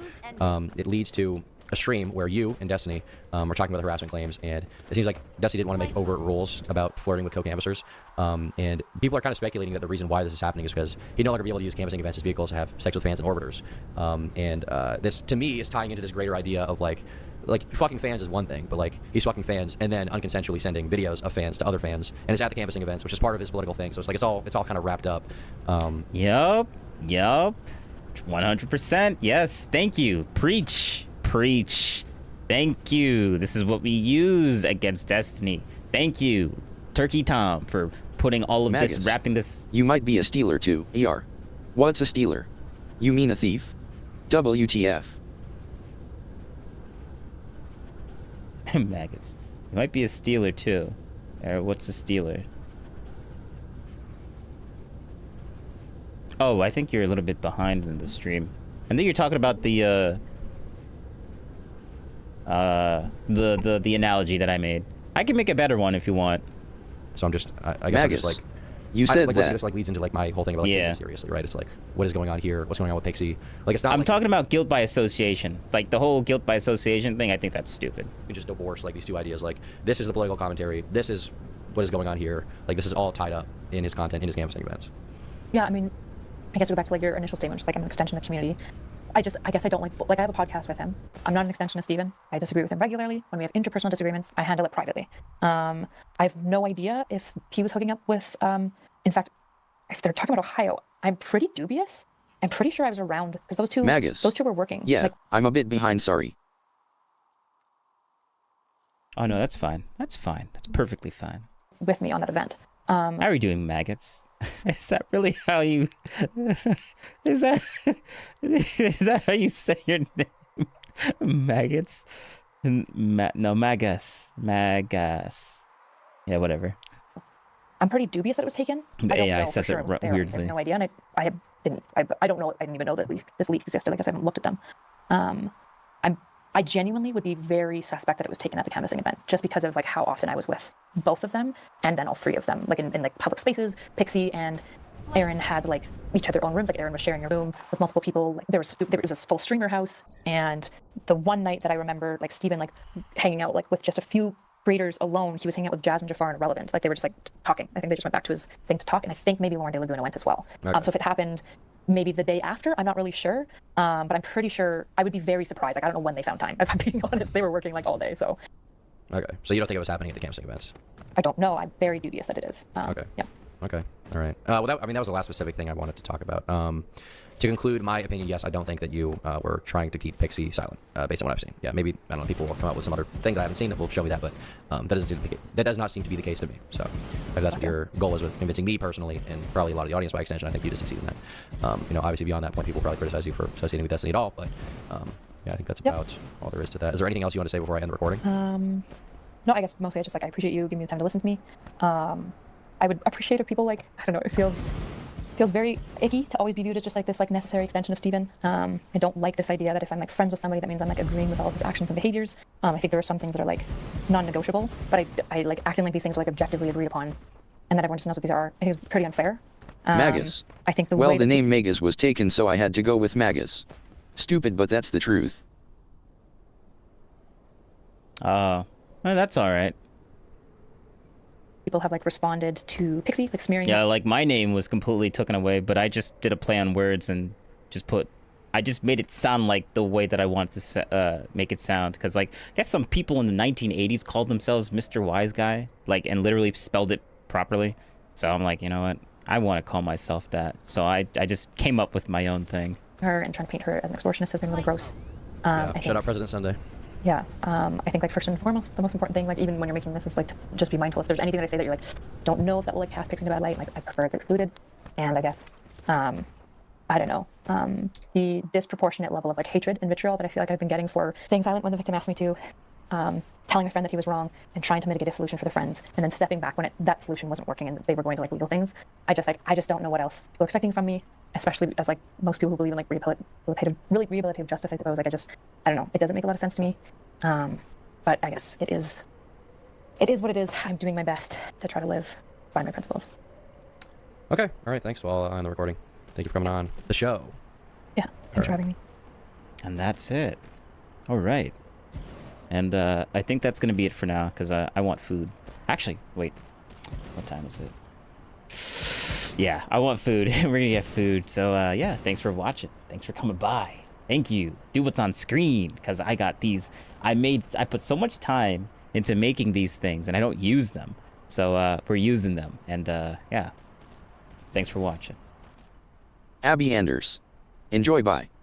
it leads to a stream where you and Destiny are talking about the harassment claims, and it seems like Destiny didn't want to make overt rules about flirting with co-canvassers. And people are kind of speculating that the reason why this is happening is because he'd no longer be able to use canvassing events as vehicles to have sex with fans and orbiters. This, to me, is tying into this greater idea of like fucking fans is one thing, but like he's fucking fans and then unconsensually sending videos of fans to other fans, and it's at the canvassing events, which is part of his political thing. So it's like it's all kind of wrapped up. Yup. 100%. Yes. Thank you. Preach. Preach. Thank you. This is what we use against Destiny. Thank you, Turkey Tom, for putting all of Magus, this, wrapping this. You might be a stealer too, ER. What's a stealer? You mean a thief? WTF. Maggots. You might be a stealer too. What's a stealer? Oh, I think you're a little bit behind in the stream. I think you're talking about the analogy that I made. I can make a better one if you want. So I'm just, I guess I'm just like, you said like, that. This like leads into like my whole thing about like, taking it seriously, right? It's like, what is going on here? What's going on with Pixie? Like, it's not. I'm like, talking about guilt by association. Like the whole guilt by association thing. I think that's stupid. You just divorce like these two ideas. Like, this is the political commentary. This is what is going on here. Like, this is all tied up in his content, in his canvassing events. Yeah, I mean, I guess to go back to like your initial statement, just like I'm an extension of the community. I guess I don't like I have a podcast with him. I'm not an extension of Steven. I disagree with him regularly. When we have interpersonal disagreements, I handle it privately. I have no idea if he was hooking up with, in fact, if they're talking about Ohio, I'm pretty dubious. I'm pretty sure I was around because those two were working. Yeah, like, I'm a bit behind, sorry. Oh no, that's fine. That's fine. That's perfectly fine. With me on that event. How are you doing, maggots? Is that really how you? Is that how you say your name? Maggots? No, Magus. Magus. Yeah, whatever. I'm pretty dubious that it was taken. The I don't AI know says for it sure. I weirdly. have no idea, and I don't know. I didn't even know that this leak existed. I guess I haven't looked at them. I genuinely would be very suspect that it was taken at the canvassing event, just because of like how often I was with both of them, and then all three of them, like in like public spaces. Pixie and Aaron had like each had their own rooms. Like Aaron was sharing a room with multiple people. Like there was a full streamer house, and the one night that I remember like Steven like hanging out like with just a few creators alone, he was hanging out with Jasmine Jafar and Irrelevant. Like they were just like talking. I think they just went back to his thing to talk, and I think maybe Lauren De Laguna went as well. Okay. So if it happened maybe the day after, I'm not really sure, but I'm pretty sure. I would be very surprised. Like I don't know when they found time. If I'm being honest, they were working like all day. So Okay. So you don't think it was happening at the canvassing events? I don't know. I'm very dubious that it is. Okay. Yeah. Okay. All right. Well, that was the last specific thing I wanted to talk about. To conclude my opinion, yes, I don't think that you were trying to keep Pixie silent, based on what I've seen. Yeah, maybe, I don't know, people will come up with some other thing that I haven't seen that will show me that, but that does not seem to be the case to me. So if that's what your goal is with convincing me personally, and probably a lot of the audience by extension, I think you just succeed in that. Obviously beyond that point, people probably criticize you for associating with Destiny at all, but yeah, I think that's about all there is to that. Is there anything else you want to say before I end the recording? No, I guess mostly I just like I appreciate you giving me the time to listen to me. I would appreciate if people like, I don't know, it feels very icky to always be viewed as just like this like necessary extension of Steven. I don't like this idea that if I'm like friends with somebody, that means I'm like agreeing with all of his actions and behaviors. I think there are some things that are like non-negotiable, but I like acting like these things are like objectively agreed upon, and that everyone just knows what these are. I think it's pretty unfair. Magus. I think the well, way the name Magus was taken, so I had to go with Magus. Stupid, but that's the truth. Well, that's all right. people have like responded to Pixie, like smearing. Yeah, like my name was completely taken away, but I just did a play on words and I just made it sound like the way that I wanted to make it sound. Because like, I guess some people in the 1980s called themselves Mr. Wise Guy, like, and literally spelled it properly. So I'm like, you know what? I want to call myself that. So I just came up with my own thing. Her and trying to paint her as an extortionist has been really gross. Shout out President Sunday. Yeah, I think like first and foremost, the most important thing, like even when you're making this, is like to just be mindful. If there's anything that I say that you're like, don't know if that will like cast Pixie in a bad light, like I prefer it excluded. And I guess, I don't know, the disproportionate level of like hatred and vitriol that I feel like I've been getting for staying silent when the victim asked me to, telling a friend that he was wrong and trying to mitigate a solution for the friends, and then stepping back when that solution wasn't working and they were going to like legal things. I just don't know what else people are expecting from me, especially as like most people who believe in like rehabilitative justice. I suppose like I don't know. It doesn't make a lot of sense to me, but I guess it is what it is. I'm doing my best to try to live by my principles. Okay, all right. Thanks. Well, on the recording. Thank you for coming on the show. Yeah, thanks for having me. And that's it. All right. And I think that's going to be it for now, because I want food. Actually, wait. What time is it? Yeah, I want food. We're going to get food. So, yeah, thanks for watching. Thanks for coming by. Thank you. Do what's on screen, because I got these. I put so much time into making these things, and I don't use them. So, we're using them. And, yeah. Thanks for watching. Abby Anders. Enjoy, bye.